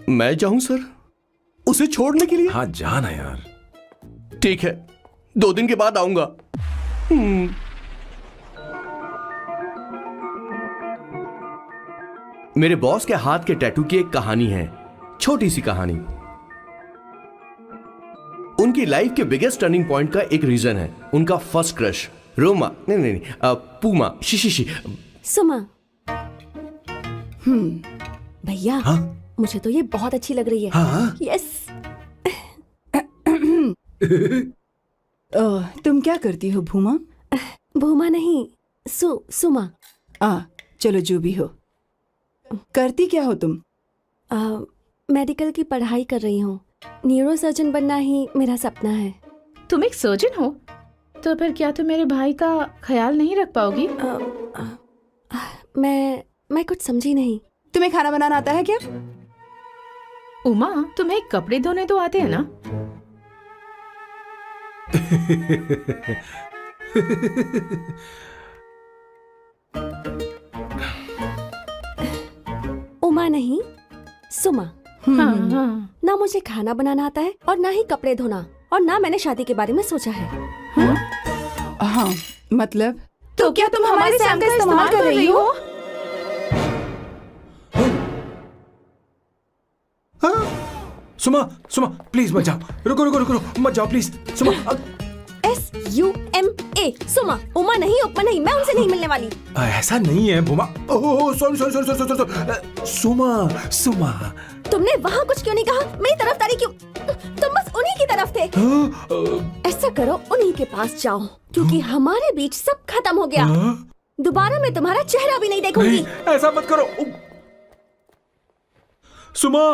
मैं जाऊं सर उसे छोड़ने के लिए? हाँ जाना यार। ठीक है, 2 दिन के बाद आऊंगा। मेरे बॉस के हाथ के टैटू की एक कहानी है, छोटी सी कहानी। उनकी लाइफ के बिगेस्ट टर्निंग पॉइंट का एक रीजन है उनका फर्स्ट क्रश रोमा, नहीं, पूमा, शिशिशी। सुमा। भैया, हाँ? मुझे तो ये बहुत अच्छी लग रही है। हाँ? यस। तुम क्या करती हो भूमा? भूमा नहीं, सुमा। चलो जो भी हो। करती क्या हो तुम? मेडिकल की पढ़ाई कर रही हूँ। न्यूरो सर्जन बनना ही मेरा सपना है। तुम एक सर्जन हो तो फिर क्या तुम मेरे भाई का ख्याल नहीं रख पाओगी? मैं कुछ समझी नहीं। तुम्हें खाना बनाना आता है क्या? उमा, तुम्हें कपड़े धोने तो आते हैं ना? उमा नहीं, सुमा। हाँ। ना मुझे खाना बनाना आता है और ना ही कपड़े धोना, और ना मैंने शादी के बारे में सोचा है। हाँ, मतलब तो क्या तुम हमारे सैम का इस्तेमाल कर रही हो? सुमा, प्लीज मत जाओ। रुको, मत जाओ प्लीज। सुमा। SUMA, सुमा। उमा नहीं, उपमा नहीं, मैं उनसे नहीं मिलने वाली। ऐसा नहीं है भूमा। Oh sorry. सुमा। तुमने वहाँ कुछ क्यों नहीं कहा? मेरी तरफदारी क्यों? तुम बस उन्हीं की तरफ थे। ऐसा करो, उन्हीं के पास जाओ, क्योंकि हमारे बीच सब खत्म हो गया। दोबारा मैं तुम्हारा चेहरा भी नहीं देखूंगी। नहीं, ऐसा मत करो। सुमा।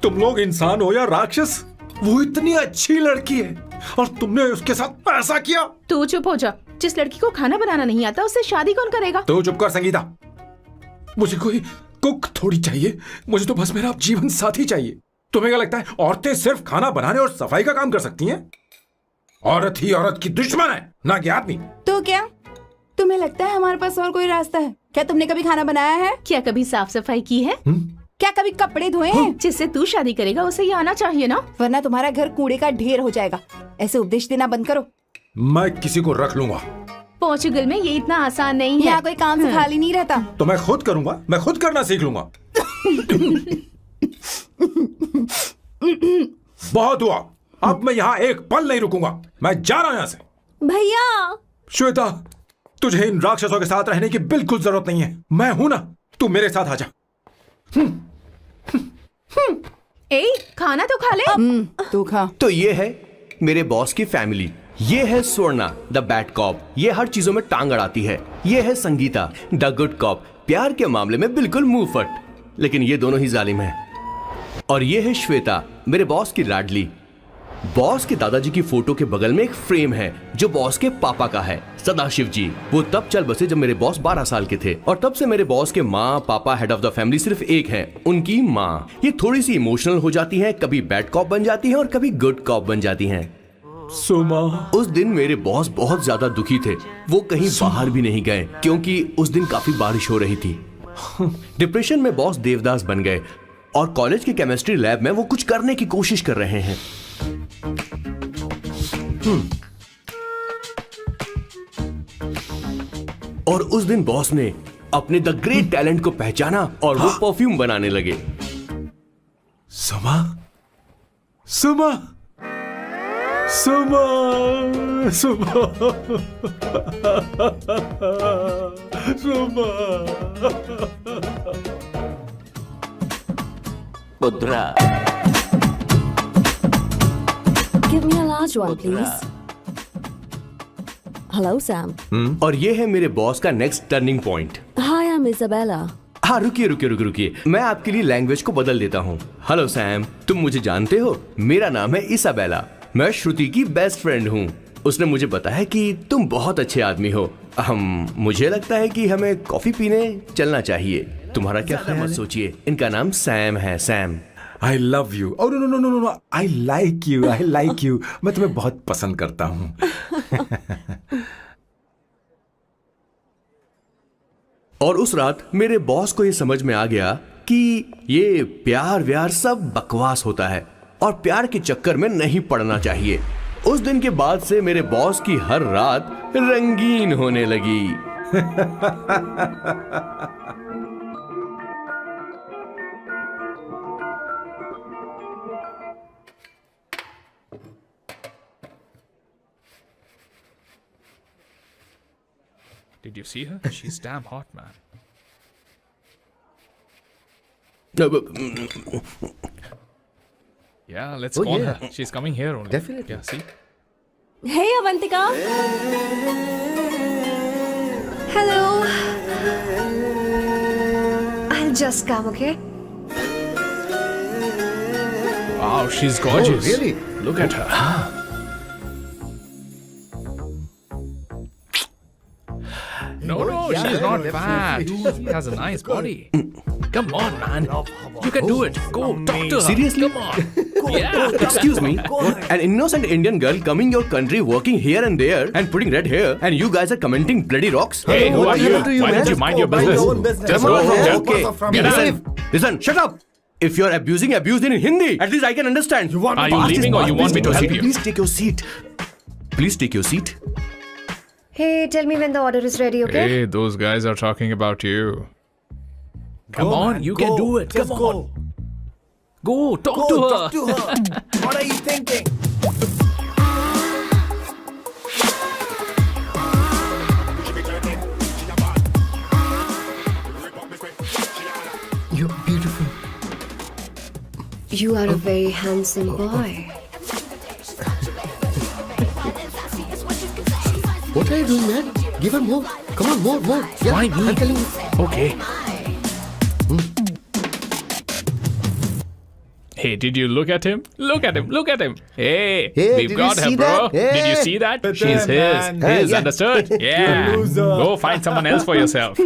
तुम लोग इंसान हो या राक्षस? वो इतनी अच्छी लड़की है और तुमने उसके साथ ऐसा किया। तू चुप हो जा। जिस लड़की को खाना बनाना नहीं आता उससे शादी कौन करेगा? तो चुप कर संगीता। मुझे कोई कुक थोड़ी चाहिए, मुझे तो बस मेरा जीवन साथी चाहिए। तुम्हें क्या लगता है औरतें सिर्फ खाना बनाने और सफाई का काम कर सकती हैं? औरत ही औरत की दुश्मन है, ना कि आदमी। तो क्या तुम्हें लगता है हमारे पास और कोई रास्ता है? क्या तुमने कभी खाना बनाया है? क्या कभी साफ सफाई की है? क्या कभी कपड़े धोए हैं? जिससे तू शादी करेगा उसे ये आना चाहिए ना, वरना तुम्हारा घर कूड़े का ढेर हो जाएगा। ऐसे उपदेश देना बंद करो। मैं किसी को रख लूंगा। पोर्चुगल में ये इतना आसान नहीं है। यहाँ कोई काम से खाली नहीं रहता। तो मैं खुद करूंगा, मैं खुद करना सीख लूंगा। बहुत हुआ, अब मैं यहाँ एक पल नहीं रुकूंगा। मैं जा रहा हूँ यहाँ से। भैया। श्वेता, तुझे इन राक्षसों के साथ रहने की बिल्कुल जरूरत नहीं है। मैं हूं ना, तू मेरे साथ आ जा। खाना तो खा ले। तू खा। तो ये है मेरे बॉस की फैमिली। ये है स्वर्णा द बैड कॉप, ये हर चीजों में टांग अड़ाती है। ये है संगीता द गुड कॉप, प्यार के मामले में बिल्कुल मुंह फट, लेकिन ये दोनों ही जालिम हैं। और ये है श्वेता, मेरे बॉस की लाडली। बॉस के दादाजी की फोटो के बगल में एक फ्रेम है जो बॉस के पापा का है, सदाशिव जी। वो तब चल बसे जब मेरे बॉस 12 साल के थे, और तब से मेरे बॉस के माँ पापा हेड ऑफ द फैमिली सिर्फ एक है, उनकी माँ। ये थोड़ी सी इमोशनल हो जाती हैं, कभी बैड कॉप बन जाती हैं और कभी गुड कॉप बन जाती हैं। सुमा। उस दिन मेरे बॉस बहुत ज्यादा दुखी थे। वो कहीं बाहर भी नहीं गए क्योंकि उस दिन काफी बारिश हो रही थी। डिप्रेशन में बॉस देवदास बन गए और कॉलेज के केमिस्ट्री लैब में वो कुछ करने की कोशिश कर रहे हैं। और उस दिन बॉस ने अपने द ग्रेट टैलेंट को पहचाना और वो परफ्यूम बनाने लगे। सुमा। पुत्रा। Give me a large one, please. Hello, Sam. और ये है मेरे बॉस का next turning point. Hi, I'm Isabella. हाँ, रुकिए, मैं आपके लिए लैंग्वेज को बदल देता हूँ। हेलो सैम, तुम मुझे जानते हो? मेरा नाम है इसाबेला। मैं श्रुति की बेस्ट फ्रेंड हूँ। उसने मुझे बताया कि तुम बहुत अच्छे आदमी हो। मुझे लगता है कि हमें कॉफी पीने चलना चाहिए। तुम्हारा क्या ख्याल? मत सोचिए, इनका नाम सैम है। Sam. I love you. Oh no. I like you. मैं तुम्हें बहुत पसंद करता हूँ। और उस रात मेरे बॉस को ये समझ में आ गया कि ये प्यार व्यार सब बकवास होता है और प्यार के चक्कर में नहीं पड़ना चाहिए। उस दिन के बाद से मेरे बॉस की हर रात रंगीन होने लगी। Did you see her? She's damn hot, man. Yeah, let's call her. She's coming here only. Definitely. Yeah, see? Hey Avantika. Hello. I'll just come, okay? Wow, she's gorgeous. Oh, really? Look at her. No, she's not fat. She has a nice body. Come on, man. You can do it. Go, talk to her. Seriously? Come on. Yeah. Excuse me, an innocent Indian girl coming your country, working here and there, and putting red hair, and you guys are commenting bloody rocks? Hey, who are you? happened to you, Why man? don't you mind your Mind business? your own business. Just Come go on, from here. okay. Get Listen, out. listen, shut up. If you're abusing in Hindi, at least I can understand. Are you leaving or you want me to help you? Please take your seat. Please take your seat. Hey, tell me when the order is ready, okay? Hey, those guys are talking about you. Come on, you can do it. Come on. Go, talk to her. What are you thinking? You're beautiful. You are a very handsome boy. What are you doing, man? Give her more. Come on, more. Yeah, Why me? I'm telling you. Okay. Hey, did you look at him? Look at him. Look at him. Hey, Hey, we've did got you her, see bro. that? Did you Hey. see that? But She's then, his. man. His, Yeah. understood? Yeah. loser. Go find someone else for yourself.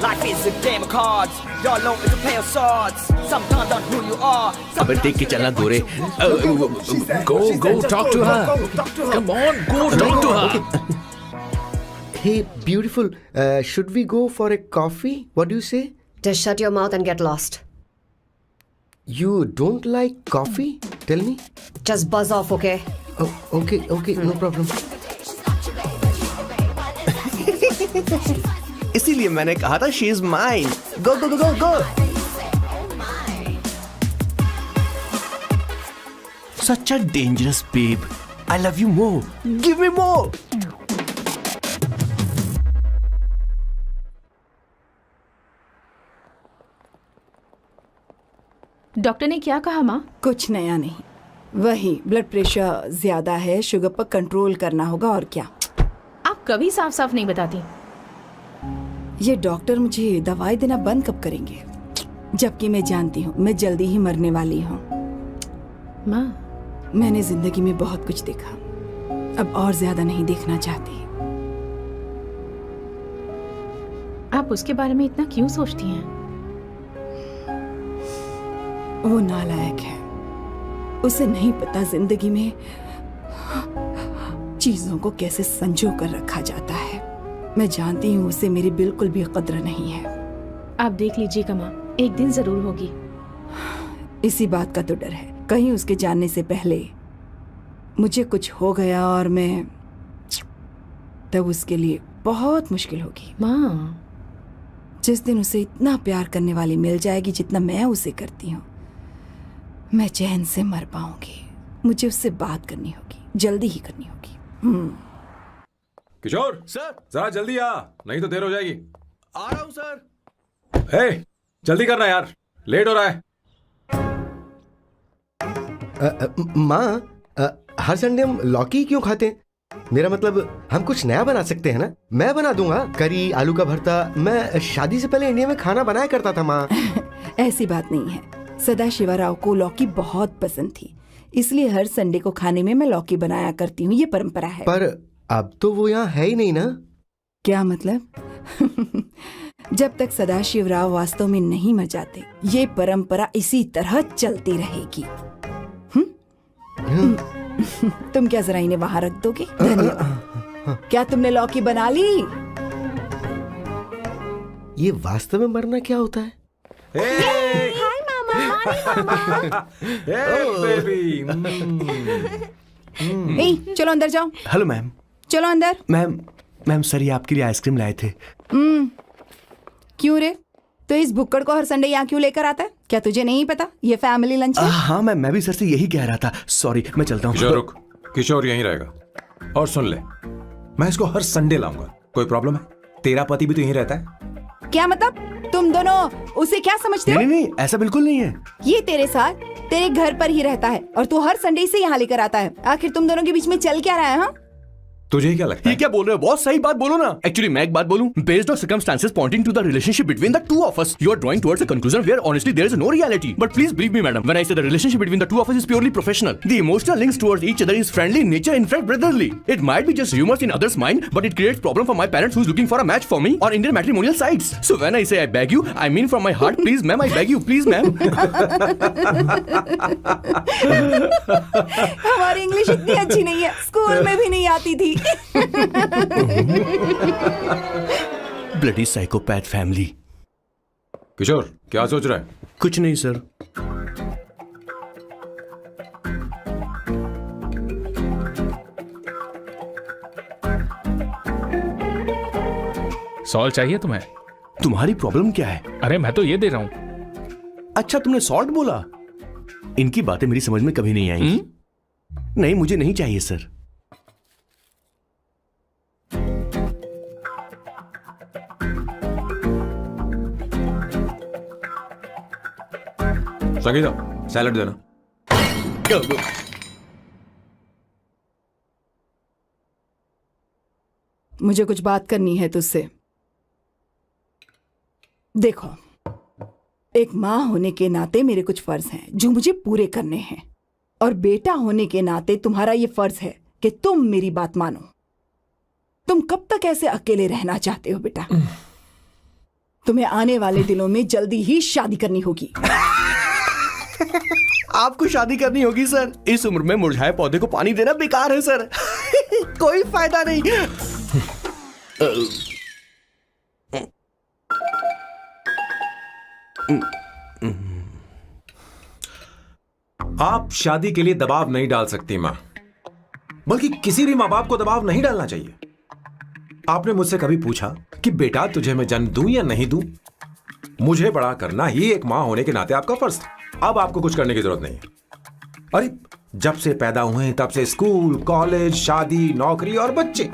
Life is a game of cards. Your loan is a play of swords. Sometimes on who you are. अबे देख के चलना गोरे। Go, talk to her. Come on, go talk to her. Hey, beautiful. Should we go for a coffee? What do you say? Just shut your mouth and get lost. You don't like coffee? Tell me. Just buzz off, okay? Oh, okay, no problem. इसीलिए मैंने कहा था she is mine. Go go go go go. Such a dangerous babe. I love you more. Give me more. Doctor ने क्या कहा माँ? कुछ नया नहीं, वही ब्लड प्रेशर ज्यादा है, शुगर पर कंट्रोल करना होगा और क्या। आप कभी साफ साफ नहीं बताती। ये डॉक्टर मुझे दवाई देना बंद कब करेंगे, जबकि मैं जानती हूँ मैं जल्दी ही मरने वाली हूँ। माँ, मैंने जिंदगी में बहुत कुछ देखा, अब और ज्यादा नहीं देखना चाहती। आप उसके बारे में इतना क्यों सोचती हैं? वो नालायक है, उसे नहीं पता जिंदगी में चीजों को कैसे संजो कर रखा जाता है। मैं जानती हूँ उसे मेरी बिल्कुल भी कद्र नहीं है। आप देख लीजिएगा माँ, एक दिन जरूर होगी। इसी बात का तो डर है, कहीं उसके जानने से पहले मुझे कुछ हो गया और मैं, तब उसके लिए बहुत मुश्किल होगी। माँ, जिस दिन उसे इतना प्यार करने वाली मिल जाएगी जितना मैं उसे करती हूँ, मैं चैन से मर पाऊंगी। मुझे उससे बात करनी होगी, जल्दी ही करनी होगी। किशोर सर, जरा जल्दी आ, नहीं तो देर हो जाएगी। आ रहा हूँ सर। हे, जल्दी करना यार, लेट हो रहा है। माँ, हर संडे हम लौकी क्यों खाते हैं? मेरा मतलब हम कुछ नया बना सकते हैं ना। मैं बना दूंगा करी, आलू का भरता। मैं शादी से पहले इंडिया में खाना बनाया करता था माँ। ऐसी बात नहीं है, सदाशिवराव को लौकी बहुत पसंद थी, इसलिए हर संडे को खाने में मैं लौकी बनाया करती हूँ। ये परंपरा है। पर अब तो वो यहाँ है ही नहीं ना। क्या मतलब? जब तक सदाशिव राव वास्तव में नहीं मर जाते ये परंपरा इसी तरह चलती रहेगी। तुम क्या जरा इन्हें वहां रख दोगे? धन्यवाद। क्या तुमने लौकी बना ली? ये वास्तव में मरना क्या होता है? हाय मामा। बेबी। ए, चलो अंदर जाओ। Hello ma'am. चलो अंदर। मैम सर ये आपके लिए आइसक्रीम लाए थे। क्यों रे? तो इस बुक्कड़ को हर संडे यहाँ क्यों लेकर आता है? क्या तुझे नहीं पता ये फैमिली लंच है? हाँ मैम, मैं भी सर से यही कह रहा था। सॉरी, मैं चलता हूँ। किशोर रुक, किशोर यहीं रहेगा। और सुन ले, मैं इसको हर संडे लाऊंगा। कोई प्रॉब्लम है? तेरा पति भी तो यहीं रहता है। क्या मतलब? तुम दोनों उसे क्या समझते हो? नहीं, ऐसा बिल्कुल नहीं है। ये तेरे साथ तेरे घर पर ही रहता है और तू हर संडे से यहाँ लेकर आता है। आखिर तुम दोनों के बीच में चल क्या रहा है? हाँ, तुझे क्या लगता ये है? क्या बोल रहे हो बॉस? सही बात बोलो ना। एक्चुअली मैं एक बात बोलूं, based on circumstances pointing to the relationship between the two of us, you are drawing towards a conclusion where honestly there is no reality. But please believe me madam, when I say the relationship between the two of us is purely professional. The emotional links towards each other is friendly in nature, in fact brotherly. It might be just humours in others mind, but it creates problem for my parents who is looking for a match for me on Indian matrimonial sites. So when I say I beg you, I mean from my heart, please ma'am, I beg you, please ma'am. हमारी English इतनी अच्छी नहीं है, school में भी नहीं आती थी। Bloody psychopath family. किशोर क्या सोच रहा है? कुछ नहीं सर। सॉल्ट चाहिए तुम्हें? तुम्हारी प्रॉब्लम क्या है? अरे मैं तो ये दे रहा हूं। अच्छा तुमने सॉल्ट बोला। इनकी बातें मेरी समझ में कभी नहीं आएंगी। नहीं, मुझे नहीं चाहिए सर। संगीता सैलड देना। मुझे कुछ बात करनी है तुझसे। देखो, एक माँ होने के नाते मेरे कुछ फर्ज हैं जो मुझे पूरे करने हैं, और बेटा होने के नाते तुम्हारा ये फर्ज है कि तुम मेरी बात मानो। तुम कब तक ऐसे अकेले रहना चाहते हो बेटा? तुम्हें आने वाले दिनों में जल्दी ही शादी करनी होगी। आपको शादी करनी होगी सर? इस उम्र में मुरझाए पौधे को पानी देना बेकार है सर। कोई फायदा नहीं। आप शादी के लिए दबाव नहीं डाल सकती मां, बल्कि किसी भी मां बाप को दबाव नहीं डालना चाहिए। आपने मुझसे कभी पूछा कि बेटा तुझे मैं जन्म दूं या नहीं दूं? मुझे बड़ा करना ही एक मां होने के नाते आपका फर्ज था। अब आपको कुछ करने की जरूरत नहीं है। अरे जब से पैदा हुए तब से स्कूल, कॉलेज, शादी, नौकरी और बच्चे।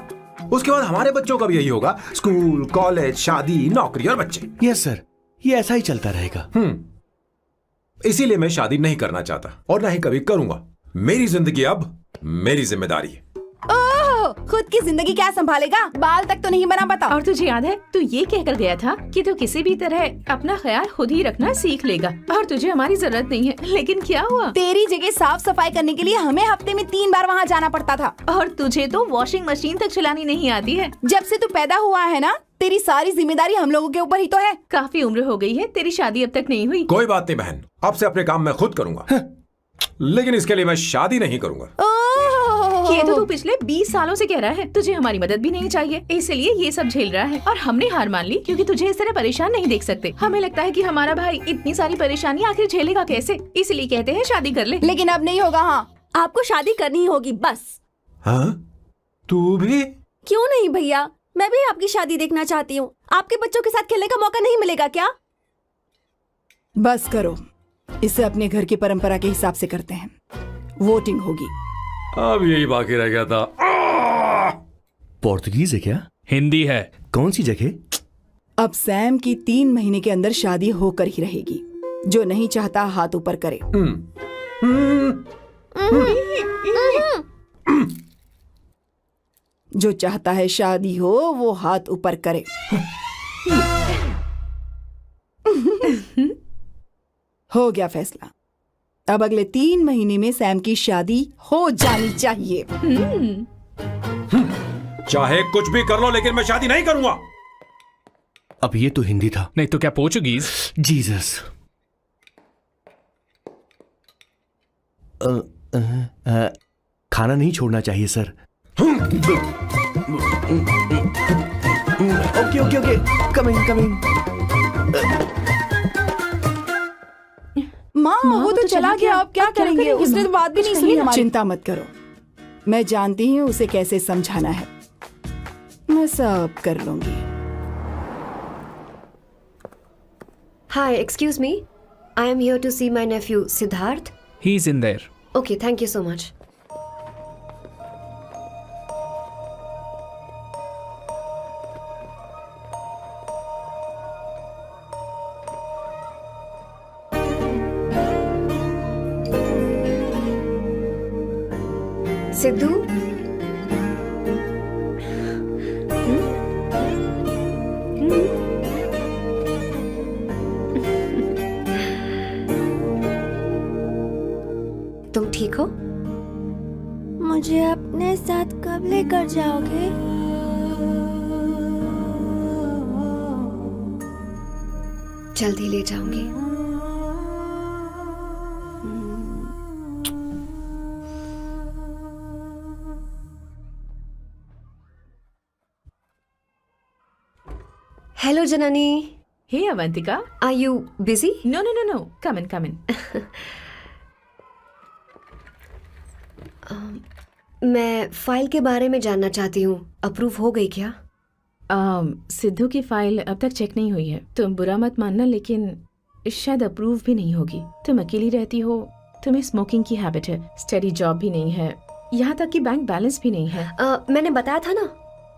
उसके बाद हमारे बच्चों का भी यही होगा, स्कूल, कॉलेज, शादी, नौकरी और बच्चे। यस सर, ये ऐसा ही चलता रहेगा। इसीलिए मैं शादी नहीं करना चाहता और ना ही कभी करूंगा। मेरी जिंदगी अब मेरी जिम्मेदारी है। ओह, खुद की जिंदगी क्या संभालेगा? बाल तक तो नहीं बना पता। और तुझे याद है तू ये कहकर गया था कि तू किसी भी तरह अपना ख्याल खुद ही रखना सीख लेगा और तुझे हमारी जरूरत नहीं है। लेकिन क्या हुआ? तेरी जगह साफ सफाई करने के लिए हमें हफ्ते में 3 बार वहाँ जाना पड़ता था। और तुझे तो वॉशिंग मशीन तक चलानी नहीं आती है। जब से तू पैदा हुआ है ना, तेरी सारी जिम्मेदारी हम लोगों के ऊपर ही तो है। काफी उम्र हो गई है, तेरी शादी अब तक नहीं हुई। कोई बात नहीं बहन, अब से अपने काम मैं खुद करूंगा। लेकिन इसके लिए मैं शादी नहीं करूंगा। ये तो तू पिछले 20 सालों से कह रहा है। तुझे हमारी मदद भी नहीं चाहिए, इसलिए ये सब झेल रहा है। और हमने हार मान ली क्योंकि तुझे इस तरह परेशान नहीं देख सकते। हमें लगता है कि हमारा भाई इतनी सारी परेशानी आखिर झेलेगा कैसे, इसलिए कहते हैं शादी कर ले। लेकिन अब नहीं होगा। हाँ, आपको शादी करनी होगी बस। हाँ? तू भी? क्यों नहीं भैया, मैं भी आपकी शादी देखना चाहती हूँ। आपके बच्चों के साथ खेलने का मौका नहीं मिलेगा क्या? बस करो, इसे अपने घर की परंपरा के हिसाब से करते हैं। वोटिंग होगी। अब यही बाकी रह गया था। पोर्तुगीज है क्या? हिंदी है। कौन सी जगह? अब सैम की 3 महीने के अंदर शादी होकर ही रहेगी। जो नहीं चाहता हाथ ऊपर करे। जो चाहता है शादी हो वो हाथ ऊपर करे। हो गया फैसला। अब अगले 3 महीने में सैम की शादी हो जानी चाहिए। चाहे कुछ भी कर लो, लेकिन मैं शादी नहीं करूंगा। अब ये तो हिंदी था। नहीं तो क्या पोर्चुगीज? जीसस। खाना नहीं छोड़ना चाहिए sir. Okay okay okay, coming coming. माँ वो तो चला गया, आप क्या करेंगे? उसने तो बात भी नहीं सुनी हमारी। चिंता मत करो, मैं जानती हूँ उसे कैसे समझाना है, मैं सब कर लूंगी। Hi, excuse me. I am here to see my nephew Siddharth. He's in there. Okay, thank you so much. Sidhu, तुम ठीक हो? मुझे अपने साथ कब लेकर जाओगे? जल्दी ले जाऊंगी। Hello, Janani. Hey, Avantika. Are you busy? No, no, no, no. Come in, come in. मैं फाइल के बारे में जानना चाहती हूँ, अप्रूव हो गई क्या? सिद्धू की फाइल अब तक चेक नहीं हुई है। तुम बुरा मत मानना, लेकिन शायद अप्रूव भी नहीं होगी। तुम अकेली रहती हो, तुम्हें स्मोकिंग की हैबिट है, स्टडी जॉब भी नहीं है, यहाँ तक कि बैंक बैलेंस भी नहीं है। मैंने बताया था ना,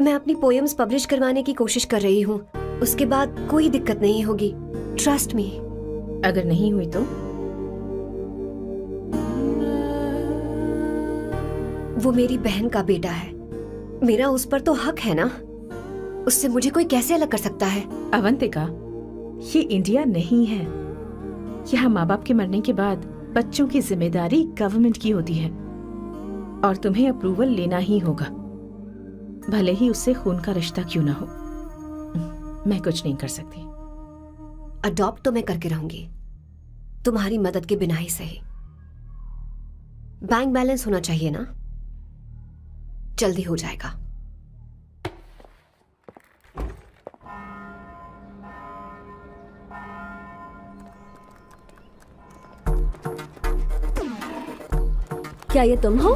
मैं अपनी पोएम्स पब्लिश करवाने की कोशिश कर रही हूँ। उसके बाद कोई दिक्कत नहीं होगी, ट्रस्ट मी। अगर नहीं हुई तो? वो मेरी बहन का बेटा है, मेरा उस पर तो हक है ना। उससे मुझे कोई कैसे अलग कर सकता है? अवंतिका, ये इंडिया नहीं है। यहाँ माँ बाप के मरने के बाद बच्चों की जिम्मेदारी गवर्नमेंट की होती है और तुम्हें अप्रूवल लेना ही होगा, भले ही उससे खून का रिश्ता क्यों ना हो। मैं कुछ नहीं कर सकती। अडॉप्ट तो मैं करके रहूंगी, तुम्हारी मदद के बिना ही सही। बैंक बैलेंस होना चाहिए ना, जल्दी हो जाएगा। क्या ये तुम हो?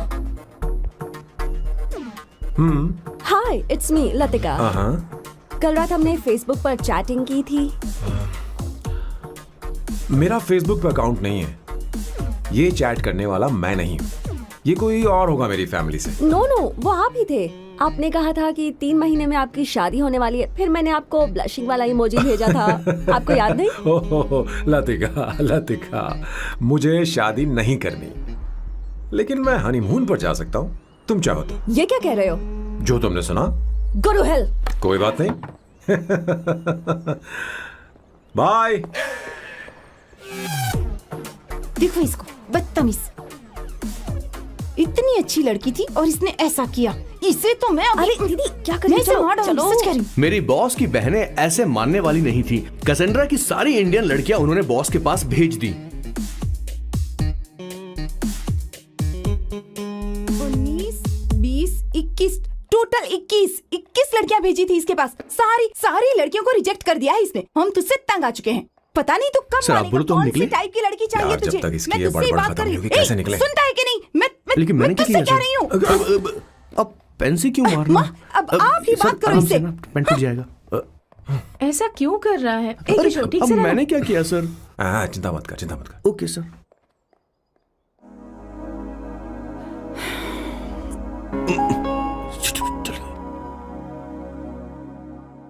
हाय, इट्स मी लतिका। कल रात हमने फेसबुक पर चैटिंग की थी। मेरा फेसबुक पे अकाउंट नहीं है, ये चैट करने वाला मैं नहीं हूँ, ये कोई और होगा मेरी फैमिली से। नो नो, वो आप ही थे। आपने कहा था कि 3 महीने में आपकी शादी होने वाली है, फिर मैंने आपको ब्लशिंग वाला इमोजी भेजा था। आपको याद नहीं? ओहो लतिका, लतिका, मुझे शादी नहीं करनी, लेकिन मैं हनीमून पर जा सकता हूँ, तुम चाहो तो। ये क्या कह रहे हो? जो तुमने सुना। Go to hell. कोई बात नहीं। बाय। देखो इसको, बदतमीज। इतनी अच्छी लड़की थी और इसने ऐसा किया। इसे तो मैं अरे दीदी क्या कर रही हो? चलो, सच कह रही हूँ। मेरी बॉस की बहनें ऐसे मानने वाली नहीं थी। कैसेंड्रा की सारी इंडियन लड़कियां उन्होंने बॉस के पास भेज दी। 19, 20, 21, टोटल 21 लड़कियां भेजी थी इसके पास। सारी लड़कियों को रिजेक्ट कर दिया है इसने। हम तुझसे तंग आ चुके हैं। पता नहीं तू कब सर, आप बोलो तो हम कौन निकले? सी टाइप की लड़की चाहिए यार, जब तुझे? तक इसकी मैं ये तुझसे बड़बड़ बात खत्म कर रही नहीं हूँ। होगी, कैसे निकले? सुनता है कि नहीं? लेकिन मैंने क्या तुझसे किया कह रही हूँ। सर? अब पेन से क्यों मारना? अब आप ही सर, बात करो आराम इससे। से ना, पेन टूट जाएगा। ऐसा क्यों कर रहा है? एक अरे, किशोर, ठीक अब से रहना। मैंने क्या किया सर? चिंता मत कर, चिंता मत कर। Okay sir.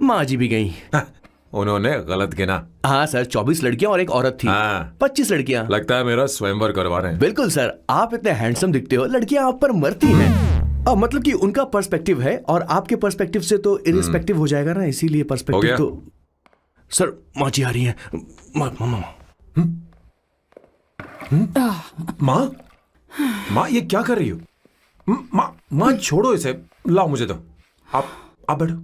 माँ जी भी गई। उन्होंने गलत गिना। हाँ सर, 24 लड़कियां और एक औरत थी। हाँ। 25 लड़कियां। लगता है मेरा स्वयंवर करवा रहे हैं। बिल्कुल सर, आप इतने हैंडसम दिखते हो, लड़कियां आप पर मरती हैं। अब मतलब कि उनका पर्सपेक्टिव है और आपके पर्सपेक्टिव से तो इरिस्पेक्टिव हो जाएगा ना, इसीलिए हो पर्सपेक्टिव गया? तो। सर माँ जी आ रही हैं। माँ, माँ ये क्या कर रही हो? माँ, माँ छोड़ो इसे, लाओ मुझे दो। आप बैठो,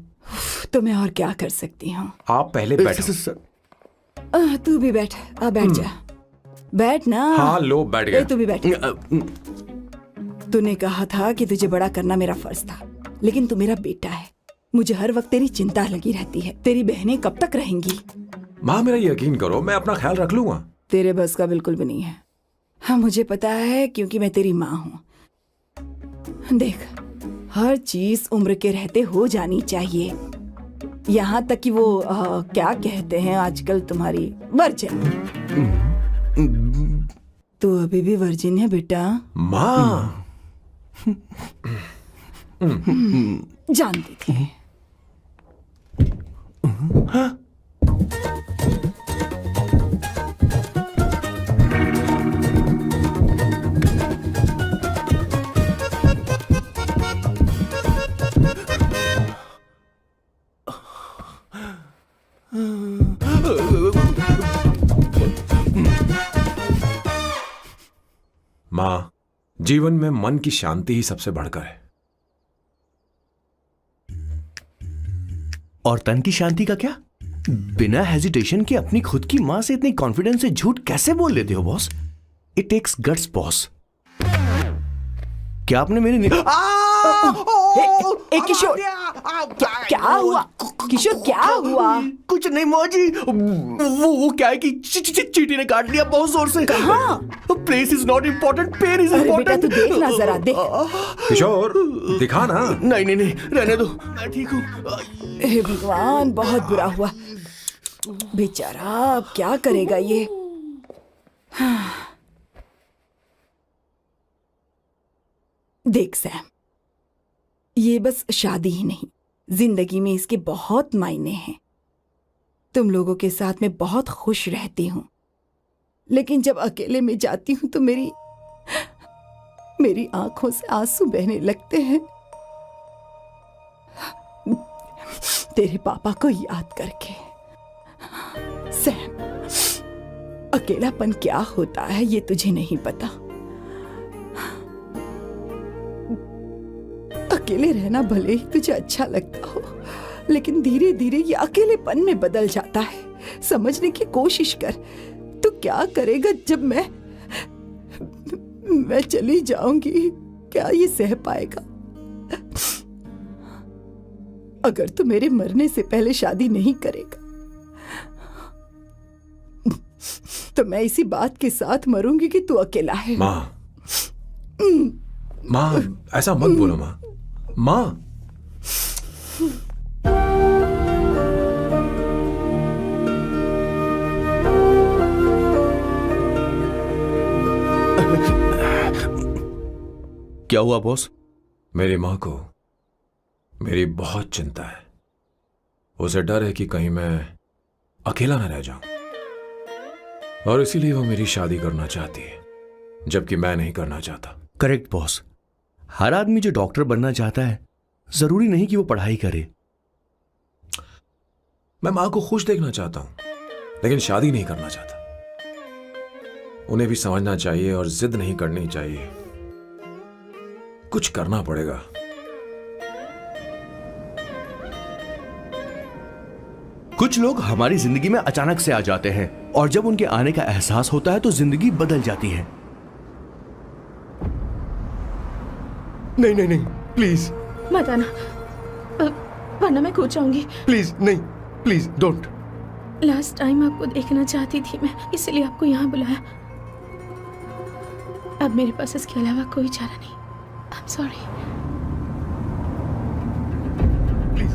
तो मैं और क्या कर सकती हूँ? आप पहले बैठो। तू भी बैठ, बैठ जा, बैठ ना। हाँ लो, बैठ गया। तू भी बैठ। तूने कहा था कि तुझे बड़ा करना मेरा फर्ज था, लेकिन तू मेरा बेटा है। मुझे हर वक्त तेरी चिंता लगी रहती है। तेरी बहनें कब तक रहेंगी? माँ मेरा यकीन करो, मैं अपना ख्याल रख लूंगा। तेरे बस का बिल्कुल भी नहीं है। हाँ मुझे पता है, क्योंकि मैं तेरी माँ हूँ। देख, हर चीज उम्र के रहते हो जानी चाहिए, यहाँ तक कि वो क्या कहते हैं आजकल तुम्हारी वर्जिन। तू अभी भी वर्जिन है बेटा? माँ जानती थी। माँ, जीवन में मन की शांति ही सबसे बढ़कर है। और तन की शांति का क्या? बिना हेजिटेशन के अपनी खुद की मां से इतनी कॉन्फिडेंस से झूठ कैसे बोल लेते हो boss? It takes guts boss. क्या आपने मेरी किशोर, क्या हुआ? किशोर क्या हुआ? कुछ नहीं मौजी, वो क्या है कि चींटी ने काट लिया बहुत जोर से। कहाँ? Place is not important, pen is अरे बेटा इम्पोर्टेंट। तू देख ना जरा, देख। किशोर दिखा ना। नहीं, रहने दो, मैं ठीक हूँ। हे भगवान, बहुत बुरा हुआ बेचारा। अब क्या करेगा ये? देख सैम, ये बस शादी ही नहीं, जिंदगी में इसके बहुत मायने हैं। तुम लोगों के साथ मैं बहुत खुश रहती हूँ, लेकिन जब अकेले में जाती हूँ तो मेरी आंखों से आंसू बहने लगते हैं, तेरे पापा को याद करके। सैम, अकेलापन क्या होता है ये तुझे नहीं पता। अकेले रहना भले ही तुझे अच्छा लगता हो, लेकिन धीरे धीरे ये अकेलेपन में बदल जाता है। समझने की कोशिश कर। तू क्या करेगा जब मैं चली जाऊंगी? क्या ये सह पाएगा? अगर तू मेरे मरने से पहले शादी नहीं करेगा तो मैं इसी बात के साथ मरूंगी कि तू अकेला है। माँ ऐसा मत बोलो माँ। माँ क्या हुआ बॉस? मेरी माँ को मेरी बहुत चिंता है। उसे डर है कि कहीं मैं अकेला न रह जाऊं, और इसीलिए वो मेरी शादी करना चाहती है, जबकि मैं नहीं करना चाहता। Correct boss. हर आदमी जो डॉक्टर बनना चाहता है, जरूरी नहीं कि वो पढ़ाई करे। मैं माँ को खुश देखना चाहता हूं, लेकिन शादी नहीं करना चाहता। उन्हें भी समझना चाहिए और जिद नहीं करनी चाहिए। कुछ करना पड़ेगा। कुछ लोग हमारी जिंदगी में अचानक से आ जाते हैं, और जब उनके आने का एहसास होता है तो जिंदगी बदल जाती है। नहीं, प्लीज मत आना, वरना मैं खो जाऊंगी। प्लीज नहीं, प्लीज डोंट। लास्ट टाइम आपको देखना चाहती थी मैं, इसलिए आपको यहाँ बुलाया। अब मेरे पास इसके अलावा कोई चारा नहीं। I'm sorry। प्लीज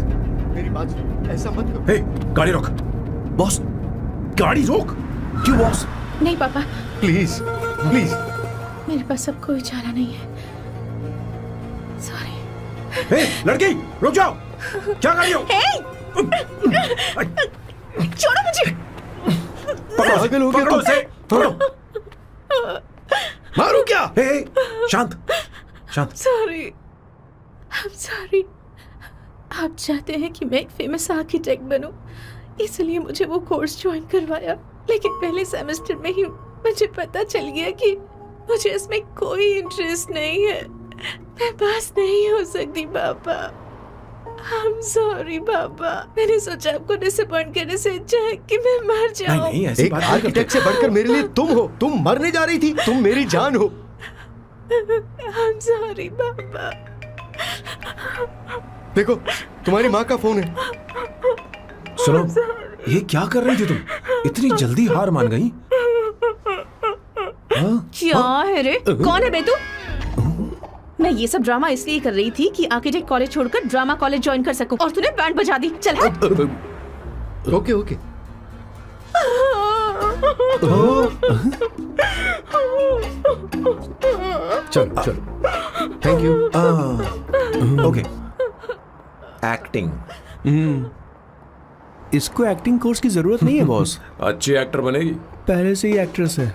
मेरी बात सुनो, ऐसा मत करो। हे, गाड़ी रोक। बॉस, गाड़ी रोक। क्यों बॉस? नहीं पापा, प्लीज प्लीज। मेरे पास अब कोई चारा नहीं है। सॉरी। हे, लड़की रुक जाओ। क्या कर रही हो? छोड़ो मुझे। पकड़ो उसे, पकड़ो। मारू क्या? हे, शांत शांत। Sorry, I'm sorry। आप चाहते हैं कि मैं एक फेमस आर्किटेक्ट बनूं, इसलिए मुझे वो कोर्स ज्वाइन करवाया, लेकिन पहले सेमेस्टर में ही मुझे पता चल गया कि मुझे इसमें कोई इंटरेस्ट नहीं है। मैं पास नहीं हो सकती पापा। I'm sorry पापा, मैंने सोचा आपको डिसअपॉइंट करने से अच्छा है कि मैं मर नहीं जाऊं। नहीं, ऐसी एक बात नहीं करते। आर्किटेक्ट से बढ़कर मेरे लिए तुम हो। तुम मरने जा रही थी, तुम मेरी जान हो। I'm sorry पापा। देखो, तुम्हारी माँ का फोन है। सुनो, ये क्या कर रही थी तुम? इतनी जल्दी हार मान गई? हाँ? क्या है रे? कौन है बे तू? मैं ये सब ड्रामा इसलिए कर रही थी कि आर्किटेक्ट कॉलेज छोड़कर ड्रामा कॉलेज ज्वाइन कर सकूं, और तूने बैंड बजा दी। चल हट। Okay okay. चलो चलो, थैंक यू। ओके। एक्टिंग। इसको एक्टिंग कोर्स की जरूरत नहीं है बॉस। अच्छी एक्टर बनेगी। पहले से ही एक्ट्रेस है।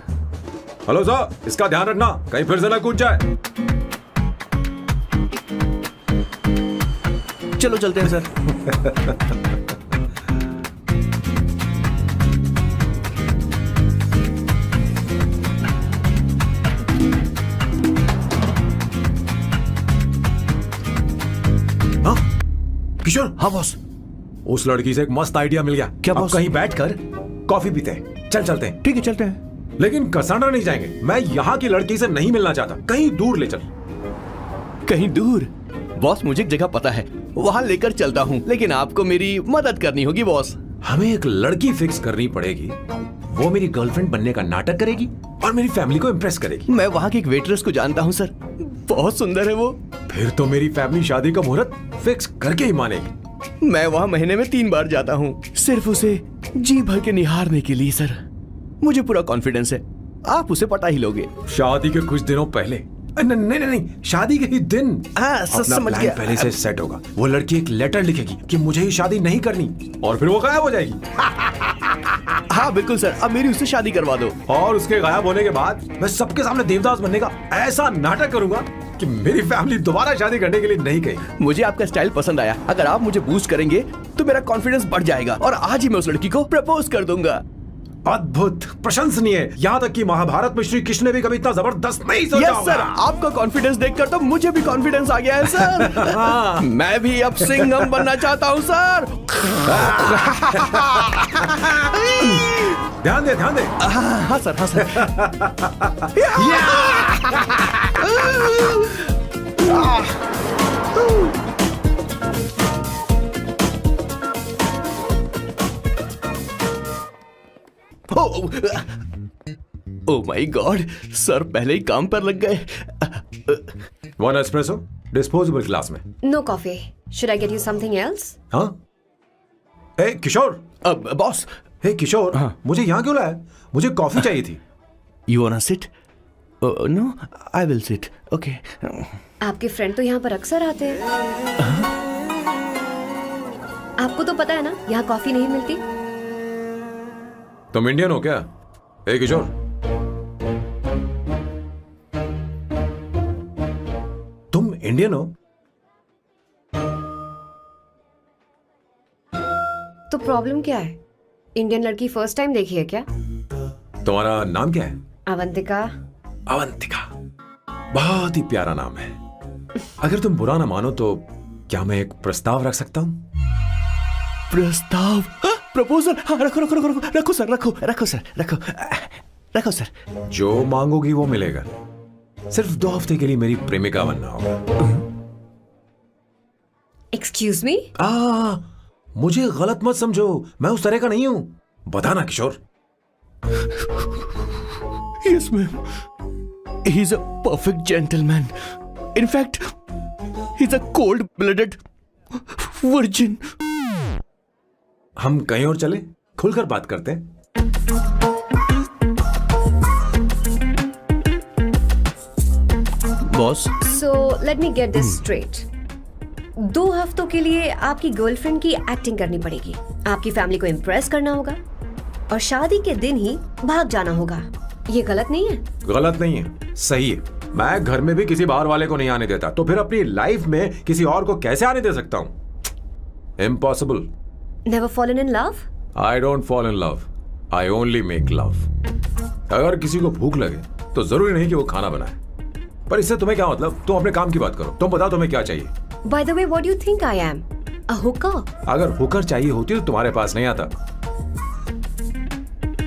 हेलो सर, इसका ध्यान रखना कहीं फिर से ना कूद जाए। चलो चलते हैं सर। हाँ? किशोर, हाँ बॉस। उस लड़की से एक मस्त आइडिया मिल गया। क्या अब बॉस? कहीं बैठकर कॉफी पीते हैं। चल चलते हैं। ठीक है चलते हैं। लेकिन कसांड्रा नहीं जाएंगे। मैं यहाँ की लड़की से नहीं मिलना चाहता। कहीं दूर ले चल। कहीं दूर? बॉस मुझे एक जगह पता है, वहाँ लेकर चलता हूँ, लेकिन आपको मेरी मदद करनी होगी बॉस। हमें एक लड़की फिक्स करनी पड़ेगी। वो मेरी गर्लफ्रेंड बनने का नाटक करेगी और मेरी फैमिली को इम्प्रेस करेगी। मैं वहाँ की एक वेट्रेस को जानता हूँ सर, बहुत सुंदर है वो। फिर तो मेरी फैमिली शादी का मुहूर्त फिक्स करके ही मानेगी। मैं वहाँ महीने में 3 बार जाता हूँ, सिर्फ उसे जी भर के निहारने के लिए सर। मुझे पूरा कॉन्फिडेंस है आप उसे पटा ही लोगे। शादी के कुछ दिनों पहले, नहीं, शादी के ही दिन हाँ, अपना समझ प्लान गया। पहले से सेट होगा। वो लड़की एक लेटर लिखेगी कि मुझे ही शादी नहीं करनी, और फिर वो गायब हो जाएगी। हाँ बिल्कुल सर, अब मेरी उससे शादी करवा दो। और उसके गायब होने के बाद मैं सबके सामने देवदास बनने का ऐसा नाटक करूंगा कि मेरी फैमिली दोबारा शादी करने के लिए नहीं कहेगी। मुझे आपका स्टाइल पसंद आया। अगर आप मुझे बूस्ट करेंगे तो मेरा कॉन्फिडेंस बढ़ जाएगा और आज ही मैं उस लड़की को प्रपोज कर दूंगा। अद्भुत, प्रशंसनीय। यहाँ तक कि महाभारत में श्री कृष्ण ने भी कभी इतना जबरदस्त नहीं सोचा यस होगा। सर, आपका कॉन्फिडेंस देखकर तो मुझे भी कॉन्फिडेंस आ गया है सर। मैं भी अब सिंघम बनना चाहता हूँ सर। ध्यान दे, ध्यान दे। हाँ सर, हाँ sir. Oh my god, sir पहले ही काम पर लग गए। 1 एस्प्रेसो डिस्पोजेबल ग्लास में। No coffee. Should I get you something else? हाँ? ए किशोर। अब बॉस, हे किशोर, मुझे यहाँ क्यों लाया? मुझे कॉफी चाहिए थी। You want to sit? No, I will sit. Okay. आपके फ्रेंड तो यहाँ पर अक्सर आते हैं। आपको तो पता है ना, यहाँ कॉफी नहीं मिलती। तुम इंडियन हो क्या? ए किशोर, तुम इंडियन हो? तो प्रॉब्लम क्या है? इंडियन लड़की फर्स्ट टाइम देखी है क्या? तुम्हारा नाम क्या है? अवंतिका। अवंतिका, बहुत ही प्यारा नाम है। अगर तुम बुरा ना मानो तो क्या मैं एक प्रस्ताव रख सकता हूँ? प्रस्ताव? प्रपोजल? हाँ, रखो रखो रखो रखो रखो सर, रखो रखो सर, रखो रखो सर। जो मांगोगी वो मिलेगा। सिर्फ 2 हफ्ते के लिए मेरी प्रेमिका बनना होगा। Excuse me? मुझे गलत मत समझो, मैं उस तरह का नहीं हूं। बताना किशोर। Yes, ma'am. He's a perfect gentleman. In fact, he's a cold-blooded virgin. हम कहीं और चले, खुलकर बात करते हैं। Boss, so let me get this straight. 2 हफ्तों के लिए आपकी गर्लफ्रेंड की एक्टिंग करनी पड़ेगी, आपकी फैमिली को इम्प्रेस करना होगा, और शादी के दिन ही भाग जाना होगा। ये गलत नहीं है? गलत नहीं है, सही है। मैं घर में भी किसी बाहर वाले को नहीं आने देता, तो फिर अपनी लाइफ में किसी और को कैसे आने दे सकता हूं? Impossible. Never fallen in love? I don't fall in love, I only make love. अगर किसी को भूख लगे तो जरूरी नहीं कि वो खाना बनाए, पर इससे तुम्हें क्या मतलब? तुम अपने काम की बात करो। तुम बताओ तुम्हें क्या चाहिए? By the way, what do you think I am? A hookah? अगर हुकर चाहिए होती तो तुम्हारे पास नहीं आता।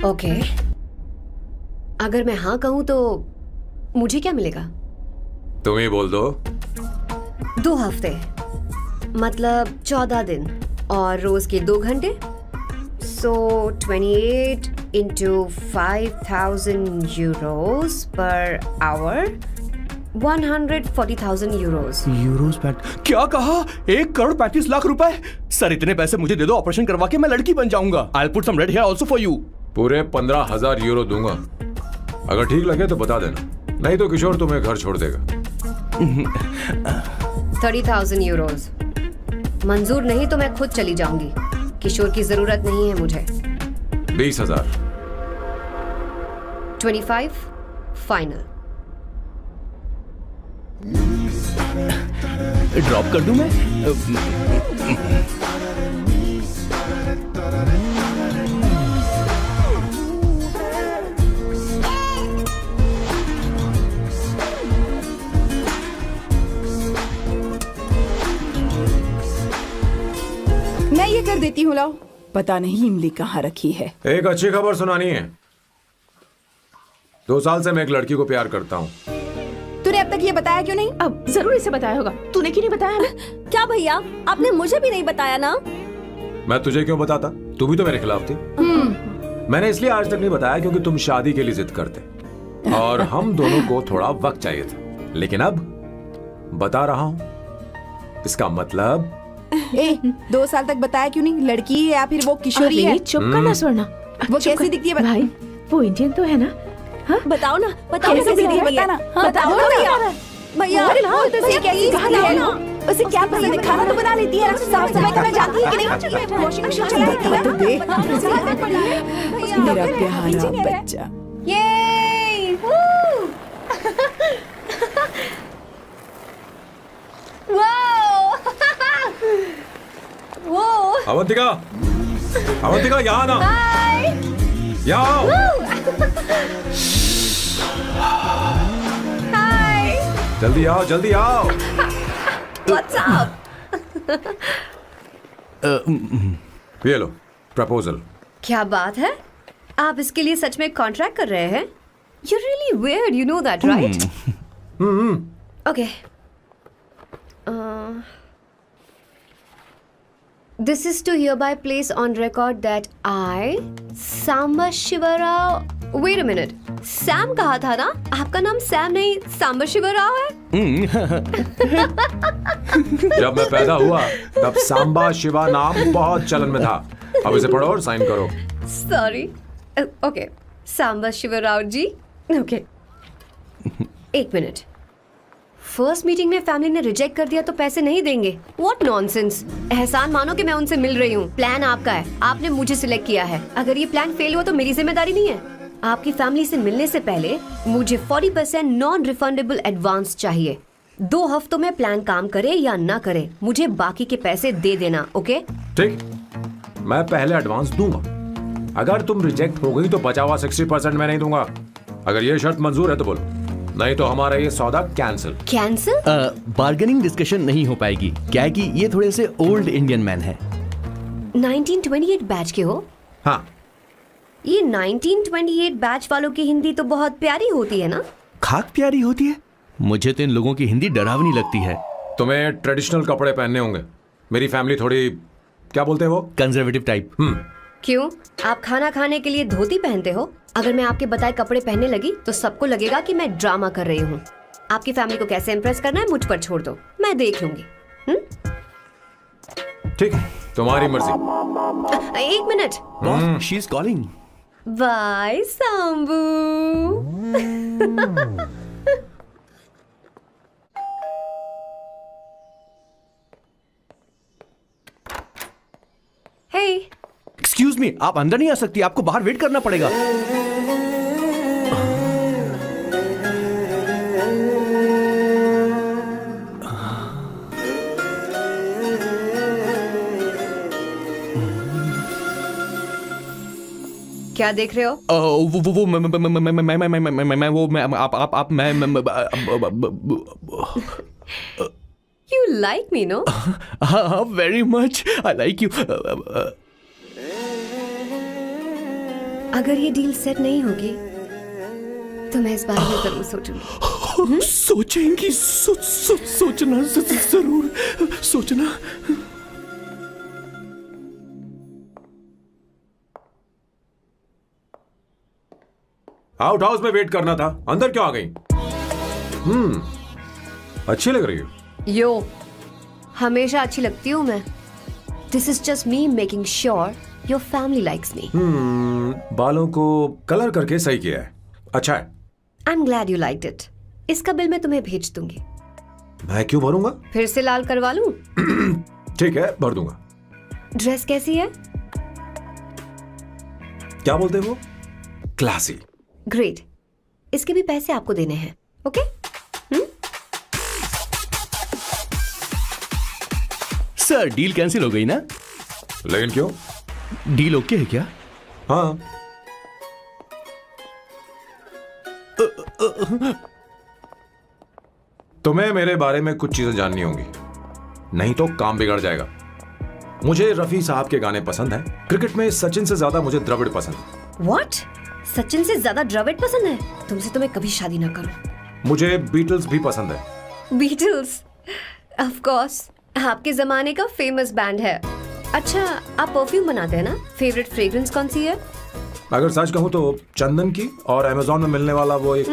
ओके, अगर मैं हाँ कहूँ तो मुझे क्या मिलेगा? तुम ही बोल दो। 2 हफ्ते मतलब 14 दिन और रोज के 2 घंटे। सो 28 into 5,000 Euros per hour, 140,000 Euros. Euros PAT क्या कहा? 1,35,00,000 रुपए? सर इतने पैसे मुझे दे दो, ऑपरेशन करवा के मैं लड़की बन जाऊंगा। I put some red hair also for you. पूरे 15,000 यूरो दूंगा। अगर ठीक लगे तो बता देना, नहीं तो किशोर तुम्हें घर छोड़ देगा। 30,000 यूरोस मंजूर नहीं तो मैं खुद चली जाऊंगी। किशोर की जरूरत नहीं है मुझे। 20,000। 25 फाइनल। ड्रॉप कर दूं मैं? मैं ये कर देती हूँ, लाओ। पता नहीं इमली कहाँ रखी है। एक अच्छी खबर सुनानी है। 2 साल से मैं एक लड़की को प्यार करता हूँ। तूने अब तक ये बताया क्यों नहीं? अब जरूर इसे बताया होगा। तूने क्यों नहीं बताया हमें? क्या भैया, आपने मुझे भी नहीं बताया ना? मैं तुझे क्यों बताता? तू भी तो मेरे खिलाफ थी। मैंने इसलिए आज तक नहीं बताया क्योंकि तुम शादी के लिए जिद करते और हम दोनों को थोड़ा वक्त चाहिए था। लेकिन अब बता रहा हूँ। इसका मतलब 2 साल तक बताया क्यों नहीं? लड़की है या फिर वो किशोरी है? अरे चुप करना स्वर्णा। वो चुप कैसी कर। दिखती है? भाई वो इंडियन तो है ना? बताओ ना, बताओ कैसी कैसी दिखती है? लड़की है? बताना। हाँ, बताओ बोलो ना भैया। भैया। अरे हाँ, तो उसे कैसी दिखती है ना? उसे क्या पसंद है? खाना तो बना लेती है, साफ सफाई करना जानती है कि नहीं? वॉशिंग मशीन चला लेती है? तो देख मेरा प्यारा बच्चा। ये वो अवंतिका, अवंतिका यहाँ ना। यहाँ आओ। जल्दी आओ, जल्दी आओ। What's up? ये लो प्रपोजल। क्या बात है, आप इसके लिए सच में कॉन्ट्रैक्ट कर रहे हैं? You're really weird, you know that, right? Okay. This is to hereby place on record that I, Samba Shivarao. Wait a minute. Sam कहा था ना? आपका नाम सैम नहीं सांबा शिवराव है? जब मैं पैदा हुआ तब सांबा शिवा नाम बहुत चलन में था। अब इसे पढ़ो और साइन करो। Sorry. Okay. सांबा शिवराव जी. Okay. 1 मिनट। फर्स्ट मीटिंग में फैमिली ने रिजेक्ट कर दिया तो पैसे नहीं देंगे? What nonsense. एहसान मानो कि मैं उनसे मिल रही हूँ। प्लान आपका है, आपने मुझे सिलेक्ट किया है। अगर ये प्लान फेल हुआ तो मेरी जिम्मेदारी नहीं है। आपकी फैमिली से मिलने से पहले मुझे 40% नॉन रिफंडेबल एडवांस चाहिए। 2 हफ्तों में प्लान काम करे या ना करे, मुझे बाकी के पैसे दे देना। ओके? ठीक, मैं पहले एडवांस दूंगा। अगर तुम रिजेक्ट हो गई तो बचा हुआ 60% मैं नहीं दूंगा। अगर ये शर्त मंजूर है तो बोलो, नहीं तो हमारा ये सौदा कैंसिल। कैंसिल? बार्गेनिंग डिस्कशन नहीं हो पाएगी। क्या है कि ये थोड़े से ओल्ड इंडियन मैन है। 1928 बैच के हो? हाँ। ये 1928 बैच वालों की हिंदी तो बहुत प्यारी होती है ना? खाक प्यारी होती है? मुझे तो इन लोगों की हिंदी डरावनी लगती है। तुम्हें ट्रेडिशनल कपड़े पहनने होंगे। मेरी फैमिली थोड़ी, क्या बोलते हैं वो, कंजर्वेटिव टाइप। क्यों? आप खाना खाने के लिए धोती पहनते हो? अगर मैं आपके बताए कपड़े पहनने लगी तो सबको लगेगा कि मैं ड्रामा कर रही हूँ। आपकी फैमिली को कैसे इम्प्रेस करना है मुझ पर छोड़ दो, मैं देख लूंगी। ठीक, तुम्हारी मर्जी। 1 minute. She is calling. Bye Sambu. Hey, excuse me, आप अंदर नहीं आ सकती, आपको बाहर वेट करना पड़ेगा। क्या देख रहे हो? वो मैं वो मैं आप मैं You you like me no? हाँ, very much I like you. अगर ये डील सेट नहीं होगी तो मैं इस बारे में जरूर सोचूंगी। सोचेंगी, सोचना जरूर सोचना। आउट हाउस में वेट करना था, अंदर क्यों आ गई? अच्छी लग रही हो। यो, हमेशा अच्छी लगती हूँ मैं। This is just me making sure your family likes me. बालों को कलर करके सही किया है, अच्छा है। I am glad you liked it. इसका बिल मैं तुम्हें भेज दूंगी। मैं क्यों भरूंगा? फिर से लाल करवा लूं? ठीक है, भर दूंगा। ड्रेस कैसी है? क्या बोलते हो? क्लासी। ग्रेट। इसके भी पैसे आपको देने हैं, ओके? सर, डील कैंसिल हो गई ना? लेकिन क्यों? डील ओके है क्या? हाँ। तुम्हें मेरे बारे में कुछ चीजें जाननी होंगी, नहीं तो काम बिगड़ जाएगा। मुझे रफी साहब के गाने पसंद हैं। क्रिकेट में सचिन से ज्यादा मुझे द्रविड़ पसंद है। व्हाट? सचिन से ज्यादा द्रविड़ पसंद है? तुमसे तो मैं कभी शादी ना करूं। मुझे बीटल्स भी पसंद है। बीटल्स? ऑफ कोर्स, आपके जमाने का फेमस बैंड है। अच्छा, आप परफ्यूम बनाते हैं ना? फेवरेट फ्रेग्रेंस कौन सी है? अगर सच कहूं तो चंदन की, और अमेज़न में मिलने वाला वो एक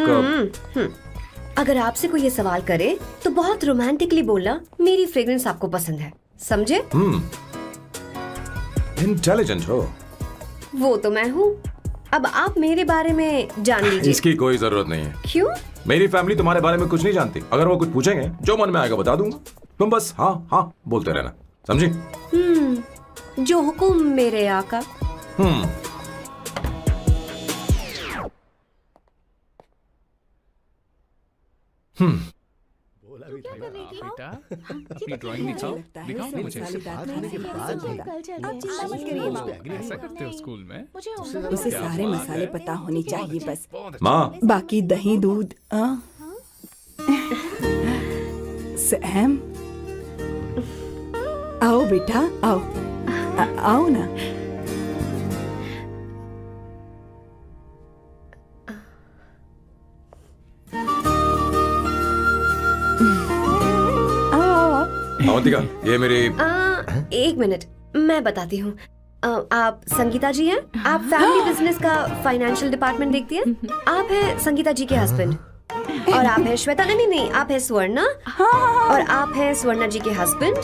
अगर आपसे कोई ये सवाल करे तो बहुत रोमांटिकली बोलना मेरी फ्रेग्रेंस आपको पसंद है, समझे? इंटेलिजेंट हो। वो तो मैं हूँ। अब आप मेरे बारे में जान लीजिए। इसकी कोई जरूरत नहीं है। क्यों? मेरी फैमिली तुम्हारे बारे में कुछ नहीं जानती। अगर वो कुछ पूछेंगे, जो मन में आएगा बता दूंगा। तुम बस हाँ हाँ बोलते रहना, समझी? जो हुकुम मेरे आका। बेटा, अपनी ड्राइंग दिखाओ, दिखाओ ना मुझे। ऐसा करते हो स्कूल में? उसे सारे मसाले पता होने चाहिए बस। माँ, बाकी दही दूध। सैम, आओ बेटा, आओ। आओ ना। अवंतिका, ये मेरी। एक मिनट, मैं बताती हूँ। आप संगीता जी हैं? आप फैमिली बिजनेस का फाइनेंशियल डिपार्टमेंट देखती हैं? आप हैं संगीता जी के हस्बैंड। और आप हैं श्वेता। नहीं, आप हैं स्वर्णा। और आप हैं स्वर्णा जी के husband.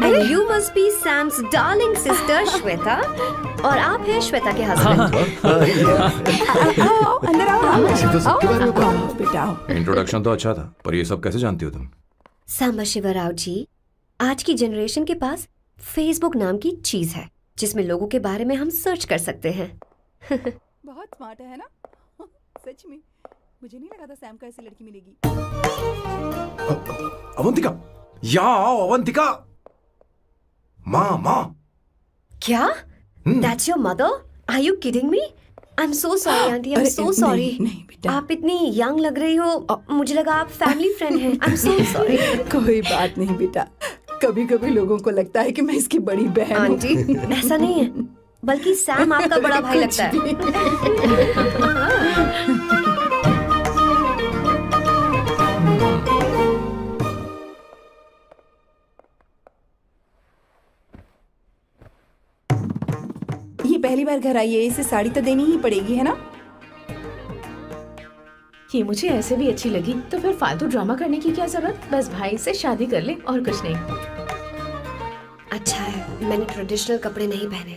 And you must be Sam's darling sister Shweta. और आप हैं श्वेता के हस्बैंड। आओ, अंदर आओ। ऐसे तो सबके बारे में पता है। आओ बेटा, आओ। इंट्रोडक्शन तो अच्छा था, पर ये सब कैसे जानती हो तुम? सांबा शिवराव जी, आज की जनरेशन के पास फेसबुक नाम की चीज है जिसमें लोगों के बारे में हम सर्च कर सकते हैं। बहुत स्मार्ट है ना? सच में मुझे नहीं लगा था सैम को ऐसी लड़की मिलेगी। अवंतिका, यहाँ आओ। अवंतिका, माँ। क्या? That's your mother? Are you kidding me? I'm so sorry, auntie. I'm so sorry. नहीं बेटा, आप इतनी यंग लग रही हो, मुझे लगा आप फैमिली फ्रेंड हैं। I'm so sorry. कोई बात नहीं बेटा। कभी कभी लोगों को लगता है कि मैं इसकी बड़ी बहन हूँ। आंटी, ऐसा नहीं है, बल्कि सैम आपका बड़ा भाई लगता है। ये पहली बार घर आई है, इसे साड़ी तो देनी ही पड़ेगी, है ना? ये मुझे ऐसे भी अच्छी लगी, तो फिर फालतू ड्रामा करने की क्या जरूरत? बस भाई से शादी कर ले और कुछ नहीं। अच्छा है, मैंने ट्रेडिशनल कपड़े नहीं पहने।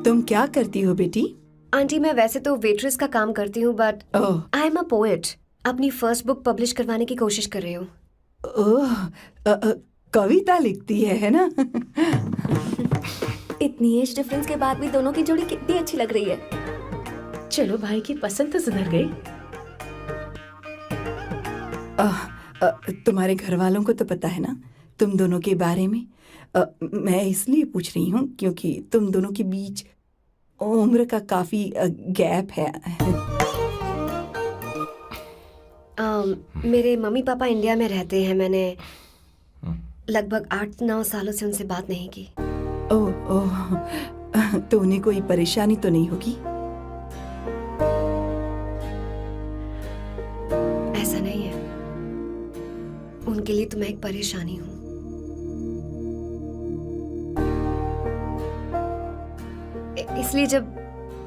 तुम क्या करती हो बेटी? आंटी, मैं वैसे तो वेट्रेस का काम करती हूँ, but oh, I am a poet. अपनी फर्स्ट बुक पब्लिश करवाने की कोशिश कर रही हूँ। ओह, कविता लिखती है ना? इतनी एज डिफरेंस के बाद भी दोनों की जोड़ी कितनी अच्छी लग रही है। चलो, भाई की पसंद तो सुधर गई। तुम्हारे घर वालों को तो पता है ना तुम दोनों के बारे में? मैं इसलिए पूछ रही हूँ क्योंकि तुम दोनों के बीच उम्र का काफी गैप है। मेरे मम्मी पापा इंडिया में रहते हैं। मैंने लगभग 8-9 सालों से उनसे बात नहीं की। ओह ओह, तो उन्हें कोई परेशानी तो नहीं होगी? ऐसा नहीं है, उनके लिए तो मैं एक परेशानी हूँ। इसलिए जब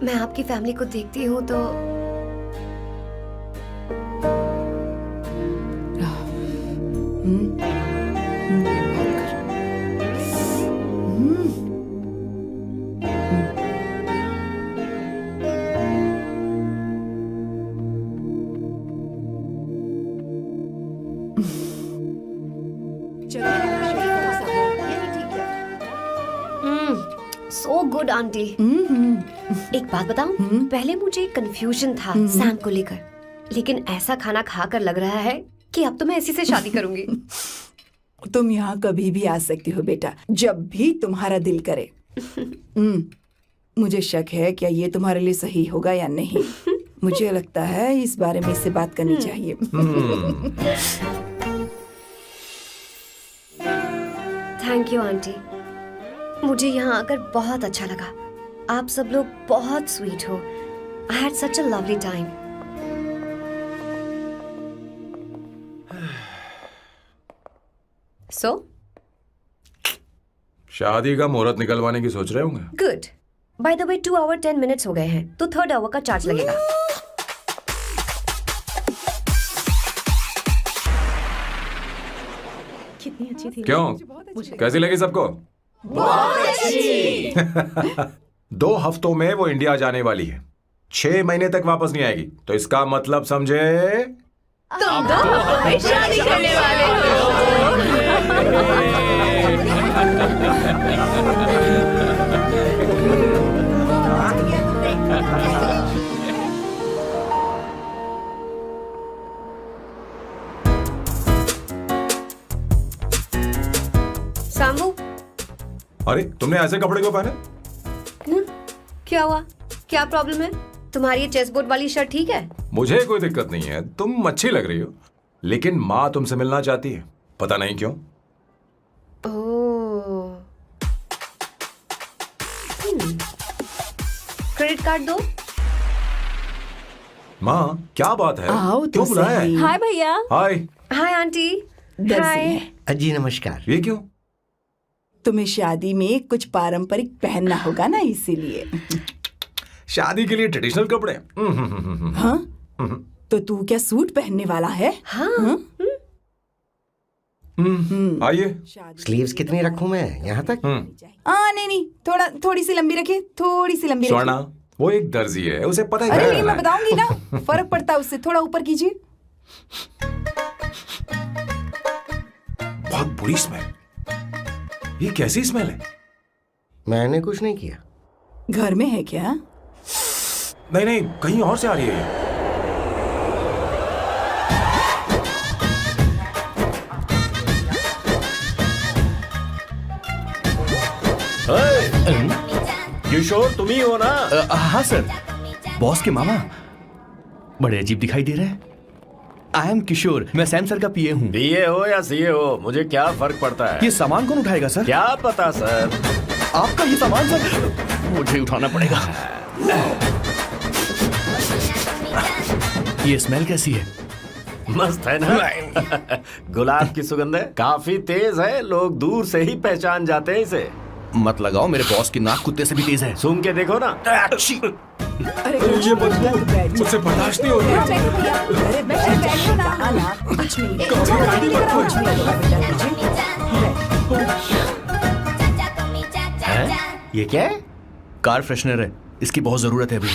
मैं आपकी फैमिली को देखती हूँ तो सो गुड आंटी। एक बात बताऊं, पहले मुझे कंफ्यूजन था सैम को लेकर, लेकिन ऐसा खाना खाकर लग रहा है कि अब तो मैं इसी से शादी करूंगी। तुम यहाँ कभी भी आ सकती हो बेटा, जब भी तुम्हारा दिल करे। मुझे शक है क्या ये तुम्हारे लिए सही होगा या नहीं। मुझे लगता है इस बारे में इससे बात करनी चाहिए। थैंक यू आंटी, मुझे यहाँ आकर बहुत अच्छा लगा। आप सब लोग बहुत स्वीट हो। I had such a lovely time. So शादी का मुहूर्त निकलवाने की सोच रहे होंगे। Good. By the way 2 hour 10 minutes हो गए हैं, तो 3rd आवर का चार्ज लगेगा। कितनी अच्छी थी। क्यों, कैसी लगी सबको? बहुत अच्छी। 2 हफ्तों में वो इंडिया जाने वाली है, 6 महीने तक वापस नहीं आएगी। तो इसका मतलब समझे, तुम तो हमें शादी करने वाले हो। सांबू, अरे तुमने ऐसे कपड़े क्यों पहने? क्या हुआ? क्या प्रॉब्लम है? तुम्हारी ये चेस्ट बोर्ड वाली शर्ट ठीक है? मुझे कोई दिक्कत नहीं है, तुम अच्छी लग रही हो, लेकिन माँ तुमसे मिलना चाहती है, पता नहीं क्यों। ओह, क्रेडिट कार्ड दो। माँ क्या बात है, आओ तो क्यों बुलाया है? सही। हाय भैया। हाय। Hi aunty. दर्जी हाय। है। जी नमस्कार। ये क्यों? तुम्हें शादी में कुछ पारंपरिक पहनना होगा ना, इसीलिए। शादी के लिए ट्रेडिशनल कपड़े? हाँ, तो तू क्या सूट पहनने वाला है? हाँ। आइए। स्लीव्स कितनी रखूं मैं, यहाँ तक? नहीं नहीं, थोड़ी सी लंबी रखिए, थोड़ी सी लंबी स्वर्णा, रखिए। वो एक दर्जी है, उसे पता है अरे क्या नहीं, मैं करना है। बताऊंगी ना, फर्क पड़ता है उससे। थोड़ा ऊपर कीजिए। बहुत बुरी स्मेल। ये कैसी स्मेल है? मैंने कुछ नहीं किया। घर में है क्या? नहीं नहीं, कहीं और से आ रही है ये। किशोर तुम ही हो ना? हाँ सर, बॉस के मामा। बड़े अजीब दिखाई दे रहे हैं। आई एम किशोर, मैं सैम सर का पीए हूँ। बीए हो या सीए हो, मुझे क्या फर्क पड़ता है? ये सामान कौन उठाएगा सर? क्या पता सर। आपका ये सामान सर मुझे उठाना पड़ेगा। ये स्मेल कैसी है? मस्त है ना? गुलाब की सुगंध है, काफी तेज है, लोग दूर से ही पहचान जाते हैं इसे। मत लगाओ, मेरे बॉस की नाक कुत्ते से भी तेज है। सूंघ के देखो ना। अरे ये बदबू मुझसे बर्दाश्त नहीं हो रही है। अरे बैठो ना। कहा ना, कुछ नहीं। कुछ नहीं होगा बेटा तुझे। ये क्या है? कार फ्रेशनर है, इसकी बहुत जरूरत है अभी।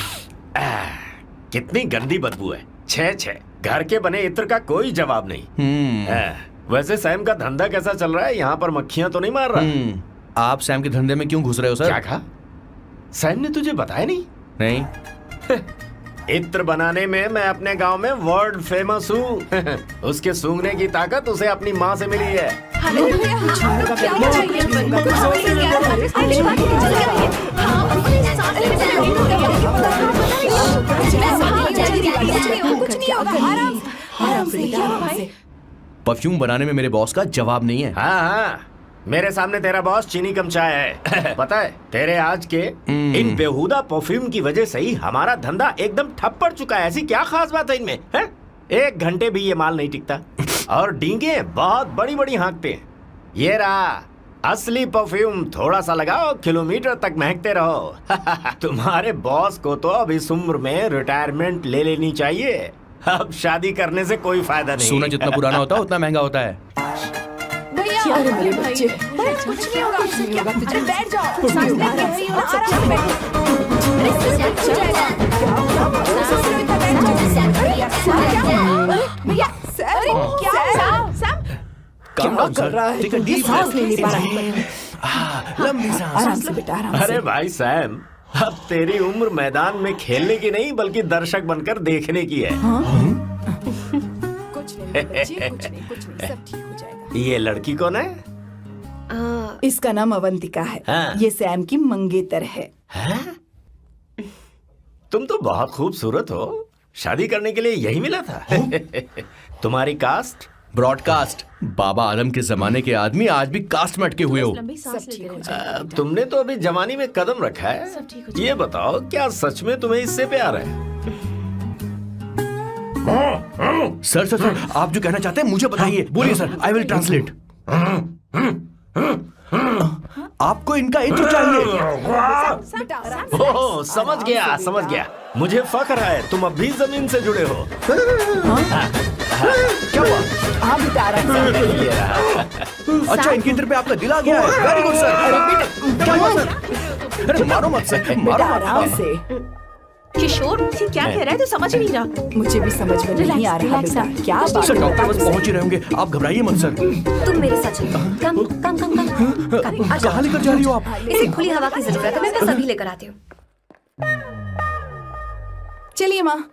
कितनी गंदी बदबू है। छे छे, घर के बने इत्र का कोई जवाब नहीं। वैसे सैम का धंधा कैसा चल रहा है? यहाँ पर मक्खियां तो नहीं मार रहा? आप सैम के धंधे में क्यों घुस रहे हो सर? क्या कहा? सैम ने तुझे बताया नहीं? नहीं। इत्र बनाने में मैं अपने गांव में वर्ल्ड फेमस हूँ। उसके सूंघने की ताकत उसे अपनी माँ से मिली है। आराम से बेटा, आराम से। परफ्यूम बनाने में मेरे बॉस का जवाब नहीं है। हाँ, मेरे सामने तेरा बॉस चीनी कम चाय है। पता है, तेरे आज के इन बेहुदा परफ्यूम की वजह से ही हमारा धंधा एकदम ठप पड़ चुका है। ऐसी क्या खास बात है इनमें, है? 1 घंटे भी ये माल नहीं टिकता और डींगे बहुत बड़ी बड़ी हाँकते हैं। ये रहा असली परफ्यूम, थोड़ा सा लगाओ, किलोमीटर तक महकते रहो। तुम्हारे बॉस को तो अब इस उम्र में रिटायरमेंट ले लेनी चाहिए। अब शादी करने से कोई फायदा नहीं। सोना जितना पुराना होता है उतना महंगा होता है। क्या रे मेरे बच्चे, कुछ नहीं होगा, कुछ नहीं होगा, तुझे बैठ जाओ, सांस ले रही हो, आराम से बैठो। अरे सब कुछ जाएगा, भैया अरे क्या कर रहा है? Take a deep सांस नहीं ले पा रहा breath. है। लंबी सांस। आराम से बेटा, आराम अरे से। भाई सैम, अब तेरी उम्र मैदान में खेलने की नहीं बल्कि दर्शक बनकर देखने की है। कुछ नहीं बच्चे, कुछ नहीं, सब ठीक हो जाएगा। ये लड़की कौन है? इसका नाम अवंतिका है। हाँ। ये सैम की मंगेतर है। तुम तो बहुत खूबसूरत हो, शादी करने के लिए यही मिला था। तुम्हारी कास्ट? ब्रॉडकास्ट। बाबा आदम के जमाने के आदमी आज भी कास्ट में अटके हुए हो। लंबी सांस सब ठीक लेते हो रहो। जाएगा। तुमने तो अभी जवानी में कदम रखा है। सब ठीक हो ये बताओ, क्या सच में तुम्हें इससे प्यार है? सर सर सर, आप जो कहना चाहते हैं मुझे बताइए। बोलिए सर, आई विल ट्रांसलेट। आपको इनका इंट्रो चाहिए। बेटा आराम से। ओह, समझ गया, समझ गया। मुझे फख्र है तुम अब भी जमीन से जुड़े हो। क्या हुआ? हाँ बेटा आराम से। ये रहा। अच्छा, इनके इंटर पे आपका दिल आ गया है। Very good sir. अरे बेटा, क्या हुआ सर? अरे मारो मत सर, मारो बेटा मत। आराम से। किशोर, ये क्या कह रहा है? तो समझ ही नहीं रहा। मुझे भी समझ में नहीं आ रहा Relax, बेटा, relax, क्या बात सर है डॉक्टर बेटा बस पहुंच ही रहे होंगे, आप घबराइए मत सर। तुम मेरे साथ चलो। कम कम कम कम कम। आ जाओ। कहाँ लेकर जा रही हो आप? इसे खुली हवा की जरूरत है, मैं बस अभी लेकर आती हूँ। चलिए माँ।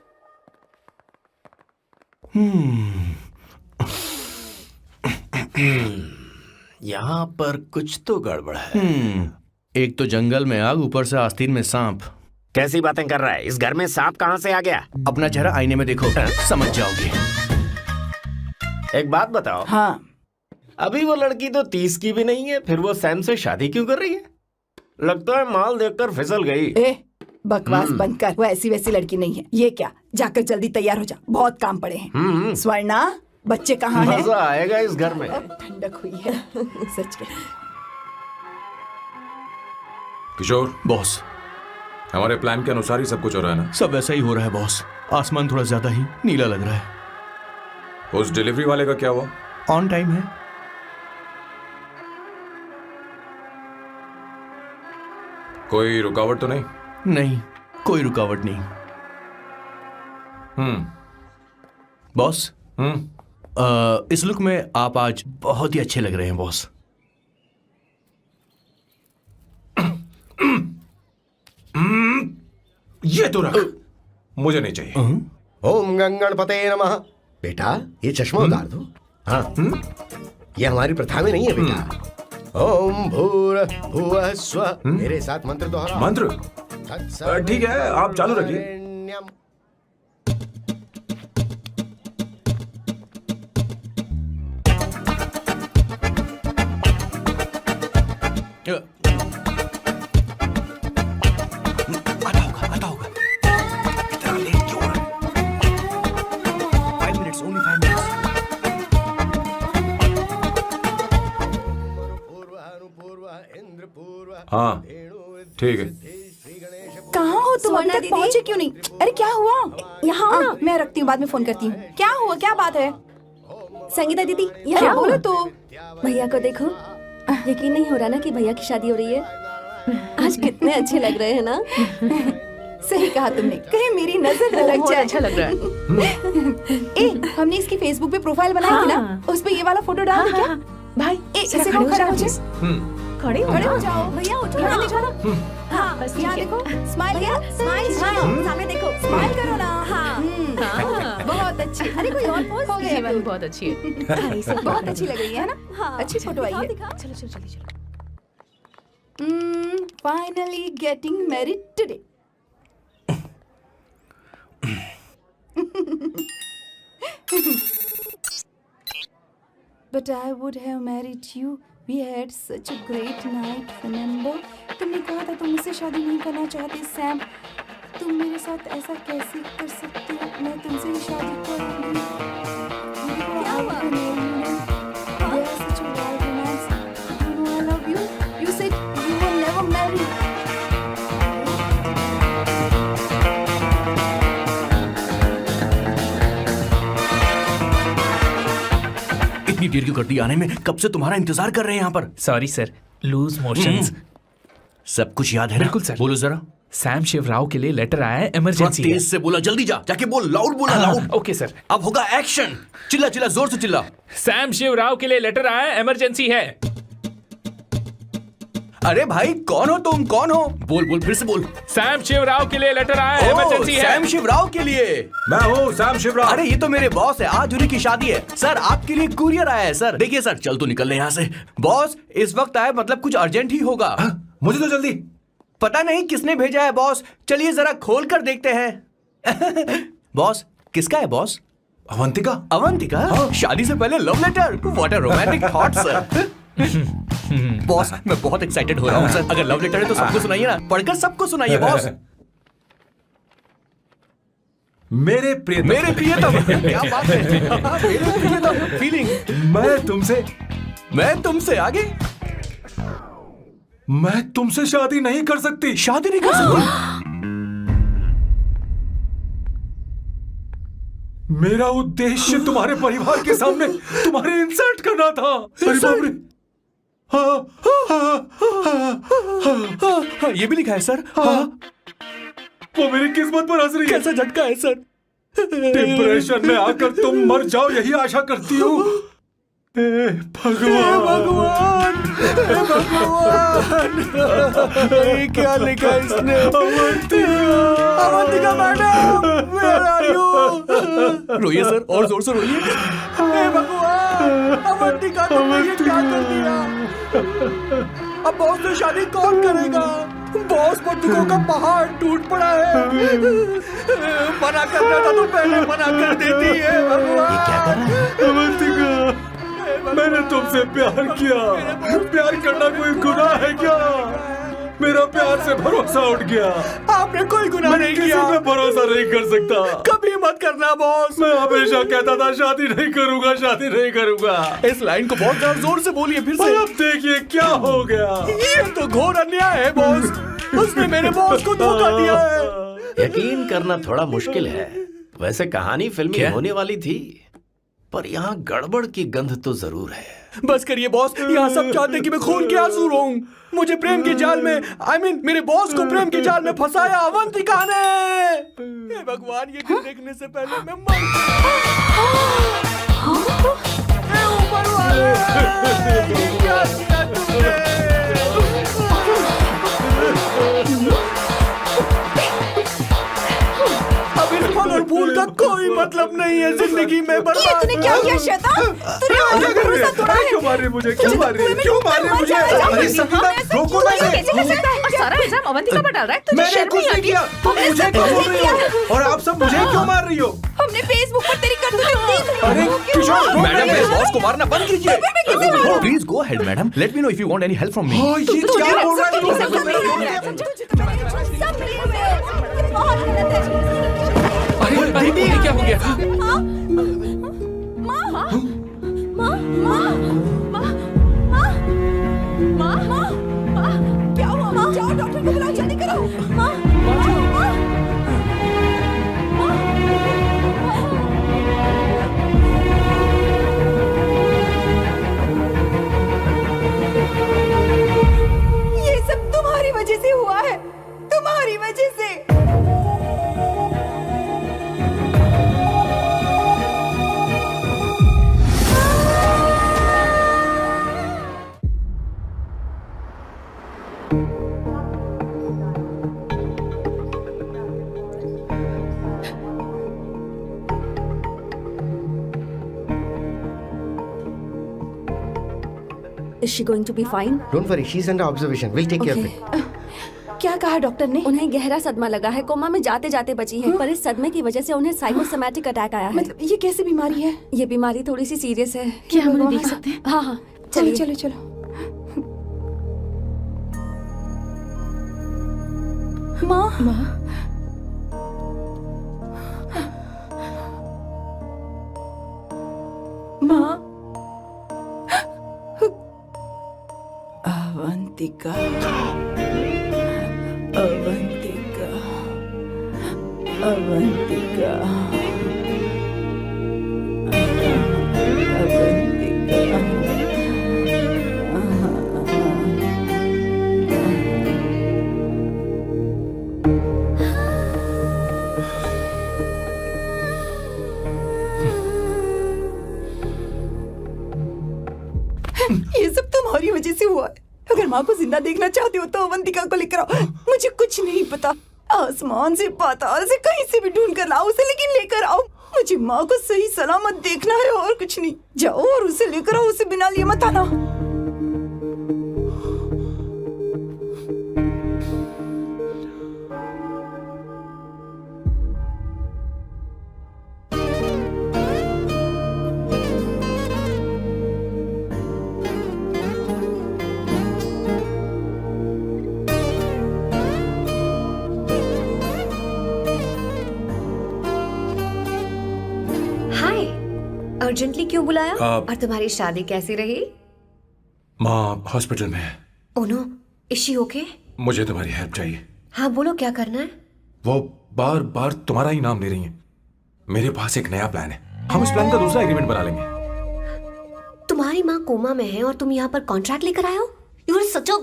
यहाँ पर कुछ तो गड़बड़ है। एक तो जंगल में आग, ऊपर से आस्तीन में सांप। कैसी बातें कर रहा है? इस घर में सांप कहाँ से आ गया? अपना चेहरा आईने में देखो, समझ जाओगे। एक बात बताओ, हाँ अभी वो लड़की तो 30 की भी नहीं है, फिर वो सैम से शादी क्यों कर रही है? लगता है माल देखकर फिसल गई। ए बकवास बंद कर, वो ऐसी वैसी लड़की नहीं है। ये क्या, जाकर जल्दी तैयार हो जा, बहुत काम पड़े हैं। स्वर्णा, बच्चे कहाँ हैं? मजा आएगा इस घर में। अब ठंडक हुई है। सच में। किशोर, बॉस, हमारे प्लान के अनुसार ही सब कुछ हो रहा है ना? सब वैसा ही हो रहा है बॉस। आसमान थोड़ा ज्यादा ही नीला लग रहा है। उस डिलीवरी वाले का क्या हुआ? ऑन टाइम है। कोई रुकावट तो नहीं? नहीं, कोई रुकावट नहीं। बॉस, इस लुक में आप आज बहुत ही अच्छे लग रहे हैं बॉस। ये तो रख, मुझे नहीं चाहिए। ओम गंगणपते नमः। बेटा, ये चश्मा उतार दो। हाँ, ये हमारी प्रथा में नहीं है बेटा। ओम भूर भुवः स्वः। मेरे साथ मंत्र दोहराओ। मंत्र? ठीक है, आप चालू रखिए। वरेण्यम। आता होगा। इतना लेट क्यों हो रहा है? 5 minutes, only 5 minutes। इंद्र पूर्व। हाँ ठीक है। कहाँ हो तुम? अभी तक पहुँचे क्यों नहीं? अरे क्या हुआ? यहाँ आओ ना, मैं रखती हूँ, बाद में फोन करती हूँ। क्या हुआ, क्या बात है? संगीता दीदी, क्या यहाँ बोलो तो? भैया को देखो। यकीन नहीं हो रहा ना कि भैया की शादी हो रही है। आज कितने अच्छे लग रहे हैं ना। सही कहा तुमने, कहीं मेरी नजर न लग बहुत जाए। अच्छा लग रहा है। ए, हमने इसकी फेसबुक पे प्रोफाइल बनाई थी ना, उस पे ये वाला फोटो डाल दे क्या? भाई, ए, जरा इसे खड़े हो खड़ा जाओ हो प्लीज। खड़े हो खड़े हो जाओ। जाओ। भैया उठो यहाँ ना। देखो ना। हाँ, बस यहाँ ठीक है। देखो, स्माइल किया, स्माइल, स्माइल, सामने देखो। स्माइल करो ना। हाँ। बहुत अच्छी। अरे कोई और पोज? हो ये गया वाली तो। बहुत अच्छी है। बहुत अच्छी लग रही है ना? हाँ, अच्छी फोटो आई है। चलो चलो जल्दी चलो। Finally getting married today. But I would have married you. We had such a great night. Remember? तुमने कहा था तुम मुझसे शादी नहीं करना चाहते सैम. तुम मेरे साथ ऐसा कैसे कर सकते हो? मैं तुमसे ही शादी करूंगी. क्या हुआ? There is such a wild romance. You know I love you. You said you will never marry. इतनी देर क्यों कर दी आने में? कब से तुम्हारा इंतजार कर रहे हैं यहाँ पर. Sorry, sir. Lose motions. सब कुछ याद है ना? बिल्कुल सर. बोलो जरा. सैम शिवराव के लिए लेटर आया है, थोड़ा इमरजेंसी है. तेज से बोला, जल्दी जा. जाके बोल, लाउड बोला, लाउड. Okay sir. अब होगा एक्शन. चिल्ला चिल्ला, जोर से चिल्ला. सैम शिवराव के लिए लेटर आया है, इमरजेंसी है. अरे भाई, कौन हो तुम? कौन हो? बोल बोल, फिर से बोल. सैम शिवराव के लिए लेटर आया है, इमरजेंसी है. सैम शिवराव के लिए. मैं हूँ सैम शिवराव. अरे ये तो मेरे बॉस है, आज उन्हीं की शादी है. सर आपके लिए कुरियर आया है सर. देखिए सर, चल तो निकल ले यहाँ से. बॉस इस वक्त आए, मतलब कुछ अर्जेंट ही होगा. मुझे तो जल्दी. पता नहीं किसने भेजा है बॉस. चलिए जरा खोल कर देखते हैं. बॉस किसका है बॉस? अवंतिका. अवंतिका? शादी से पहले love letter. What a romantic thought sir. Boss मैं बहुत एक्साइटेड हो रहा हूँ सर. अगर लव लेटर है तो सबको सुनाइए ना. पढ़कर सबको सुनाइए बॉस. मेरे प्रियतम. मेरे प्रियतम. क्या बात है. मेरे प्रियतम. फीलिंग. मैं तुमसे आगे. मैं तुमसे शादी नहीं कर सकती. शादी नहीं कर सकती. मेरा उद्देश्य तुम्हारे परिवार के सामने तुम्हारे इंसल्ट करना था. अरे बाप रे. हाँ, ये भी लिखा है सर. वो मेरी किस्मत पर हंस रही है. कैसा झटका है सर. डिप्रेशन में आकर तुम मर जाओ यही आशा करती हूँ. भगवान भगवान. ये क्या लिखा है इसने? Avantika madam, where are you? रोइए सर, और जोर से रोइए. हे भगवान, अवंतिका तुमने ये क्या कर दिया? अब बॉस से शादी कौन करेगा? बॉस पर दुखों का पहाड़ टूट पड़ा है. मना करना था तो पहले मना कर देती है. भगवान ये क्या कर रहा है? अवंतिका, मैंने तुमसे प्यार किया. प्यार करना कोई गुनाह है क्या? मेरा प्यार से भरोसा उठ गया. आपने कोई गुनाह नहीं किया. किसी पे भरोसा नहीं कर सकता. कभी मत करना बॉस. मैं हमेशा कहता था शादी नहीं करूंगा, शादी नहीं करूंगा. इस लाइन को बहुत ज्यादा जोर से बोलिए फिर से. अब देखिए क्या हो गया. ये तो घोर अन्याय है बॉस. उसने मेरे बॉस को धोखा दिया है. यकीन करना थोड़ा मुश्किल है. वैसे कहानी फिल्मी होने वाली थी, पर यहाँ गड़बड़ की गंध तो जरूर है. बस करिए बॉस. यहाँ सब चाहते हैं कि मैं खून के आंसू रोऊं. मुझे प्रेम के जाल में, मेरे बॉस को प्रेम के जाल में फंसाया अवंतिका ने. हे भगवान, ये दिन देखने से पहले मैं मर. हे ऊपर वाले, ये क्या किया तुमने? अब इस फल और फूल का कोई मतलब नहीं है जिंदगी में. ये तूने क्या किया शैतान? तूने हमारा भरोसा तोड़ा है. क्यों मार रही मुझे? क्यों मार रही? क्यों मार रही मुझे? अरे संगीता, रोको ना इसे. कैसे कर सकता है? और सारा इल्जाम अवंतिका पर डाल रहा है. तुझे मैंने शर्म कुछ नहीं नहीं आती? किया. हमने मुझे सब क्यों कुछ बोल रही नहीं हो? और आप सब मुझे क्यों मार रही हो? हमने फेसबुक पर तेरी करतूतें देख ली. अरे किशोर, मैडम, मेरे बॉस को मारना बंद कीजिए. Please go ahead madam. Let me know if you want any help from me. ये क्या बोल रहा है? सब मिले हुए हैं. ये बहुत गलत है. अरे ये क्या हो गया? माँ, माँ, माँ, माँ, माँ, माँ, माँ, माँ, माँ, क्या हुआ? माँ, जाओ डॉक्टर को बुलाओ, जल्दी करो. माँ, माँ, माँ, ये सब तुम्हारी वजह से हुआ है. तुम्हारी वजह से. Is she going to be fine? Don't worry, she's under observation. We'll take care of it. क्या कहा डॉक्टर ने? उन्हें गहरा सदमा लगा है, कोमा में जाते जाते बची है, पर इस सदमे की वजह से उन्हें साइकोसोमैटिक अटैक आया है। मतलब ये कैसी बीमारी है? ये बीमारी थोड़ी सी सीरियस है। क्या हम उन्हें देख सकते हैं? हाँ हाँ चलो चलिए। चलो चलो। माँ माँ अवंतिका अवंतिका अवंतिका ये सब तुम्हारी वजह से हुआ है। अगर माँ को जिंदा देखना चाहते हो तो अवंतिका को लेकर आओ। मुझे कुछ नहीं पता, आसमान से पाताल से कहीं से भी ढूंढ कर लाओ उसे, लेकिन लेकर आओ। मुझे माँ को सही सलामत देखना है और कुछ नहीं। जाओ और उसे लेकर आओ, उसे बिना लिए मत आना। हाय, अर्जेंटली क्यों बुलाया? आप- और तुम्हारी शादी कैसी रही? माँ हॉस्पिटल में है, oh no, is she okay? मुझे तुम्हारी हेल्प चाहिए। हाँ बोलो, क्या करना है? वो बार बार तुम्हारा ही नाम ले रही है। मेरे पास एक नया प्लान है, हम इस प्लान का दूसरा एग्रीमेंट बना लेंगे। तुम्हारी माँ कोमा में है और तुम यहाँ पर कॉन्ट्रैक्ट लेकर आए हो? You are such a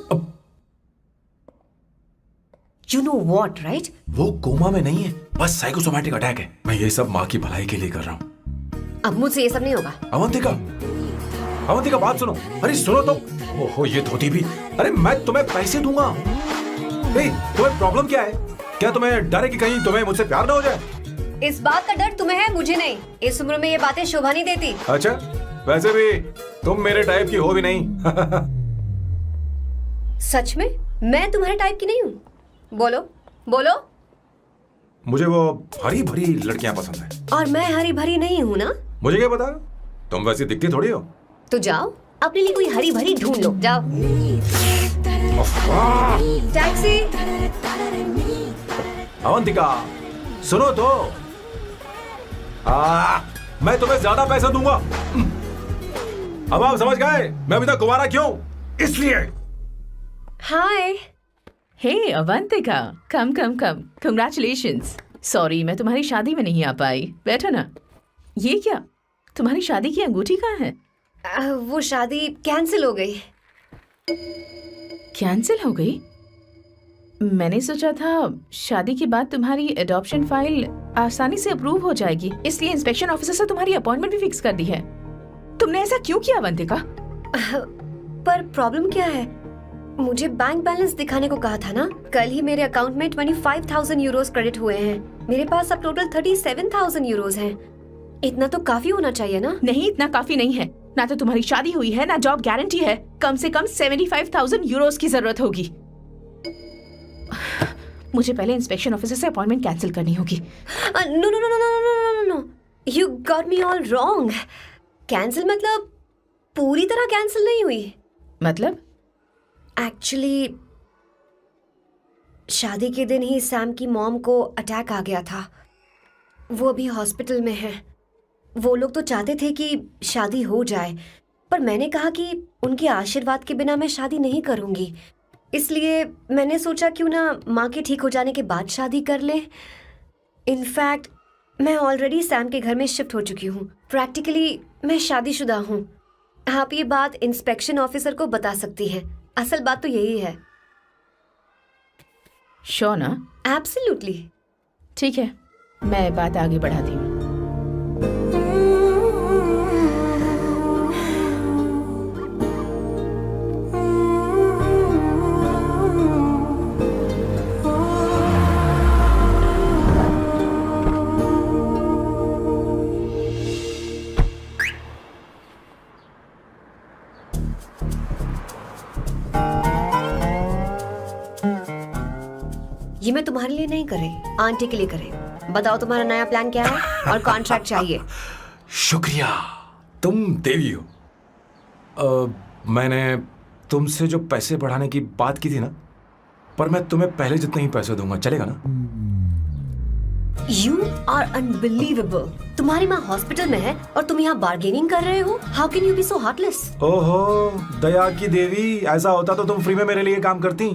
you know what, right? वो कोमा में नहीं है, बस साइकोसोमैटिक अटैक है। मैं ये सब माँ की भलाई के लिए कर रहा हूँ। अब मुझसे ये सब नहीं होगा। अवंतिका, अवंतिका बात सुनो। अरे सुनो तो। ओहो ये धोती भी। अरे मैं तुम्हें पैसे दूंगा। ए, तुम्हें प्रॉब्लम क्या है? क्या तुम्हें डर है कि कहीं तुम्हें मुझसे प्यार ना हो जाए? इस बात का डर तुम्हें है, मुझे नहीं। इस उम्र में ये बातें शोभा नहीं देती। अच्छा, वैसे भी तुम मेरे टाइप की हो भी नहीं। सच में मैं तुम्हारे टाइप की नहीं हूँ? बोलो बोलो। मुझे वो हरी भरी लड़कियां पसंद है। और मैं हरी भरी नहीं हूँ ना? मुझे क्या पता, तुम वैसी दिखती थोड़ी हो। तो जाओ अपने लिए कोई हरी भरी ढूंढ लो, जाओ। टैक्सी। अवंतिका सुनो तो। मैं तुम्हें ज्यादा पैसा दूंगा। अब आप समझ गए मैं अभी तक कुंवारा क्यों? इसलिए। हाय। हे अवंतिका, कम कम कम, कंग्रेचुलेशंस। सॉरी मैं तुम्हारी शादी में नहीं आ पाई। बैठो ना। ये क्या, तुम्हारी शादी की अंगूठी कहाँ है? वो शादी कैंसिल हो गई। कैंसिल हो गई? मैंने सोचा था शादी के बाद तुम्हारी एडॉप्शन फाइल आसानी से अप्रूव हो जाएगी, इसलिए इंस्पेक्शन ऑफिसर से तुम्हारी अपॉइंटमेंट भी फिक्स कर दी है। तुमने ऐसा क्यों किया अवंतिका? पर प्रॉब्लम क्या है? मुझे बैंक बैलेंस दिखाने को कहा था ना। कल ही मेरे अकाउंट में 25,000 यूरोस क्रेडिट हुए हैं। मेरे पास अब टोटल 37,000 यूरोस हैं। इतना तो काफी होना चाहिए ना? नहीं, इतना काफी नहीं है। ना तो तुम्हारी शादी हुई है, ना जॉब गारंटी है। कम से कम 75,000 यूरोस की जरूरत होगी। मुझे पहले इंस्पेक्शन ऑफिसर से अपॉइंटमेंट कैंसिल करनी होगी। No no no no no no no no, you got me all wrong. Cancel मतलब पूरी तरह कैंसिल नहीं हुई। मतलब? एक्चुअली शादी के दिन ही सैम की मॉम को अटैक आ गया था। वो अभी हॉस्पिटल में है। वो लोग तो चाहते थे कि शादी हो जाए, पर मैंने कहा कि उनके आशीर्वाद के बिना मैं शादी नहीं करूंगी। इसलिए मैंने सोचा क्यों ना माँ के ठीक हो जाने के बाद शादी कर ले। इनफैक्ट मैं ऑलरेडी सैम के घर में शिफ्ट हो चुकी हूँ। प्रैक्टिकली मैं शादीशुदा हूँ। आप ये बात इंस्पेक्शन ऑफिसर को बता सकती हैं। असल बात तो यही है। श्योर ना? एब्सोल्युटली। ठीक है, मैं बात आगे बढ़ाती हूँ। ये मैं तुम्हारे लिए नहीं करे, आंटी के लिए करे। बताओ तुम्हारा नया प्लान क्या है और कॉन्ट्रैक्ट चाहिए। शुक्रिया, तुम देवी हो। मैंने तुमसे जो पैसे बढ़ाने की बात की थी ना, पर मैं तुम्हें पहले जितने ही पैसे दूंगा, चलेगा ना? You are unbelievable. तुम्हारी माँ हॉस्पिटल में है और तुम यहाँ बार्गेनिंग कर रहे हो? How can you be so heartless? ओहो, दया की देवी, ऐसा होता तो तुम फ्री में मेरे लिए काम करती।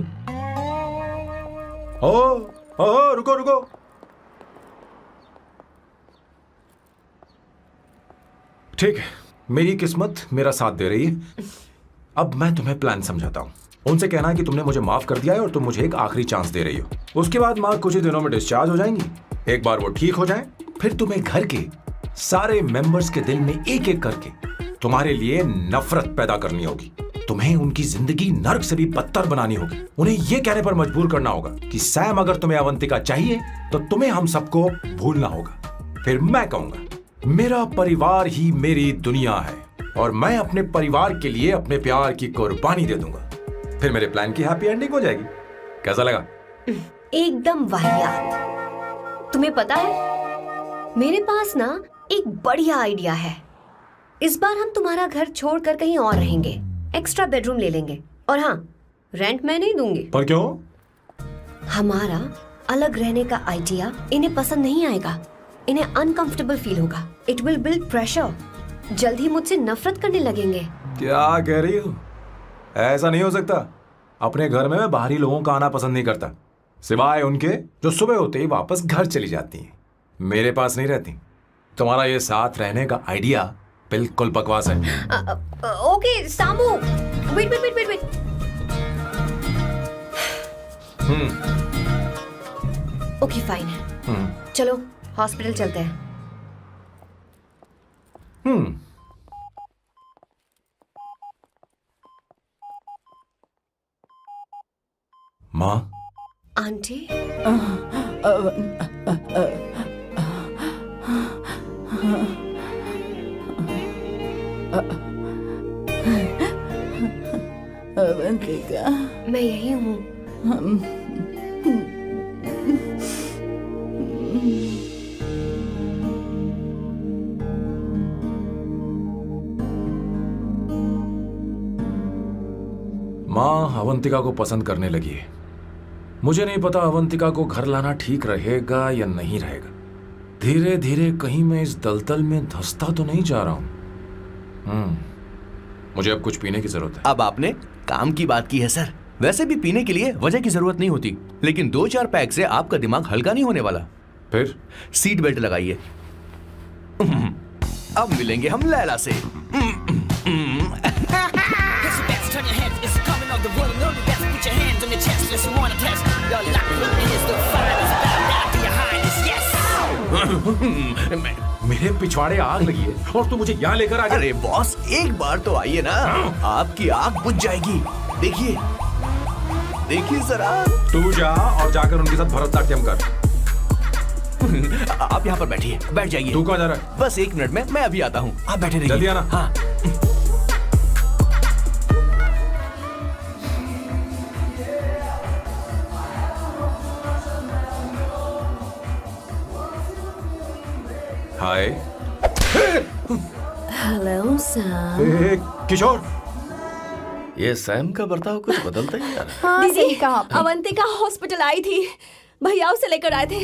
ओहो, रुको रुको। ठीक है, मेरी किस्मत मेरा साथ दे रही है। अब मैं तुम्हें प्लान समझाता हूँ। उनसे कहना है कि तुमने मुझे माफ कर दिया है और तुम मुझे एक आखिरी चांस दे रही हो। उसके बाद माँ कुछ ही दिनों में डिस्चार्ज हो जाएंगी। एक बार वो ठीक हो जाए, फिर तुम्हें घर के सारे मेंबर्स के दिल में एक एक करके तुम्हारे लिए नफरत पैदा करनी होगी। तुम्हें उनकी जिंदगी नर्क से भी बदतर बनानी होगी। उन्हें यह कहने पर मजबूर करना होगा कि सैम, अगर तुम्हें अवंतिका चाहिए तो तुम्हें हम सबको भूलना होगा। फिर मैं कहूंगा, मेरा परिवार ही मेरी दुनिया है और मैं अपने परिवार के लिए अपने प्यार की कुर्बानी दे दूंगा। फिर मेरे प्लान की हैप्पी एंडिंग हो जाएगी। कैसा लगा? एकदम वाहियात। तुम्हें पता है, मेरे पास ना एक बढ़िया आइडिया है। इस बार हम तुम्हारा घर छोड़कर कहीं और रहेंगे, एक्स्ट्रा बेडरूम ले लेंगे। और हाँ, रेंट मैं नहीं दूंगी। पर क्यों? हमारा अलग रहने का आइडिया इन्हें पसंद नहीं आएगा। इन्हें अनकंफर्टेबल फील होगा। It will build pressure. जल्द ही मुझसे नफरत करने लगेंगे। क्या कह रही हो? ऐसा नहीं हो सकता। अपने घर में मैं बाहरी लोगों का आना पसंद नहीं करता, सिवाय उनके जो सुबह होते ही वापस घर चली जाती हैं, मेरे पास नहीं रहती। तुम्हारा ये साथ रहने का आइडिया बिल्कुल बकवास है। Okay Samu, wait wait wait wait wait. Okay fine है। चलो हॉस्पिटल चलते हैं। माँ, आंटी, अवंतिका, मैं यही हूँ। माँ अवंतिका को पसंद करने लगी है। मुझे नहीं पता अवंतिका को घर लाना ठीक रहेगा या नहीं रहेगा। धीरे धीरे कहीं मैं इस दलदल में धंसता तो नहीं जा रहा हूं। मुझे अब कुछ पीने की जरूरत है। अब आपने काम की बात की है सर। वैसे भी पीने के लिए वजह की जरूरत नहीं होती, लेकिन 2-4 पैक से आपका दिमाग हल्का नहीं होने वाला। फिर सीट बेल्ट लगाइए। अब मिलेंगे हम लैला से। Turn your head, it's coming of the world. Know the best, put your hands on your chest. Let's wanna test. Your lock is the finest. Bow down to your highness, yes. मेरे पिछवाड़े आग लगी है और तू मुझे यहाँ लेकर आ गया। अरे बॉस, एक बार तो आइए ना, आपकी आग बुझ जाएगी। देखिए देखिए जरा। तू जा और जाकर उनके साथ भरतनाट्यम कर। आप यहाँ पर बैठिए, बैठ जाइए। तू कहाँ जा रहा है? बस 1 मिनट में मैं अभी आता हूँ, आप बैठे रहिए। जल्दी आना। हाँ। हाय। Hello Sam. किशोर, ये सैम का बर्ताव कुछ बदलता ही जा रहा है। हाँ, सही कहा। अवंतिका हॉस्पिटल आई थी, भैया उसे लेकर आए थे।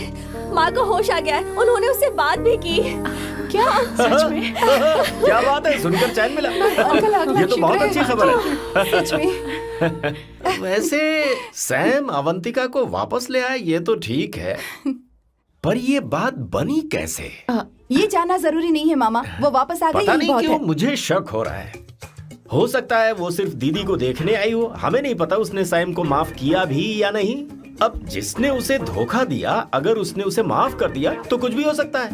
माँ को होश आ गया है, उन्होंने उससे बात भी की। क्या सच में? क्या बात है, सुनकर चैन मिला। ये तो बहुत अच्छी खबर है। सच में। वैसे सैम अवंतिका को वापस ले आए ये तो ठीक है, पर ये बात बनी कैसे? ये जानना जरूरी नहीं है मामा, वो वापस आ गई पता यही नहीं बहुत क्यों है। मुझे शक हो रहा है। हो सकता है वो सिर्फ दीदी को देखने आई हो। हमें नहीं पता उसने सैम को माफ किया भी या नहीं। अब जिसने उसे धोखा दिया, अगर उसने उसे माफ कर दिया तो कुछ भी हो सकता है।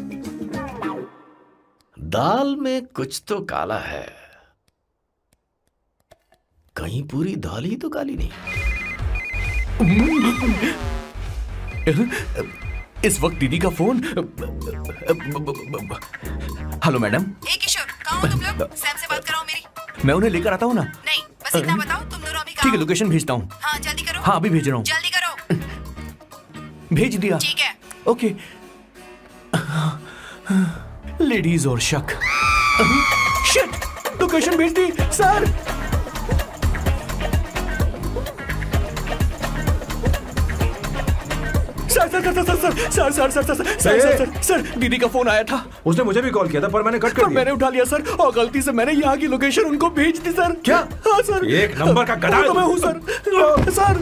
दाल में कुछ तो काला है, कहीं पूरी दाल ही तो काली नहीं। इस वक्त दीदी का फोन। Hello madam. ए किशोर, कहाँ हो तुम लोग? सैम से बात कराओ मेरी। मैं उन्हें लेकर आता हूँ ना। नहीं, बस इतना बताओ तुम दोनों अभी ठीक है, लोकेशन भेजता हूँ। हाँ जल्दी करो। हाँ, अभी भेज रहा हूँ। जल्दी करो। भेज दिया। ठीक है। ओके। लेडीज और शक। शिट, लोकेशन भेज दी सर। सर दीदी का फोन आया था। उसने मुझे भी कॉल किया था पर मैंने कट कर दिया। मैंने उठा लिया सर, और गलती से मैंने यहाँ की लोकेशन उनको भेज दी सर। क्या? हाँ सर। एक नंबर का गधा है तो मैं हूँ सर। सर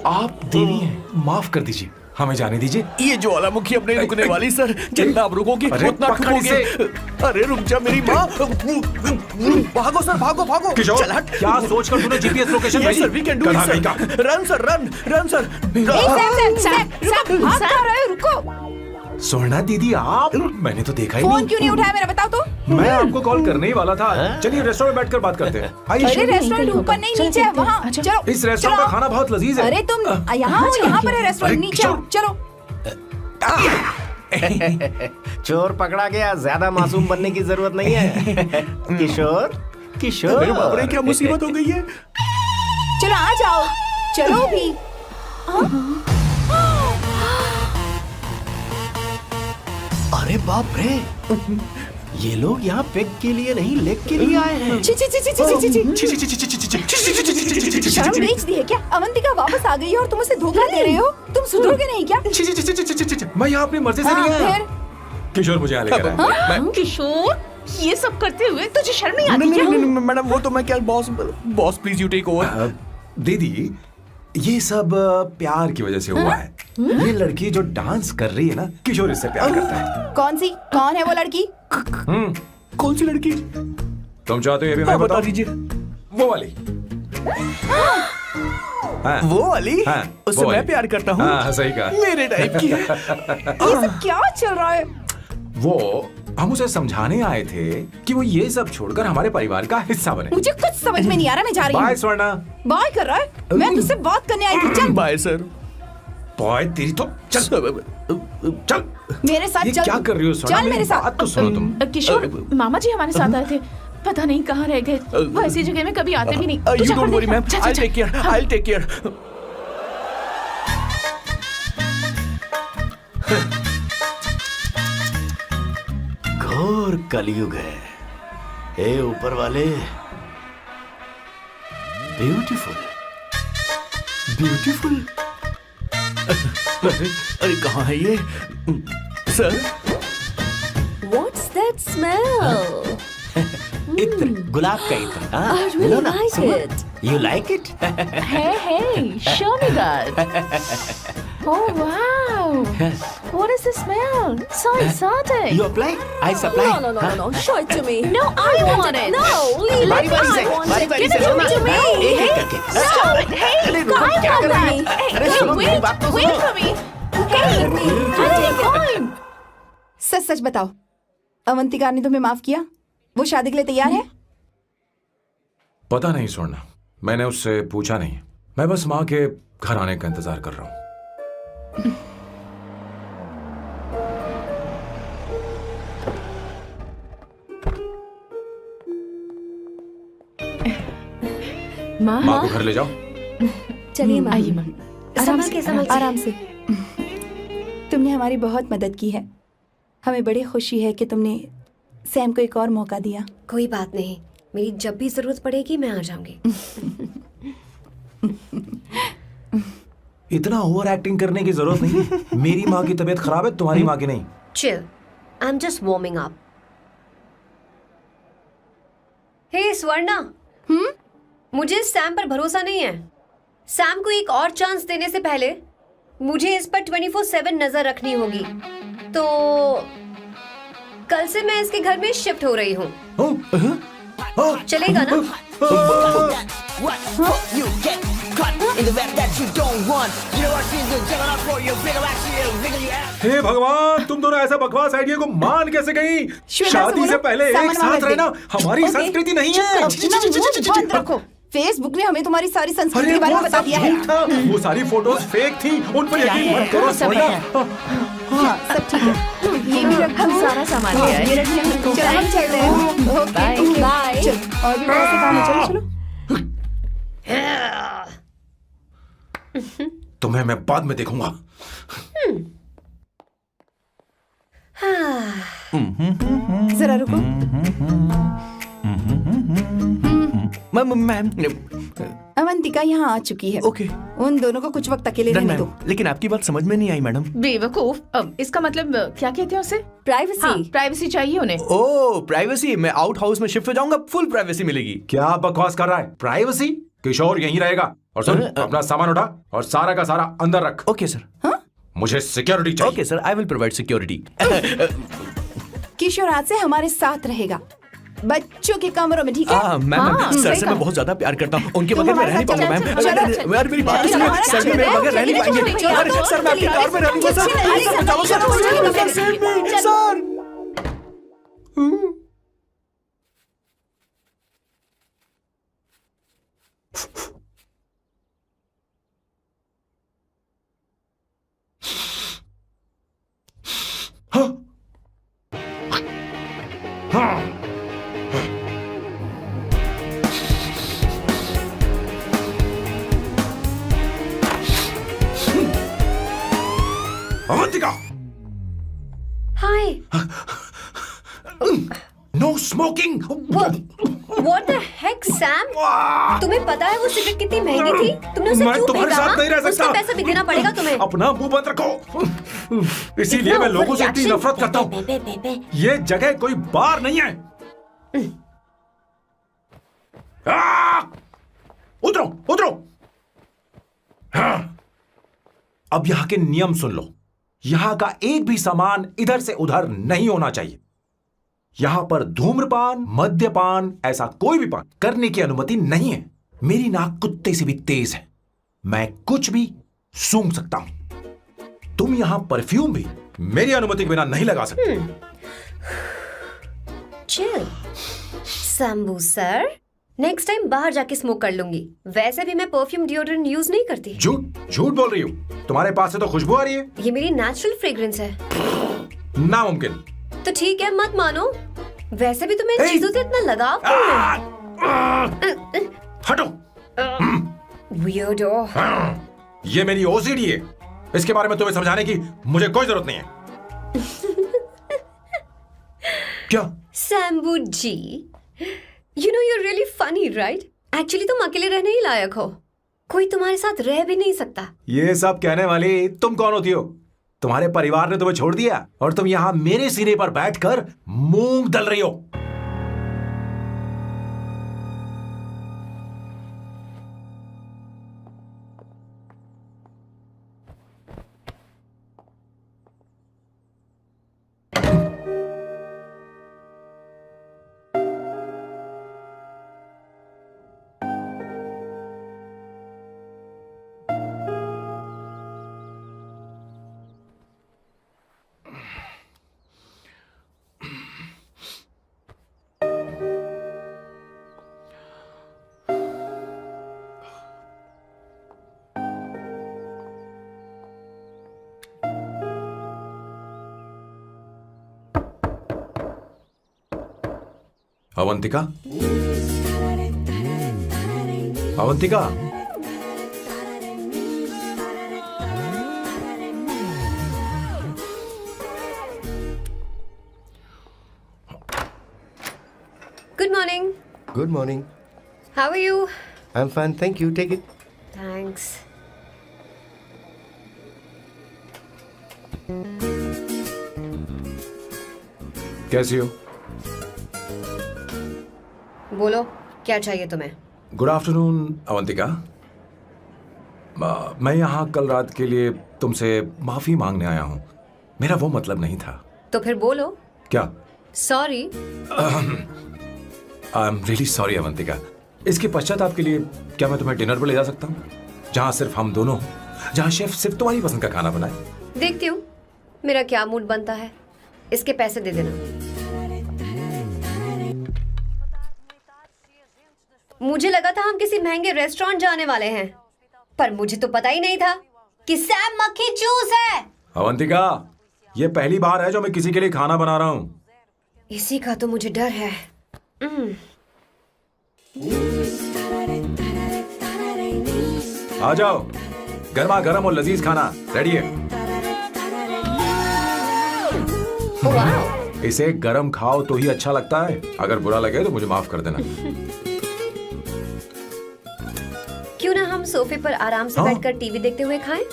आप देवी हैं, माफ कर दीजिए, हमें जाने दीजिए। ये ज्वालामुखी अपने रुकने वाली सर, जितना आप रुकोगे अरे, उतना पकड़ ठुकोगे। इसे। अरे रुक जा मेरी माँ। भागो सर, भागो भागो। किशोर, चल हट। क्या सोचकर तूने जीपीएस लोकेशन Yes, भेजी? sir, we can do it, गधा sir. कहीं का। Run, sir, run, sir. भाग कहाँ रहे हो? रुको। स्वर्णा दीदी आप, मैंने तो देखा ही फोन नहीं। क्यों नहीं उठाया मेरा बताओ तो? मैं आपको कॉल करने ही वाला था। चलिए रेस्टोरेंट में बैठकर बात करते हैं। अरे आइए। रेस्टोरेंट ऊपर नहीं नीचे है, वहाँ चलो। इस रेस्टोरेंट का चलो। खाना बहुत लजीज है। अरे तुम यहाँ हो, यहाँ पर है रेस्टोरेंट, अरे, नीचे आओ, चलो। चोर पकड़ा गया, ज्यादा मासूम बनने की जरूरत नहीं है। किशोर, किशोर। मेरे बाप रे, क्या मुसीबत हो गई है। चलो आ जाओ, चलो भी। अरे बाप रे, ये लोग यहाँ पेग के लिए नहीं लेग के लिए आए हैं। ची ची ची ची ची ची ची। शर्म बेच दी है क्या? अवंतिका वापस आ गई है और तुम उसे धोखा दे रहे हो? तुम सुधरोगे नहीं क्या? मैं यहाँ अपनी मर्जी से नहीं आया। फिर किशोर मुझे यहाँ लेकर आया। किशोर, ये सब करते हुए तुझे शर्म नहीं आती क्या? नहीं मैडम, वो तो मैं क्या, boss please you take over. दीदी, ये सब प्यार की वजह से हुआ है। ये लड़की जो डांस कर रही है ना, किशोर इससे प्यार करता है। कौन सी? कौन है वो लड़की? कौन सी लड़की? तुम चाहते हो ये भी मैं बता बताऊं? दीजिए। वो वाली। हाँ, वो वाली? हाँ, उससे वो मैं वाली। प्यार करता हूँ। हाँ, सही कहा। मेरे टाइप की है। ये सब क्या चल रहा है? वो हम उसे समझाने आए थे कि वो ये सब छोड़कर हमारे परिवार का हिस्सा बने। मुझे कुछ समझ में नहीं आ रहा, मैं जा रही बाय हूँ। स्वर्णा। बाय कर रहा है? मैं तुझसे बात करने आई थी, चल। Bye sir. बॉय तेरी तो चल चल। मेरे साथ ये चल। क्या कर रही हो स्वर्णा? चल मेरे साथ। बात तो सुनो तुम। किशोर, मामा जी हमारे साथ आए थे, पता नहीं कहाँ रह गए। वो ऐसी जगह में कभी आते भी नहीं। तू यू जाकर डोंट वरी देखना। मैम, जा, जा, आई जा। Take care, I take care. घोर कलयुग है। ए ऊपर वाले, ब्यूटीफुल, ब्यूटीफुल। अरे कहाँ है ये सर? What's that smell? इत्र, गुलाब का इत्र। I really like it. You like it? Hey, show me that. Oh wow! What is the smell? So exotic. You apply? I supply. No. Show it to me. No, I want it. No, leave बारी it. बारी से, I want बारी it. बारी Give से it सुना। to me. एक एक करके। Stop it. Hey, अरे रुको, I क्या want कर रही that. हो? Hey, अरे hey, सुनो, मेरी बात तो wait सुनो। for me. Hey, I take time. सच सच बताओ, अवंतिका ने तुम्हें माफ किया? वो शादी के लिए तैयार है? पता नहीं स्वर्णा, मैंने उससे पूछा नहीं। मैं बस माँ के घर आने का इंतजार कर रहा हूँ। माँ को घर ले जाओ। चलिए माँ। आइए माँ। संभल के, संभल के। आराम से। तुमने हमारी बहुत मदद की है। हमें बड़ी खुशी है कि तुमने सैम को एक और मौका दिया। कोई बात नहीं, मेरी जब भी जरूरत पड़ेगी मैं आ जाऊंगी। इतना ओवर एक्टिंग करने की जरूरत नहीं। मेरी माँ की तबीयत खराब है, तुम्हारी माँ की नहीं। Chill, I am just warming up. Hey Swarna, मुझे सैम पर भरोसा नहीं है। सैम को एक और चांस देने से पहले मुझे इस पर 24/7 नजर रखनी होगी। तो कल से मैं इसके घर में शिफ्ट हो रही हूँ। चलेगा ना? What you get caught in the web that you don't want. You know what she's doing? Checking out for you. Bigger action, bigger you have. हे भगवान, तुम दोनों ऐसा बकवास आइडिया को मान कैसे गई? श्वेता से शादी से बोलो, पहले एक सामान साथ वापस रहना दे। हमारी ओके। संस्कृति नहीं है। अपना मुंह बंद रखो। फेसबुक ने हमें तुम्हारी सारी संस्कृति के बारे में बता दिया है। था। वो सारी फोटोज फेक थी, उन पर यकीन मत करो स्वर्णा। हाँ, सब ठीक है। ये भी रख, हम सारा सामान ले आए। ये रख लिया। चलो हम चलते हैं। Okay, bye. चलो, और भी बहुत से काम है, चलो चलो। तुम्हें मैं बाद में देखूंगा। जरा रुको। मैम अवंतिका यहाँ आ चुकी है। ओके उन दोनों को कुछ वक्त अकेले रहने दो। लेकिन आपकी बात समझ में नहीं आई मैडम। बेवकूफ। अब इसका मतलब क्या कहते हैं उसे? प्राइवेसी। हाँ, प्राइवेसी चाहिए उन्हें। ओह प्राइवेसी, मैं आउट हाउस में शिफ्ट हो जाऊंगा, फुल प्राइवेसी मिलेगी। क्या बकवास कर रहा है? प्राइवेसी? किशोर यहीं रहेगा। और सुन, अपना सामान उठा और सारा का सारा अंदर रख। Okay sir. मुझे सिक्योरिटी चाहिए। Okay sir, I will provide security. Kishore आज से हमारे साथ रहेगा, बच्चों के कमरों में, ठीक है? मैम सर सही से कहा। मैं बहुत ज्यादा प्यार करता हूँ, उनके तुम बगैर मैं हमारे रह नहीं साथ पाऊंगा चलो, मैम। चलो, यार मेरी बात तो सुनिए, चलो, सर भी मेरे बगैर रह नहीं पाएंगे। चलो, अरे सर मैं आपकी कार में रहूंगा सर। चलो, sir. Avantika, hi. No smoking. What the heck Sam? तुम्हें पता है वो सिगरेट कितनी महंगी थी? तुमने उसे मैं क्यों तुम्हारे फेंका? साथ नहीं रह सकता। उसका पैसा भी देना पड़ेगा तुम्हें। अपना मुंह बंद रखो। इसीलिए मैं लोगों से इतनी नफरत करता हूँ। ये जगह कोई बार नहीं है। उतरो उतरो। अब यहाँ के नियम सुन लो। यहाँ का एक भी सामान इधर से उधर नहीं होना चाहिए। यहां पर धूम्रपान, मद्यपान, ऐसा कोई भी पान करने की अनुमति नहीं है। मेरी नाक कुत्ते से भी तेज है, मैं कुछ भी सूंघ सकता हूं। तुम यहां परफ्यूम भी मेरी अनुमति के बिना नहीं लगा सकते। Chill Shambhu sir, next time बाहर जाके स्मोक कर लूंगी। वैसे भी मैं परफ्यूम डिओड्रेंट यूज नहीं करती। झूठ झूठ बोल रही हो। तुम्हारे पास से तो खुशबू आ रही है। ये मेरी नेचुरल फ्रेग्रेंस है। नामुमकिन। तो ठीक है, मत मानो। वैसे भी तुम्हें इन चीजों से इतना लगाव क्यों है? हटो। वियर्डो। ये मेरी ओसीडी है। इसके बारे में तुम्हें समझाने की मुझे कोई जरूरत नहीं है। क्या? शंभू जी, you know you're really funny, right? Actually तुम अकेले रहने ही लायक हो। कोई तुम्हारे साथ रह भी नहीं सकता। ये सब कहने वाली तुम कौन होती हो? तुम्हारे परिवार ने तुम्हें छोड़ दिया और तुम यहां मेरे सिरे पर बैठकर मूंग दल रही हो। Avantika, Avantika, Good morning. Good morning. How are you? I am fine, thank you, take it. Thanks. कैसी हो? बोलो, क्या चाहिए तुम्हें? Good afternoon Avantika. मैं यहाँ कल रात के लिए तुमसे माफी मांगने आया हूँ। मेरा वो मतलब नहीं था। तो फिर बोलो। क्या? Sorry. I am really sorry Avantika. इसके पश्चाताप के लिए क्या मैं तुम्हें डिनर पर ले जा सकता हूँ, जहाँ सिर्फ हम दोनों, जहाँ शेफ सिर्फ तुम्हारी पसंद का खाना बनाए? देखती हूँ मेरा क्या मूड बनता है। इसके पैसे दे देना। मुझे लगा था हम किसी महंगे रेस्टोरेंट जाने वाले हैं, पर मुझे तो पता ही नहीं था कि सैम मक्खी चूस है। अवंतिका, ये पहली बार है जो मैं किसी के लिए खाना बना रहा हूँ। इसी का तो मुझे डर है। आ जाओ, गर्मा गर्म और लजीज खाना रेडी है। वाह, इसे गरम खाओ तो ही अच्छा लगता है, अगर बुरा लगे तो मुझे माफ कर देना। क्यों ना हम सोफे पर आराम से हाँ? बैठकर टीवी देखते हुए खाएं?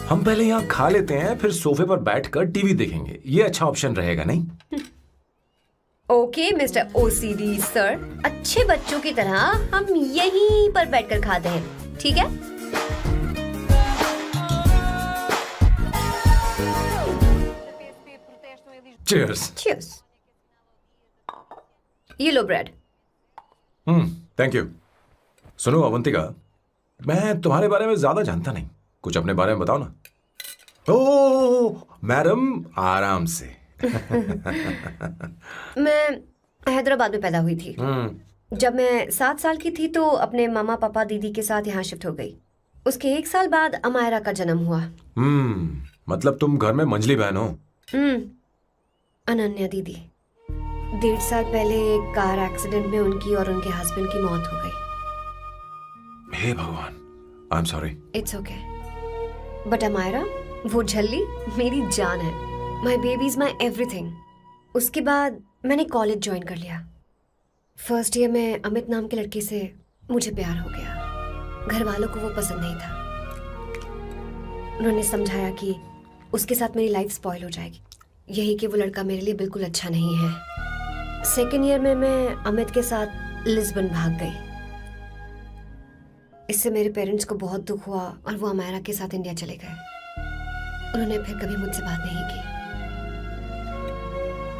हम पहले यहाँ खा लेते हैं, फिर सोफे पर बैठकर टीवी देखेंगे। ये अच्छा ऑप्शन रहेगा नहीं? ओके मिस्टर ओसीडी सर, अच्छे बच्चों की तरह हम यहीं पर बैठकर खाते हैं, ठीक है? चीयर्स। Cheers. ये लो ब्रेड। Thank you. सुनो अवंतिका, मैं तुम्हारे बारे में ज्यादा जानता नहीं, कुछ अपने बारे में बताओ ना। ओ मैडम, आराम से। मैं हैदराबाद में पैदा हुई थी। जब मैं 7 साल की थी तो अपने मामा पापा दीदी के साथ यहाँ शिफ्ट हो गई। उसके 1 साल बाद अमायरा का जन्म हुआ। मतलब तुम घर में मंझली बहन हो? अनन्या दीदी। 1.5 साल पहले एक कार एक्सीडेंट में उनकी और उनके हस्बैंड की मौत हो गई। हे भगवान, I am sorry. It's okay. But Amaira, वो झल्ली मेरी जान है। My baby is my everything. उसके बाद मैंने कॉलेज ज्वाइन कर लिया। फर्स्ट ईयर में अमित नाम के लड़के से मुझे प्यार हो गया। घर वालों को वो पसंद नहीं था। उन्होंने समझाया कि उसके साथ मेरी लाइफ स्पॉइल हो जाएगी, यही कि वो लड़का मेरे लिए बिल्कुल अच्छा नहीं है। सेकेंड ईयर में मैं अमित के साथ लिस्बन भाग गई। इससे मेरे पेरेंट्स को बहुत दुख हुआ और वो अमायरा के साथ इंडिया चले गए। उन्होंने फिर कभी मुझसे बात नहीं की।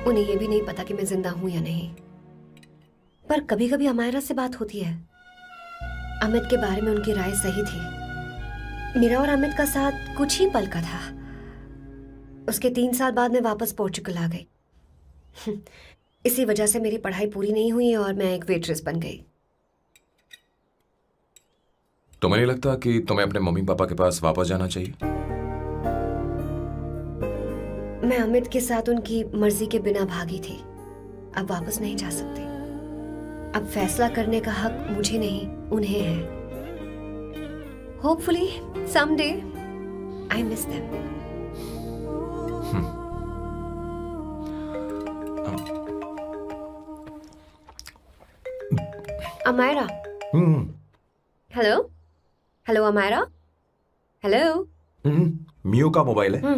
उन्हें ये भी नहीं पता कि मैं जिंदा हूं या नहीं। पर कभी कभी अमायरा से बात होती है। अमित के बारे में उनकी राय सही थी। मेरा और अमित का साथ कुछ ही पल का था। उसके 3 साल बाद मैं वापस पोर्चुगल आ गई। इसी वजह से मेरी पढ़ाई पूरी नहीं हुई और मैं एक वेट्रेस बन गई। तुम्हें नहीं लगता कि तुम्हें अपने मम्मी पापा के पास वापस जाना चाहिए? मैं अमित के साथ उनकी मर्जी के बिना भागी थी। अब वापस नहीं जा सकती। अब फैसला करने का हक मुझे नहीं, उन्हें है। Hopefully someday I miss them. Amaira. Hello hello Amaira. Hello. मियो का मोबाइल है,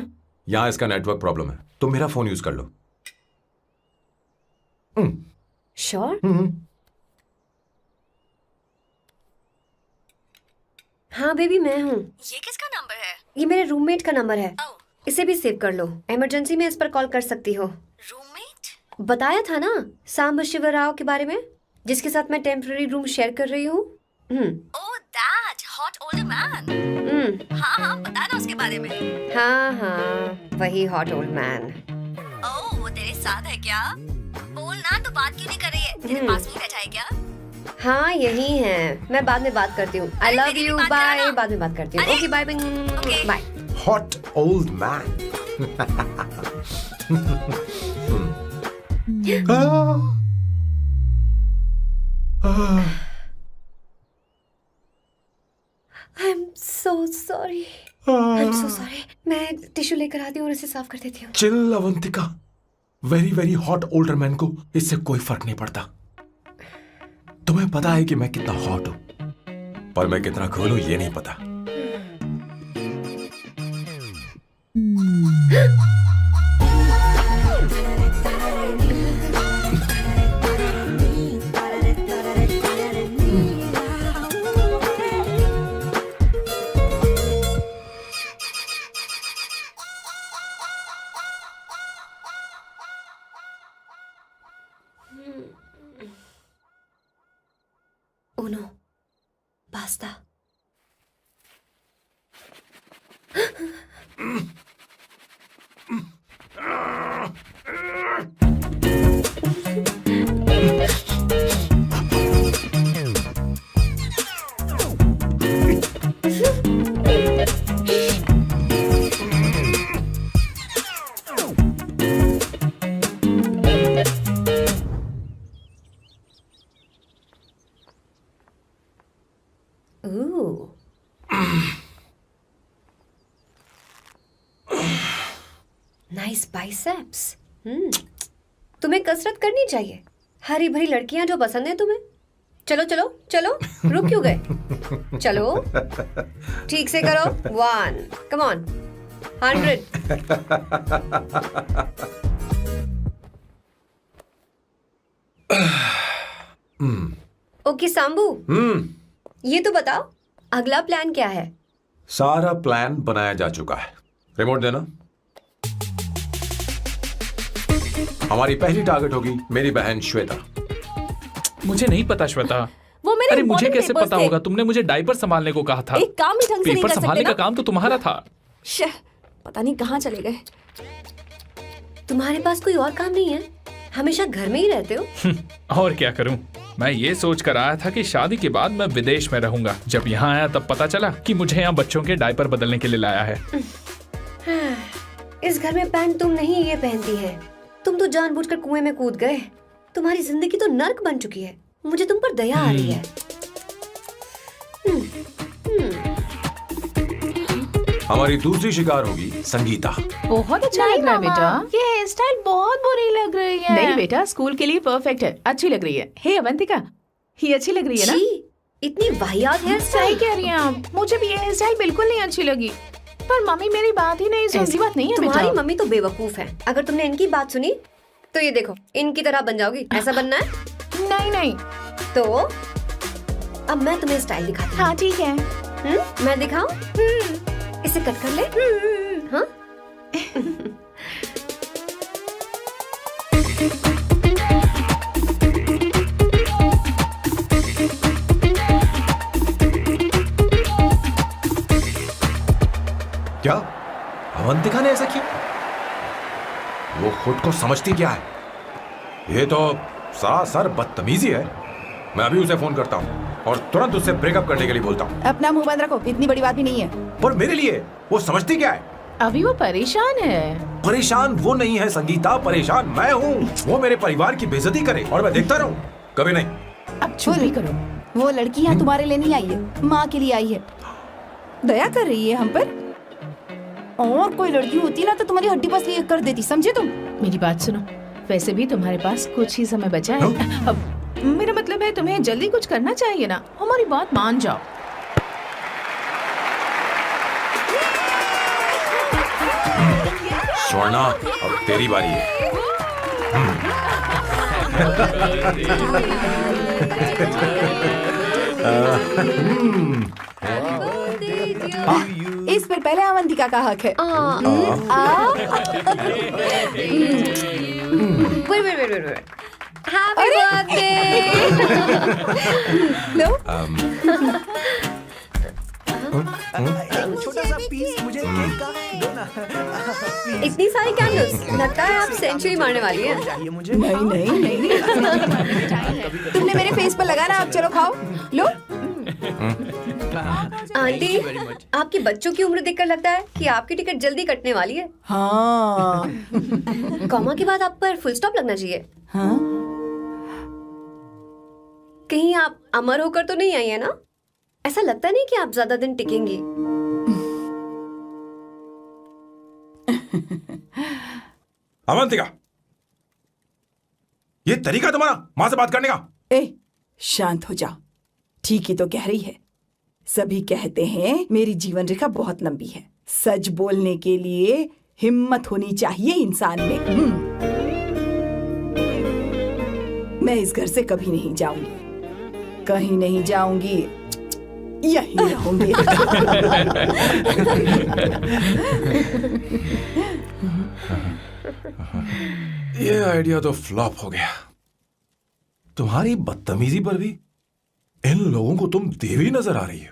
यहाँ इसका नेटवर्क प्रॉब्लम है, तुम मेरा फोन यूज कर लो। श्योर? हाँ बेबी, मैं हूँ। ये किसका नंबर है? ये मेरे रूममेट का नंबर है। इसे भी सेव कर लो, इमरजेंसी में इस पर कॉल कर सकती हो। रूममेट? बताया था ना सांब शिवराव के बारे में, जिसके साथ मैं टेम्पररी रूम शेयर कर रही हूँ। Oh that hot older man. हाँ हाँ, बता ना उसके बारे में। हाँ हाँ, वही हॉट ओल्ड मैन। ओह, वो तेरे साथ है क्या? बोल ना, तो बात क्यों नहीं कर रही है? तेरे पास में बैठा है क्या? हाँ यही है। मैं बाद में बात करती हूँ। I love you, bye. बाद में बात करती हूँ। Okay bye bye. Hot old man. I am so sorry. मैं टिश्यू लेकर आती हूँ और इसे साफ कर देती हूँ। Chill Avantika, very very hot older man को इससे कोई फर्क नहीं पड़ता। तुम्हें पता है कि मैं कितना हॉट हूं, पर मैं कितना कूल हूं ये नहीं पता। Uno, basta. Ooh. Nice biceps. तुम्हें कसरत करनी चाहिए। हरी भरी लड़कियां जो पसंद है तुम्हें। चलो चलो चलो, रुक क्यों गए? चलो ठीक से करो। 1 कम ऑन 100। ओके सांबू, ये तो बताओ अगला प्लान क्या है? सारा प्लान बनाया जा चुका है। रिमोट देना। हमारी पहली टारगेट होगी मेरी बहन श्वेता। मुझे नहीं पता श्वेता। वो मेरे अरे मुझे important कैसे papers पता थे। होगा? तुमने मुझे डायपर संभालने को कहा था। एक काम ही ढंग से नहीं पेपर कर संभालने सकते का ना? काम तो तुम्हारा था। शह, पता नहीं कहाँ चले गए। तुम्हारे पास कोई और काम नहीं है? हमेशा घर में ही रहते हो। और क्या करूं? मैं ये सोच कर आया था कि शादी के बाद मैं विदेश में रहूंगा। जब यहाँ आया तब पता चला कि मुझे यहाँ बच्चों के डायपर बदलने के लिए लाया है। इस घर में पैंट तुम नहीं ये पहनती है। तुम तो जानबूझकर कुएं में कूद गए। तुम्हारी जिंदगी तो नर्क बन चुकी है। मुझे तुम पर दया आ रही है। हमारी दूसरी शिकार होगी संगीता। बहुत अच्छा लग रहा है बेटा। ये हेयर स्टाइल बहुत बुरी लग रही है। नहीं बेटा, स्कूल के लिए परफेक्ट है। अच्छी लग रही है। हे अवंतिका, ये अच्छी लग रही है ना? छी, इतनी वाहियात हेयर सही स्टाइल। कह रही हैं आप। मुझे भी ये हेयर स्टाइल बिल्कुल नहीं अच्छी लगी। पर मम्मी मेरी बात ही नहीं सुनती। ऐसी बात नहीं है तुम्हारी बेटा। मम्मी तो बेवकूफ है। अगर तुमने इनकी बात सुनी तो ये देखो इनकी तरह बन जाओगी। ऐसा बनना है? नहीं नहीं। तो अब मैं तुम्हें स्टाइल दिखाती हूँ। हाँ ठीक है। मैं दिखाऊं? इसे कट कर ले। हाँ? क्या अवंतिका ने ऐसा किया? वो खुद को समझती क्या है? ये तो सरासर बदतमीजी है। मैं अभी उसे फोन करता हूँ और तुरंत उससे ब्रेकअप करने के लिए बोलता हूँ। अपना मुंह बंद रखो, इतनी बड़ी बात भी नहीं है। पर मेरे लिए वो समझती क्या है? अभी वो परेशान है। परेशान वो नहीं है संगीता, परेशान मैं हूँ। वो मेरे परिवार की बेइज्जती करे और मैं देखता रहूँ? कभी नहीं। अब चुप ही करो। वो लड़की यहाँ तुम्हारे लिए नहीं आई है, माँ के लिए आई है। दया कर रही है हम पर। और कोई लड़की होती ना तो तुम्हारी हड्डी पसली कर देती, समझे तुम? मेरी बात सुनो। वैसे भी तुम्हारे पास कुछ ही समय बचा है। अब मेरा मतलब है तुम्हें जल्दी कुछ करना चाहिए ना। हमारी बात मान जाओ। स्वर्णा, अब तेरी बारी है। इस पर पहले अवंतिका का हक है। Wait. Happy birthday! लो, छोटा सा पीस मुझे केक का दो ना। इतनी सारी कैंडल्स, लगता है आप सेंचुरी मारने वाली है। चाहिए मुझे। नहीं तुमने मेरे फेस पर लगाना, आप चलो खाओ। लो, आंटी, आपके बच्चों की उम्र देखकर लगता है कि आपकी टिकट जल्दी कटने वाली है। हाँ कॉमा के बाद आप पर फुल स्टॉप लगना चाहिए। हाँ, कहीं आप अमर होकर तो नहीं आई है ना? ऐसा लगता नहीं कि आप ज्यादा दिन टिकेंगी। अवंतिका, ये तरीका तुम्हारा माँ से बात करने का? ए, शांत हो जाओ। ठीक ही तो कह रही है। सभी कहते हैं मेरी जीवन रेखा बहुत लंबी है। सच बोलने के लिए हिम्मत होनी चाहिए इंसान में। मैं इस घर से कभी नहीं जाऊंगी, कहीं नहीं जाऊंगी, यहीं रहूंगी। ये आइडिया तो फ्लॉप हो गया। तुम्हारी बदतमीजी पर भी इन लोगों को तुम देवी नजर आ रही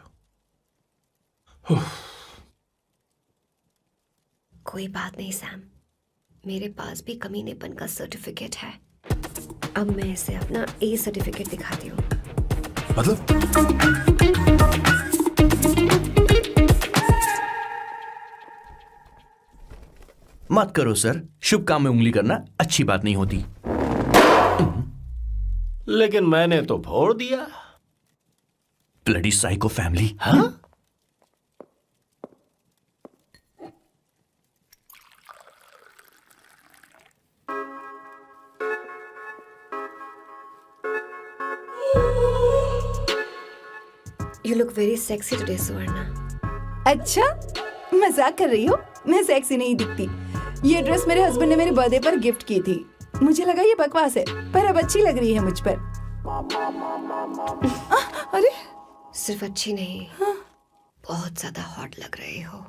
हो। कोई बात नहीं सैम, मेरे पास भी कमीनेपन का सर्टिफिकेट है। अब मैं इसे अपना ए सर्टिफिकेट दिखाती हूँ। मतलब मत करो सर, शुभ काम में उंगली करना अच्छी बात नहीं होती। लेकिन मैंने तो फोड़ दिया। Bloody psycho family. हाँ? You look very sexy today, Suvarna. अच्छा, मजाक कर रही हो? मैं सेक्सी नहीं दिखती। ये ड्रेस मेरे हस्बैंड ने मेरे बर्थडे पर गिफ्ट की थी। मुझे लगा ये बकवास है, पर अब अच्छी लग रही है मुझ पर। अरे सिर्फ अच्छी नहीं, बहुत ज्यादा हॉट लग रही हो।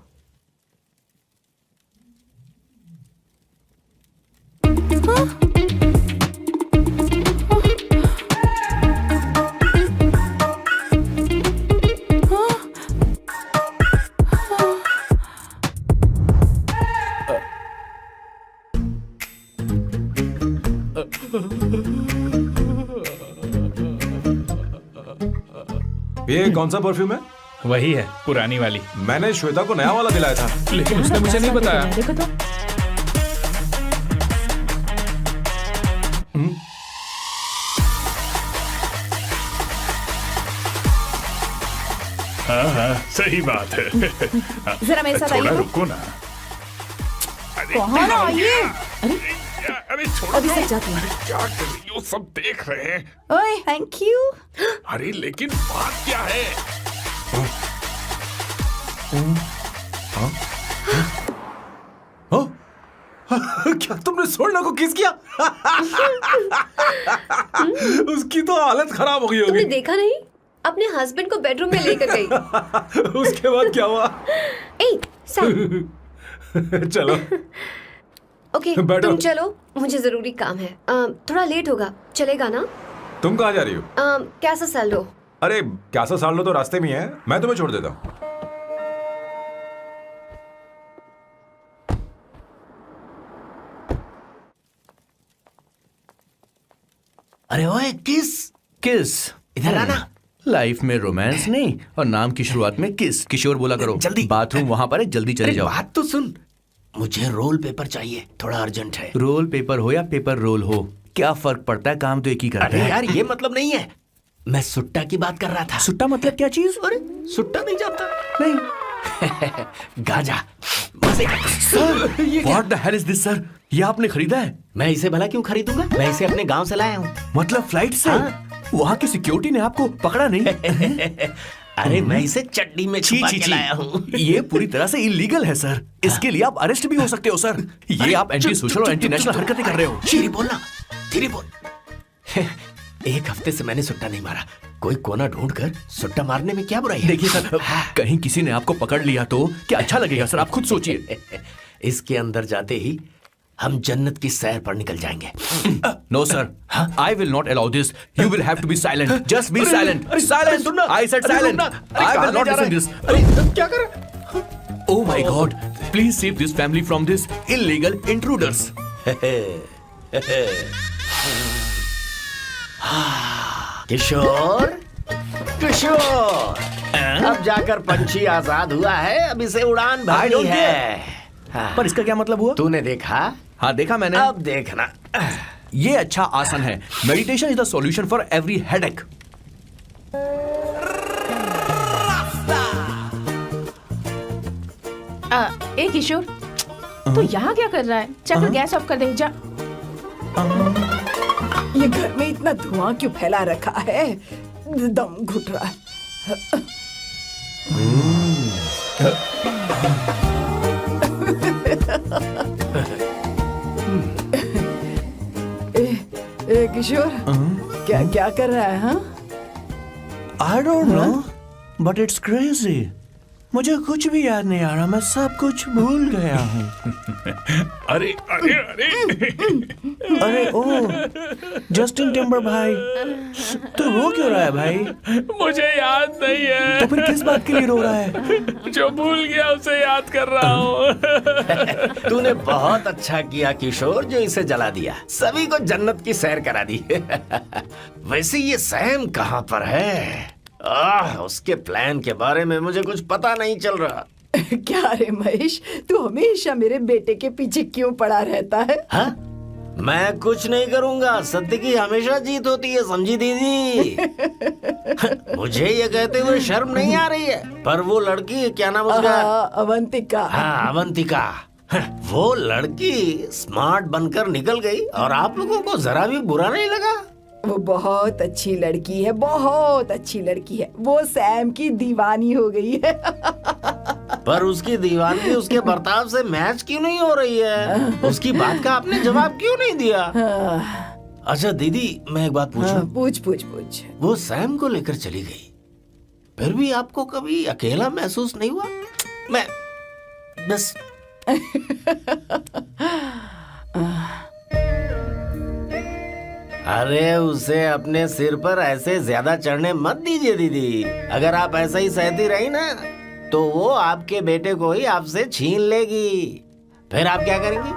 ये कौन सा परफ्यूम है? वही है, पुरानी वाली। मैंने श्वेता को नया वाला दिलाया था। लेकिन उसने मुझे नहीं बताया। देखो तो। हाँ, सही बात है। जरा मेरे साथ थोड़ा आइए। रुको ना। अरे कहाँ ना आइए? अरे छोड़ो। अभी से जाती हूँ। क्या कर रही हो? सब देख रहे हैं। ओए, थैंक यू। अरे लेकिन बात क्या है? क्या तुमने स्वर्णा को किस किया? उसकी तो हालत खराब हो गई तुमने होगी। देखा नहीं? अपने हस्बैंड को बेडरूम में लेकर गई। उसके बाद क्या हुआ? ए, सैम। चलो ओके, बैठो। तुम चलो, मुझे जरूरी काम है। थोड़ा लेट होगा, चलेगा ना? तुम कहाँ जा रही हो? कैसा सैल्डो? अरे कैसा साल लो तो रास्ते में ही है, मैं तुम्हें छोड़ देता हूँ। अरे ओए किस किस इधर आना। लाइफ में रोमांस नहीं और नाम की शुरुआत में किस। किशोर बोला करो। जल्दी। बाथरूम वहां पर है, जल्दी चले अरे जाओ। बात तो सुन, मुझे रोल पेपर चाहिए, थोड़ा अर्जेंट है। रोल पेपर हो या पेपर रोल हो, क्या फर्क पड़ता है, काम तो एक ही करता अरे है। यार ये मतलब नहीं है, मैं सुट्टा की बात कर रहा था। सुट्टा मतलब क्या चीज? अरे सुट्टा नहीं जानता? नहीं। गांजा। मजे का। Sir, what the hell is this sir? ये आपने खरीदा है? मैं इसे भला क्यों खरीदूंगा? मैं इसे अपने गांव से लाया हूँ। मतलब फ्लाइट से? हाँ। वहाँ की सिक्योरिटी ने आपको पकड़ा नहीं? अरे मैं इसे चड्डी में छुपा के लाया हूँ। ये पूरी तरह से इलीगल है सर। इसके लिए आप अरेस्ट भी हो सकते हो सर। ये आप एंटी सोशल और एंटी नेशनल हरकतें कर रहे हो। धीरे बोलना, धीरे बोल। एक हफ्ते से मैंने सुट्टा नहीं मारा। कोई कोना ढूंढ कर सुट्टा मारने में क्या बुराई है? देखिए सर, कहीं किसी ने आपको पकड़ लिया तो क्या अच्छा लगेगा सर? आप खुद सोचिए। इसके अंदर जाते ही हम जन्नत की सैर पर निकल जाएंगे। No sir, I will not allow this. You will have to be silent. Just be silent. Silent. I said silent. I will not listen this. क्या कर? Oh my God! Please save this family from this illegal intruders. किशोर, किशोर, अब जाकर पंछी आजाद हुआ है, अब इसे उड़ान I भरनी don't है। पर इसका क्या मतलब हुआ? तूने देखा? हाँ देखा मैंने। अब देखना। ये अच्छा आसन है। Meditation is the solution for every headache. ए किशोर, तू यहाँ क्या कर रहा है? चल गैस ऑफ कर दे जा। ये घर में इतना धुआं क्यों फैला रखा है? दम घुट रहा है। ए किशोर, क्या क्या कर रहा है? हाँ, I don't know, but it's crazy. मुझे कुछ भी याद नहीं आ रहा। मैं सब कुछ भूल गया हूँ। अरे अरे अरे अरे ओ, जस्टिन टिम्बर भाई, तू रो क्यों रहा है भाई? मुझे याद नहीं है। तो फिर किस बात के लिए रो रहा है? जो भूल गया उसे याद कर रहा हूँ। तूने बहुत अच्छा किया किशोर, जो इसे जला दिया। सभी को जन्नत की सैर करा दी। वैसे ये सैम कहाँ पर है? उसके प्लान के बारे में मुझे कुछ पता नहीं चल रहा। क्या रे महेश, तू हमेशा मेरे बेटे के पीछे क्यों पड़ा रहता है? हाँ? मैं कुछ नहीं करूंगा। सत्य की हमेशा जीत होती है, समझी दीदी? मुझे ये कहते हुए शर्म नहीं आ रही है, पर वो लड़की, क्या नाम उसका? अवंतिका। हाँ, अवंतिका। वो लड़की स्मार्ट बनकर निकल गई और आप लोगों को जरा भी बुरा नहीं लगा? वो बहुत अच्छी लड़की है, बहुत अच्छी लड़की है। वो सैम की दीवानी हो गई है। पर उसकी दीवानगी उसके बर्ताव से मैच क्यों नहीं हो रही है? उसकी बात का आपने जवाब क्यों नहीं दिया? अच्छा दीदी, मैं एक बात पूछूं? पूछ पूछ पूछ। वो सैम को लेकर चली गई, फिर भी आपको कभी अकेला महसूस नहीं हुआ? मैं बस अरे उसे अपने सिर पर ऐसे ज्यादा चढ़ने मत दीजिए दीदी। अगर आप ऐसा ही सहती रही ना तो वो आपके बेटे को ही आपसे छीन लेगी। फिर आप क्या करेंगी?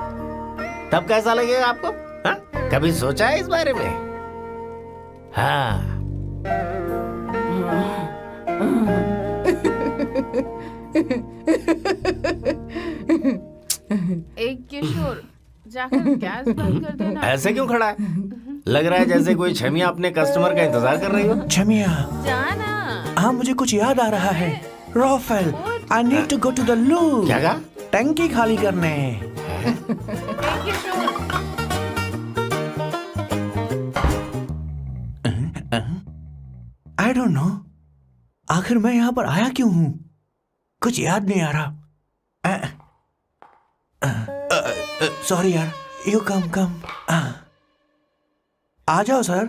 तब कैसा लगेगा आपको? हाँ? कभी सोचा है इस बारे में? हाँ। एक किशोर, जाकर गैस बंद कर देना। ऐसे क्यों खड़ा है? लग रहा है जैसे कोई छमिया अपने कस्टमर का इंतजार कर रही हो। छमिया, जाना। हाँ मुझे कुछ याद आ रहा है। Rafael, I need to go to the loo. क्या कहा? टंकी खाली करने। एक किशोर, आई डोंट नो, आखिर मैं यहाँ पर आया क्यों हूँ? कुछ याद नहीं आ रहा। सॉरी यार, यू कम। आ जाओ सर।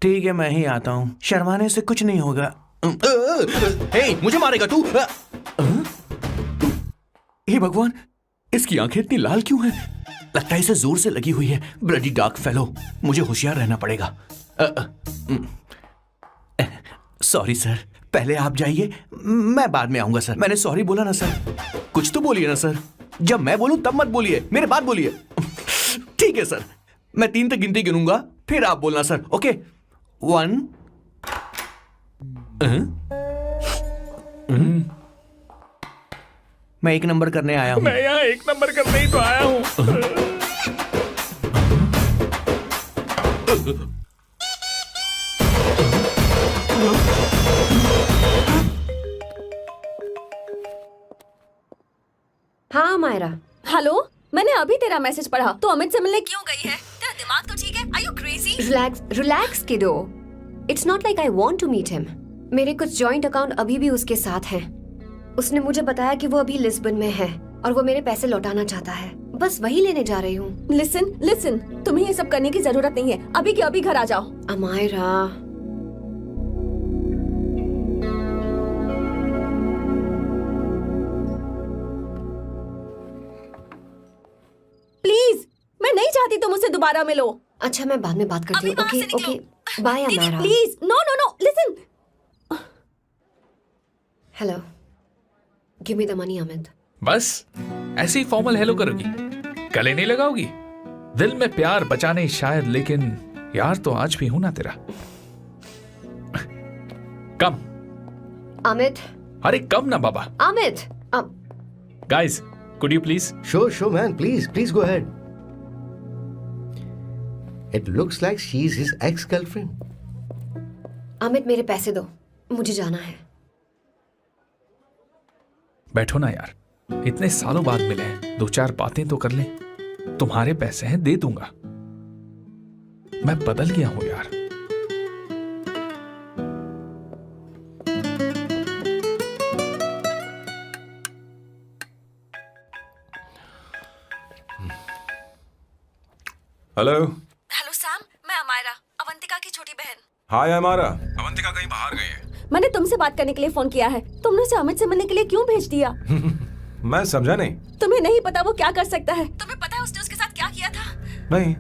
ठीक है, मैं ही आता हूँ, शर्माने से कुछ नहीं होगा। हे, मुझे मारेगा तू? हे भगवान, इसकी आंखें इतनी लाल क्यों हैं? लगता है इसे जोर से लगी हुई है। ब्लडी डार्क फेलो, मुझे होशियार रहना पड़ेगा। सॉरी सर, पहले आप जाइए, मैं बाद में आऊंगा सर। मैंने सॉरी बोला ना सर? कुछ तो बोलिए ना सर। जब मैं बोलूं तब मत बोलिए, मेरे बाद बोलिए। ठीक है सर, मैं 3 तक गिनती गिनूंगा, फिर आप बोलना सर। ओके, 1। मैं 1 नंबर करने आया हूं। मैं यहाँ 1 नंबर करने ही तो आया हूँ। हाँ मायरा। हेलो, मैंने अभी तेरा मैसेज पढ़ा। तो अमित से मिलने क्यों गई है? तेरा दिमाग तो ठीक है? Are you crazy? Relax kiddo. It's not like I want to meet him. मेरे कुछ जॉइंट अकाउंट अभी भी उसके साथ हैं। उसने मुझे बताया कि वो अभी लिस्बन में है और वो मेरे पैसे लौटाना चाहता है। बस वही लेने जा रही हूँ। लिसन, तुम्हें ये सब करने की जरूरत नहीं है। अभी के अभी घर आ जाओ। अमायरा, प्लीज, मैं नहीं चाहती तुम मुझसे दोबारा मिलो। अच्छा मैं बाद में बात करती हूँ। अभी वहाँ से ओके निकलो। Bye Amaira. Please, no, listen. Hello, give me the money Amit. बस ऐसे ही फॉर्मल हेलो करोगी, गले नहीं लगाओगी? दिल में प्यार बचा नहीं शायद, लेकिन यार तो आज भी हूं ना तेरा। कम अमित। अरे कम ना बाबा। Amit. Guys, could you please? Sure, man. Please go ahead. It looks like she's his ex-girlfriend. Amit मेरे पैसे दो, मुझे जाना है। बैठो ना यार, इतने सालों बाद मिले हैं, 2-4 बातें तो कर लें। तुम्हारे पैसे हैं, दे दूंगा। मैं बदल गया हूं यार। हेलो। हेलो सैम, मैं अमायरा, अवंतिका की छोटी बहन। हाय हमारा। अवंतिका कहीं बाहर गई है। मैंने तुमसे बात करने के लिए फोन किया है। तुमने उसे अमित से मिलने के लिए क्यों भेज दिया? मैं समझा नहीं। तुम्हें नहीं पता वो क्या कर सकता है? तुम्हें पता है उसने उसके साथ क्या किया था? नहीं।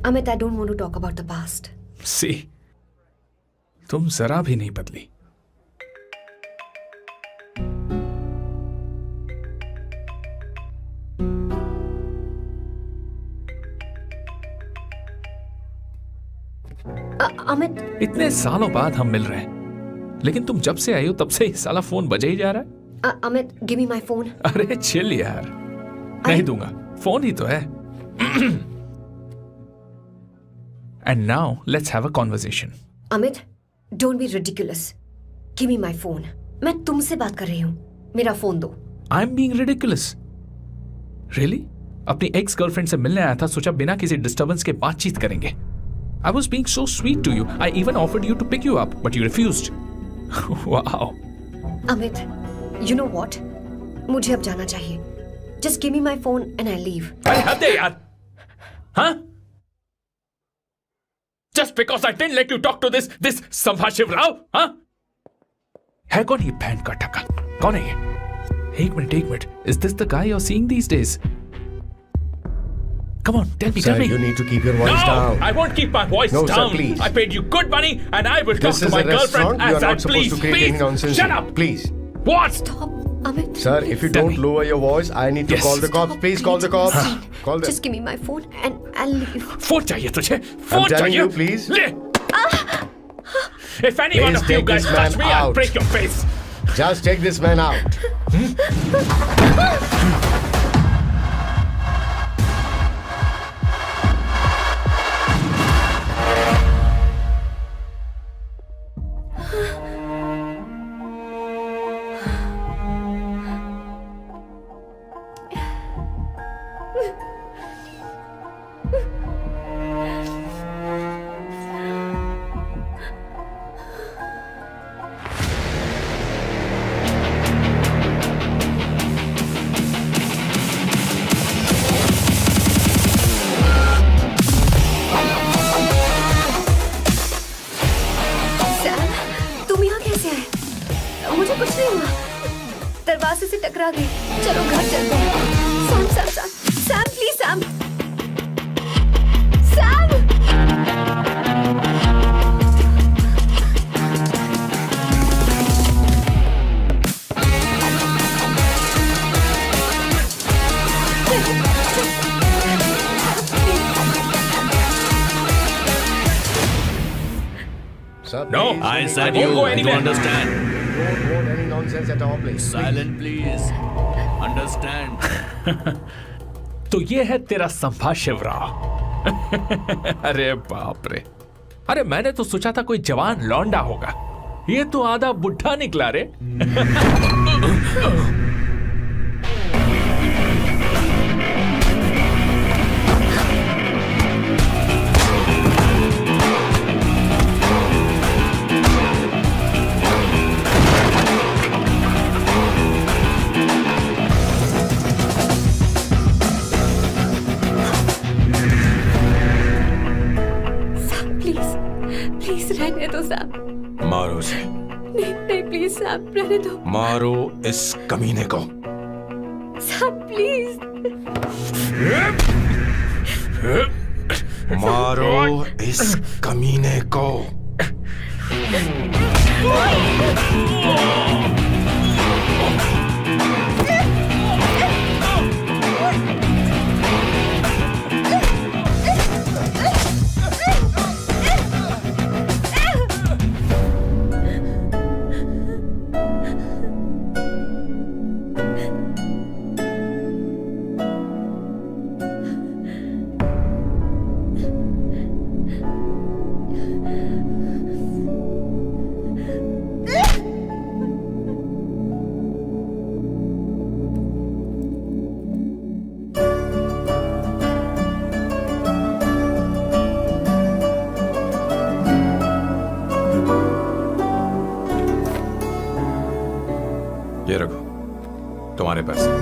Amit, I don't want to talk about the past. See, तुम जरा भी नहीं बदली। अमित, इतने सालों बाद हम मिल रहे हैं, लेकिन तुम जब से आई हो तब से ही साला फोन बजा ही जा रहा है। Amit, give me my phone. अरे चिल यार, नहीं दूंगा, फोन ही तो है। And now let's have a conversation. Amit, don't be ridiculous. Give me my phone. मैं तुमसे बात कर रही हूँ, मेरा फोन दो। I am being ridiculous? Really? अपनी एक्स गर्लफ्रेंड से मिलने आया था, सोचा बिना किसी डिस्टर्बेंस के बातचीत करेंगे। I was being so sweet to you. I even offered you to pick you up, but you refused. Wow. Amit, you know what? मुझे अब जाना चाहिए. Just give me my phone and I'll leave. अरे हद है यार. हाँ? Just because I didn't let you talk to this संभाशिव Rao, हाँ? है कौन ये बैंड का टक्का? कौन है ये? एक minute. Is this the guy you're seeing these days? Come on, tell me. Sir, you need to keep your voice down. I won't keep my voice No, down. sir, please. I paid you good money, and I will talk This to is my a restaurant. girlfriend You as are I not supposed please. to create any Please, nonsense. shut here. up. Please. What? Stop, Amit. Sir, if you Tell don't me. lower your voice, I need to Yes. call the cops. Stop, Please call the cops. Call them. Just give me my phone and I'll leave. Phone चाहिए तुझे? Phone telling चाहिए? you, please. ले. If any one Please of you take guys this touch man me, I'll out. break your face. Just take this man out. Sam, तुम यहाँ कैसे आए? मुझे कुछ नहीं हुआ. दरवाजे से टकरा गई. चलो घर चलते हैं. Sam, please Sam. Sam! Sir, No, please, I don't said make- you. Go You anywhere. understand? Don't want any nonsense at our place. Silent, please. Understand? तो ये है तेरा संभाशिव राव. अरे बाप रे. अरे मैंने तो सोचा था कोई जवान लौंडा होगा. ये तो आधा बुढ़ा निकला रे. प्लीज रहने दो सैम. मारो उसे. नहीं प्लीज सैम, रहने दो. मारो इस कमीने को. Sam please. मारो इस कमीने को. ये रखो तुम्हारे पैसे.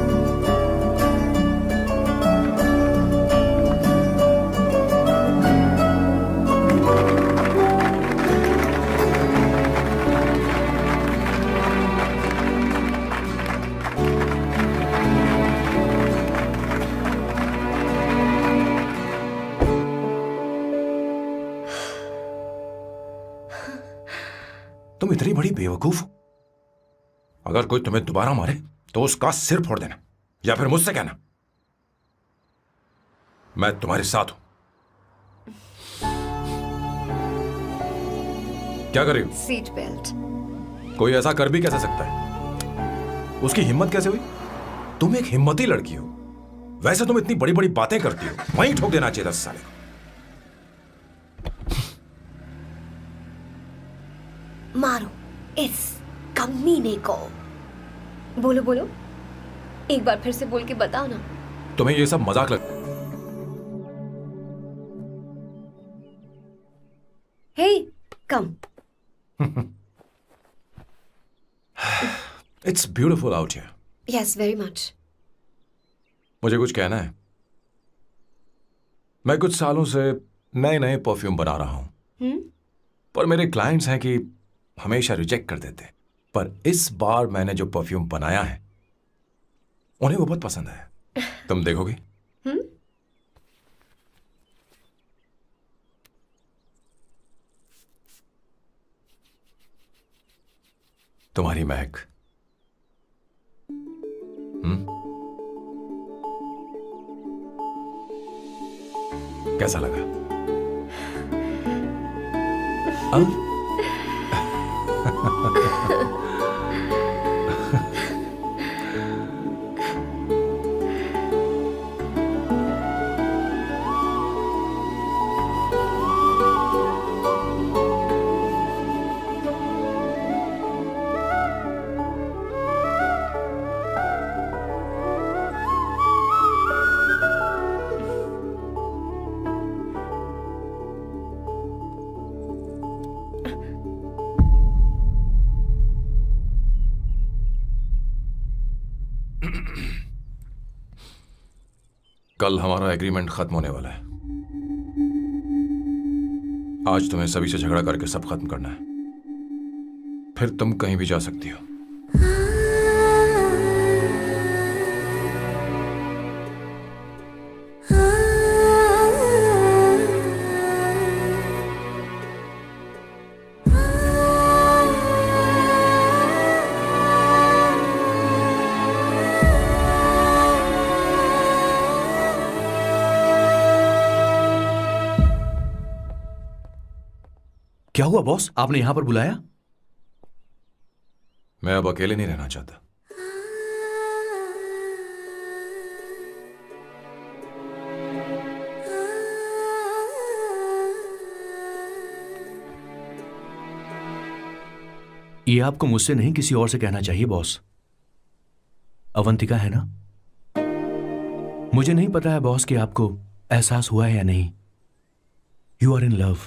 तुम इतनी बड़ी बेवकूफ हो. अगर कोई तुम्हें दोबारा मारे तो उसका सिर फोड़ देना या फिर मुझसे कहना मैं तुम्हारे साथ हूं. क्या कर रही हो? Seat belt. कोई ऐसा कर भी कैसे सकता है? उसकी हिम्मत कैसे हुई? तुम एक हिम्मती लड़की हो. वैसे तुम इतनी बड़ी बड़ी बातें करती हो, वहीं ठोक देना चाहिए 10 साल. मारो इस कमीने को. बोलो बोलो, एक बार फिर से बोल के बताओ ना. तुम्हें ये सब मजाक लगता है? It's beautiful out here. Yes, very much. मुझे कुछ कहना है। मैं कुछ सालों से नए नए परफ्यूम बना रहा हूं, पर मेरे क्लाइंट्स हैं कि हमेशा रिजेक्ट कर देते। पर इस बार मैंने जो परफ्यूम बनाया है उन्हें वो बहुत पसंद है। तुम देखोगे? तुम्हारी महक। कैसा लगा? कल हमारा एग्रीमेंट खत्म होने वाला है। आज तुम्हें सभी से झगड़ा करके सब खत्म करना है, फिर तुम कहीं भी जा सकती हो। क्या हुआ बॉस, आपने यहां पर बुलाया? मैं अब अकेले नहीं रहना चाहता। ये आपको मुझसे नहीं किसी और से कहना चाहिए बॉस। अवंतिका है ना? मुझे नहीं पता है बॉस कि आपको एहसास हुआ है या नहीं। You are in love.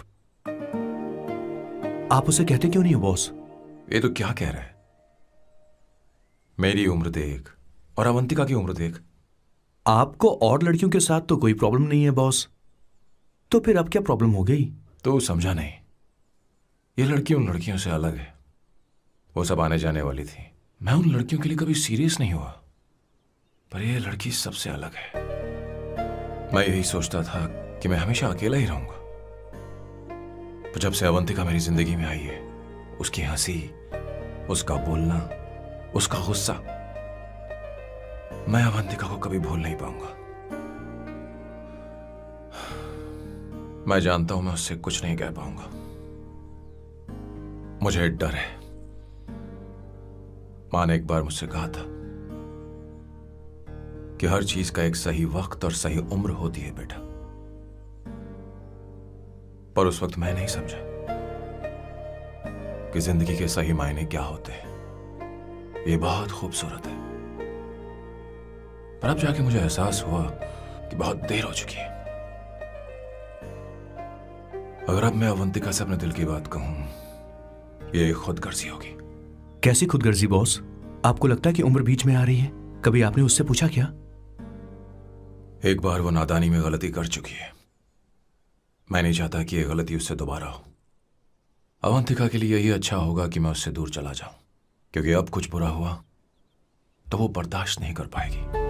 आप उसे कहते क्यों नहीं हो बॉस? ये तो क्या कह रहा है? मेरी उम्र देख और अवंतिका की उम्र देख। आपको और लड़कियों के साथ तो कोई प्रॉब्लम नहीं है बॉस, तो फिर अब क्या प्रॉब्लम हो गई? तो समझा नहीं। ये लड़की उन लड़कियों से अलग है। वो सब आने जाने वाली थी। मैं उन लड़कियों के लिए कभी सीरियस नहीं हुआ, पर ये लड़की सबसे अलग है। मैं यही सोचता था कि मैं हमेशा अकेला ही रहूंगा, पर जब से अवंतिका मेरी जिंदगी में आई है, उसकी हंसी, उसका बोलना, उसका गुस्सा, मैं अवंतिका को कभी भूल नहीं पाऊंगा। मैं जानता हूं मैं उससे कुछ नहीं कह पाऊंगा। मुझे डर है। मां ने एक बार मुझसे कहा था कि हर चीज का एक सही वक्त और सही उम्र होती है बेटा, पर उस वक्त मैं नहीं समझा कि जिंदगी के सही मायने क्या होते हैं। ये बहुत खूबसूरत है, पर अब जाके मुझे एहसास हुआ कि बहुत देर हो चुकी है। अगर अब मैं अवंतिका से अपने दिल की बात कहूं, ये खुदगर्जी होगी। कैसी खुदगर्जी बॉस? आपको लगता है कि उम्र बीच में आ रही है? कभी आपने उससे पूछा क्या? एक बार वो नादानी में गलती कर चुकी है। मैं नहीं चाहता कि ये गलती उससे दोबारा हो। अवंतिका के लिए यही अच्छा होगा कि मैं उससे दूर चला जाऊं, क्योंकि अब कुछ बुरा हुआ तो वो बर्दाश्त नहीं कर पाएगी।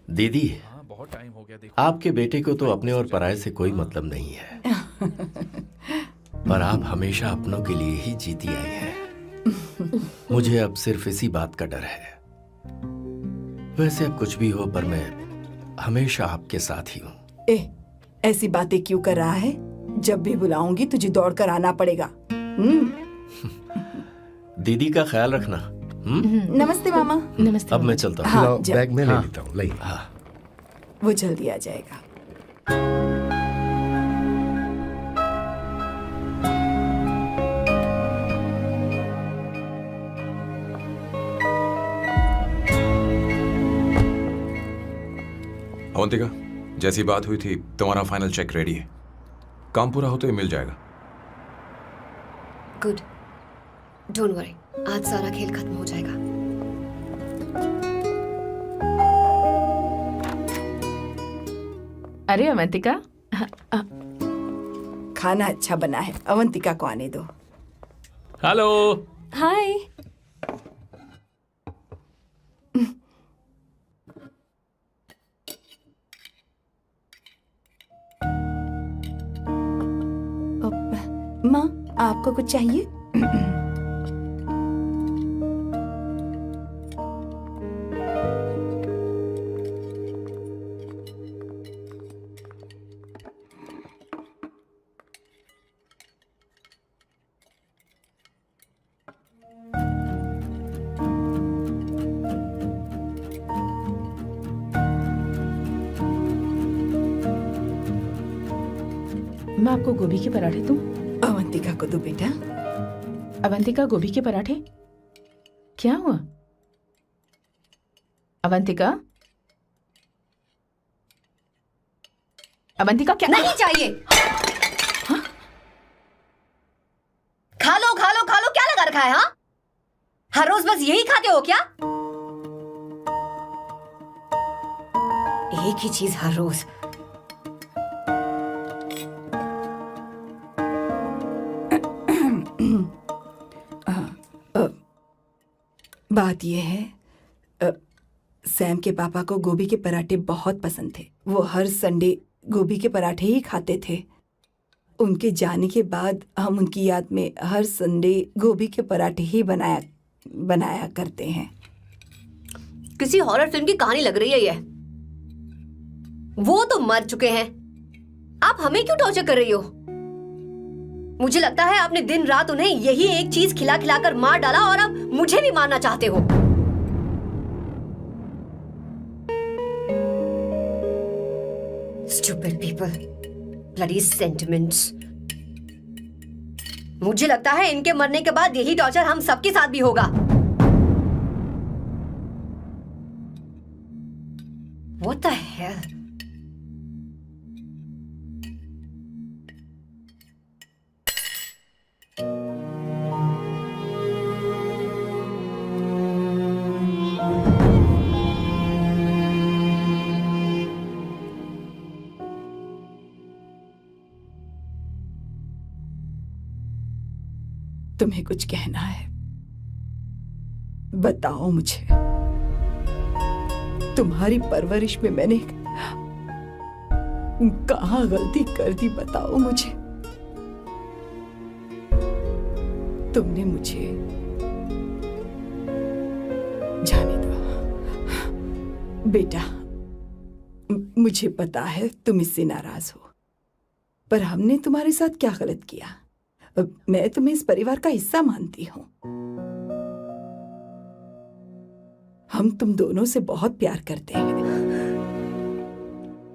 दीदी, बहुत टाइम हो गया। आपके बेटे को तो अपने और पराये से कोई मतलब नहीं है, पर आप हमेशा अपनों के लिए ही जीती आई हैं। मुझे अब सिर्फ इसी बात का डर है। वैसे अब कुछ भी हो, पर मैं हमेशा आपके साथ ही हूँ। ऐसी बातें क्यों कर रहा है? जब भी बुलाऊंगी तुझे दौड़ कर आना पड़ेगा। दीदी का ख्याल रखना। नमस्ते मामा। नमस्ते। अब मैं चलता हूँ। हाँ, लो, जा। बैग में ले लेता हूँ। लाइए। हाँ। वो जल्दी आ जाएगा। अवंतिका, जैसी बात हुई थी तुम्हारा फाइनल चेक रेडी है। काम पूरा हो तो ये मिल जाएगा। गुड, डोंट वरी, आज सारा खेल खत्म हो जाएगा। अरे अवंतिका, खाना अच्छा बना है, अवंतिका को आने दो। हेलो। हाय। माँ, आपको कुछ चाहिए? मैं आपको गोभी के पराठे दूं? अवंतिका को दो बेटा। अवंतिका, गोभी के पराठे? क्या हुआ अवंतिका? अवंतिका, क्या? नहीं चाहिए। हाँ? खा लो खा लो खा लो, क्या लगा रखा है? हाँ, हर रोज बस यही खाते हो क्या? एक ही चीज हर रोज। बात यह है, सैम के पापा को गोभी के पराठे बहुत पसंद थे। वो हर संडे गोभी के पराठे ही खाते थे। उनके जाने के बाद हम उनकी याद में हर संडे गोभी के पराठे ही बनाया करते हैं। किसी हॉरर फिल्म की कहानी लग रही है ये। वो तो मर चुके हैं, आप हमें क्यों टॉर्चर कर रही हो? मुझे लगता है आपने दिन रात उन्हें यही एक चीज खिला खिलाकर मार डाला और अब मुझे भी मारना चाहते हो। Stupid people, bloody sentiments। मुझे लगता है इनके मरने के बाद यही टॉर्चर हम सबके साथ भी होगा। What the hell? तुम्हें कुछ कहना है? बताओ मुझे। तुम्हारी परवरिश में मैंने कहाँ गलती कर दी, बताओ मुझे। तुमने मुझे जाने दो बेटा। मुझे पता है तुम इससे नाराज हो, पर हमने तुम्हारे साथ क्या गलत किया? मैं तुम्हें इस परिवार का हिस्सा मानती हूं। हम तुम दोनों से बहुत प्यार करते हैं।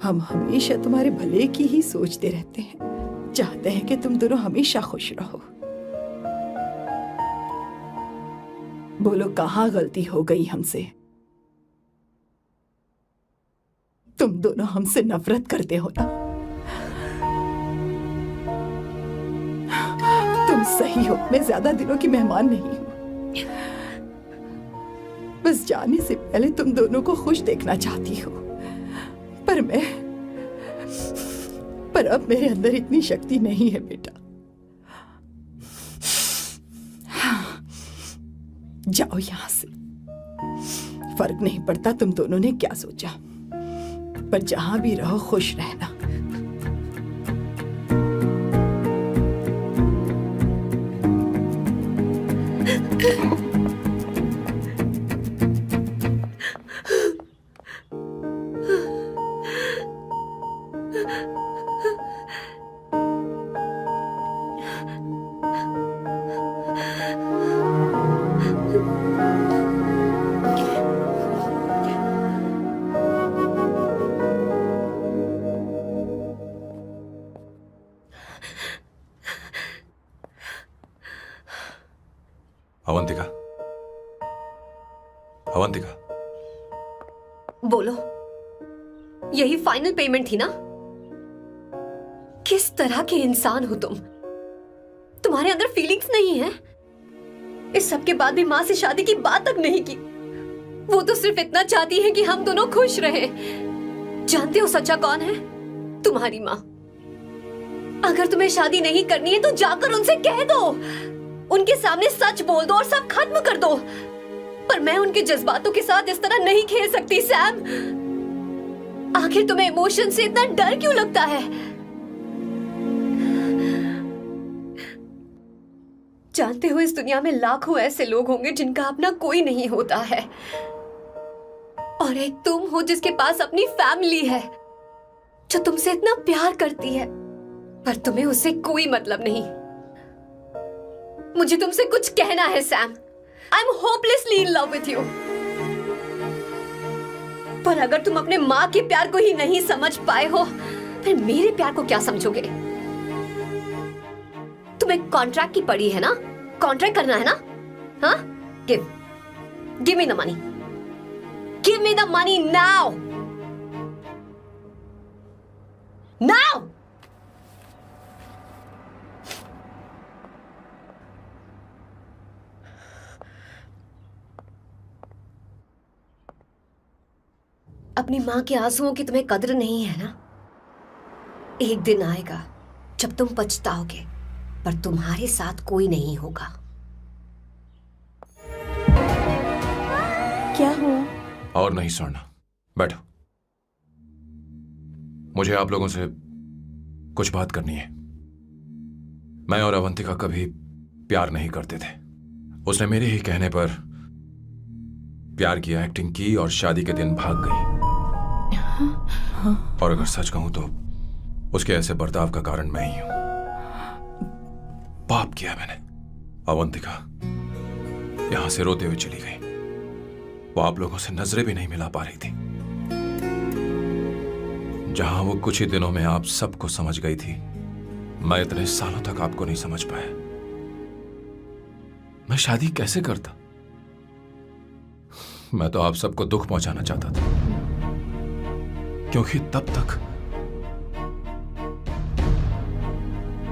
हम हमेशा तुम्हारे भले की ही सोचते रहते हैं, चाहते हैं कि तुम दोनों हमेशा खुश रहो। बोलो, कहाँ गलती हो गई हमसे? तुम दोनों हमसे नफरत करते हो ना? तुम सही हो, मैं ज्यादा दिनों की मेहमान नहीं हूं। बस जाने से पहले तुम दोनों को खुश देखना चाहती हो, पर अब मेरे अंदर इतनी शक्ति नहीं है बेटा। जाओ यहां से। फर्क नहीं पड़ता तुम दोनों ने क्या सोचा, पर जहां भी रहो खुश रहना। अवंतिका, अवंतिका, बोलो। यही फाइनल पेमेंट थी ना? किस तरह के इंसान हो तुम? तुम्हारे अंदर फीलिंग्स नहीं है? इस सब के बाद भी माँ से शादी की बात तक नहीं की। वो तो सिर्फ इतना चाहती है कि हम दोनों खुश रहें। जानते हो सच्चा कौन है? तुम्हारी माँ। अगर तुम्हें शादी नहीं करनी है तो जाकर उनसे कह दो, उनके सामने सच बोल दो और सब खत्म कर दो। पर मैं उनके जज्बातों के साथ इस तरह नहीं खेल सकती सैम। आखिर तुम्हें इमोशन से इतना डर क्यों लगता है? जानते हो इस दुनिया में लाखों ऐसे लोग होंगे जिनका अपना कोई नहीं होता है, और एक तुम हो जिसके पास अपनी फैमिली है जो तुमसे इतना प्यार करती है, पर तुम्हें उससे कोई मतलब नहीं। मुझे तुमसे कुछ कहना है Sam. I am hopelessly in love with you. पर अगर तुम अपने माँ के प्यार को ही नहीं समझ पाए हो, फिर मेरे प्यार को क्या समझोगे? तुम्हें कॉन्ट्रैक्ट की पड़ी है ना? कॉन्ट्रैक्ट करना है ना? हाँ? Give me the money. Give me the money now. Now. अपनी माँ के आंसुओं की तुम्हें कद्र नहीं है ना? एक दिन आएगा जब तुम पछताओगे, पर तुम्हारे साथ कोई नहीं होगा। क्या हुआ? और नहीं स्वर्णा, बैठो। मुझे आप लोगों से कुछ बात करनी है। मैं और अवंतिका कभी प्यार नहीं करते थे। उसने मेरे ही कहने पर प्यार की एक्टिंग की और शादी के दिन भाग गई। और अगर सच कहूं तो उसके ऐसे बर्ताव का कारण मैं ही हूं। पाप किया मैंने। अवंतिका यहां से रोते हुए चली गई। वो आप लोगों से नजरें भी नहीं मिला पा रही थी। जहां वो कुछ ही दिनों में आप सबको समझ गई थी, मैं इतने सालों तक आपको नहीं समझ पाया। मैं शादी कैसे करता? मैं तो आप सबको दुख पहुंचाना चाहता था, क्योंकि तब तक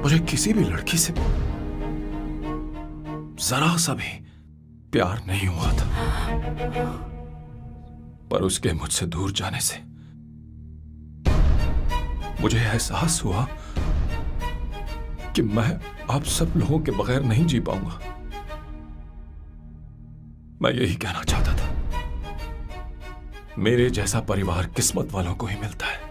मुझे किसी भी लड़की से जरा सा भी प्यार नहीं हुआ था। पर उसके मुझसे दूर जाने से मुझे एहसास हुआ कि मैं आप सब लोगों के बगैर नहीं जी पाऊंगा। मैं यही कहना चाहता था, मेरे जैसा परिवार किस्मत वालों को ही मिलता है।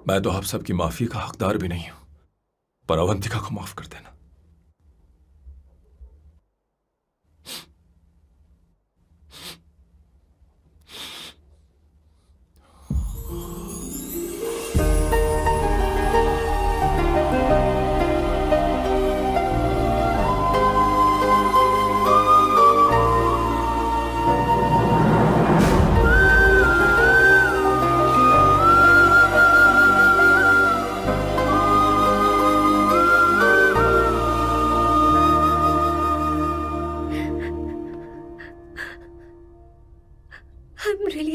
मैं तो आप सबकी माफी का हकदार भी नहीं हूं, पर अवंतिका को माफ कर देना।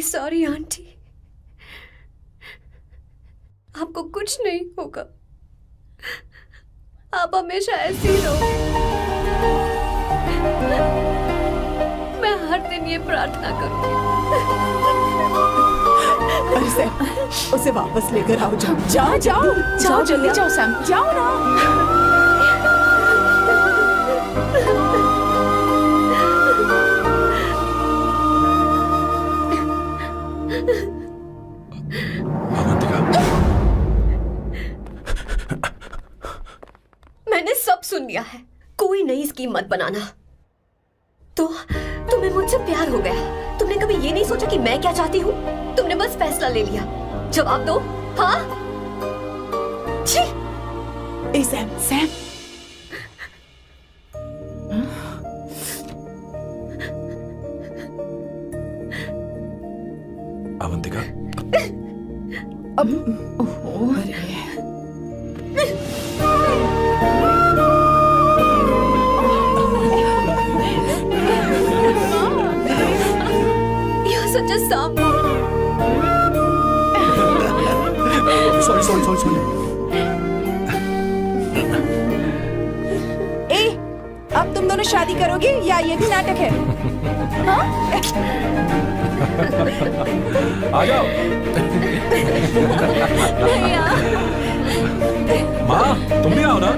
सॉरी आंटी, आपको कुछ नहीं होगा। आप हमेशा ऐसी ही रहो। मैं हर दिन ये प्रार्थना करूंगी। अरे सैम, उसे वापस लेकर आओ। जाओ जाओ जाओ जल्दी जाओ सैम। जाओ ना। मैंने सब सुन लिया है। कोई नई स्कीम मत बनाना। तो तुम्हें मुझसे प्यार हो गया। तुमने कभी ये नहीं सोचा कि मैं क्या चाहती हूँ? तुमने बस फैसला ले लिया। जवाब दो। हाँ? छी! ए सैम, सैम। अवंतिका, अब अरे सॉरी। ए, अब तुम दोनों शादी करोगे या ये भी नाटक है? आ जाओ। माँ, तुम भी आओ ना।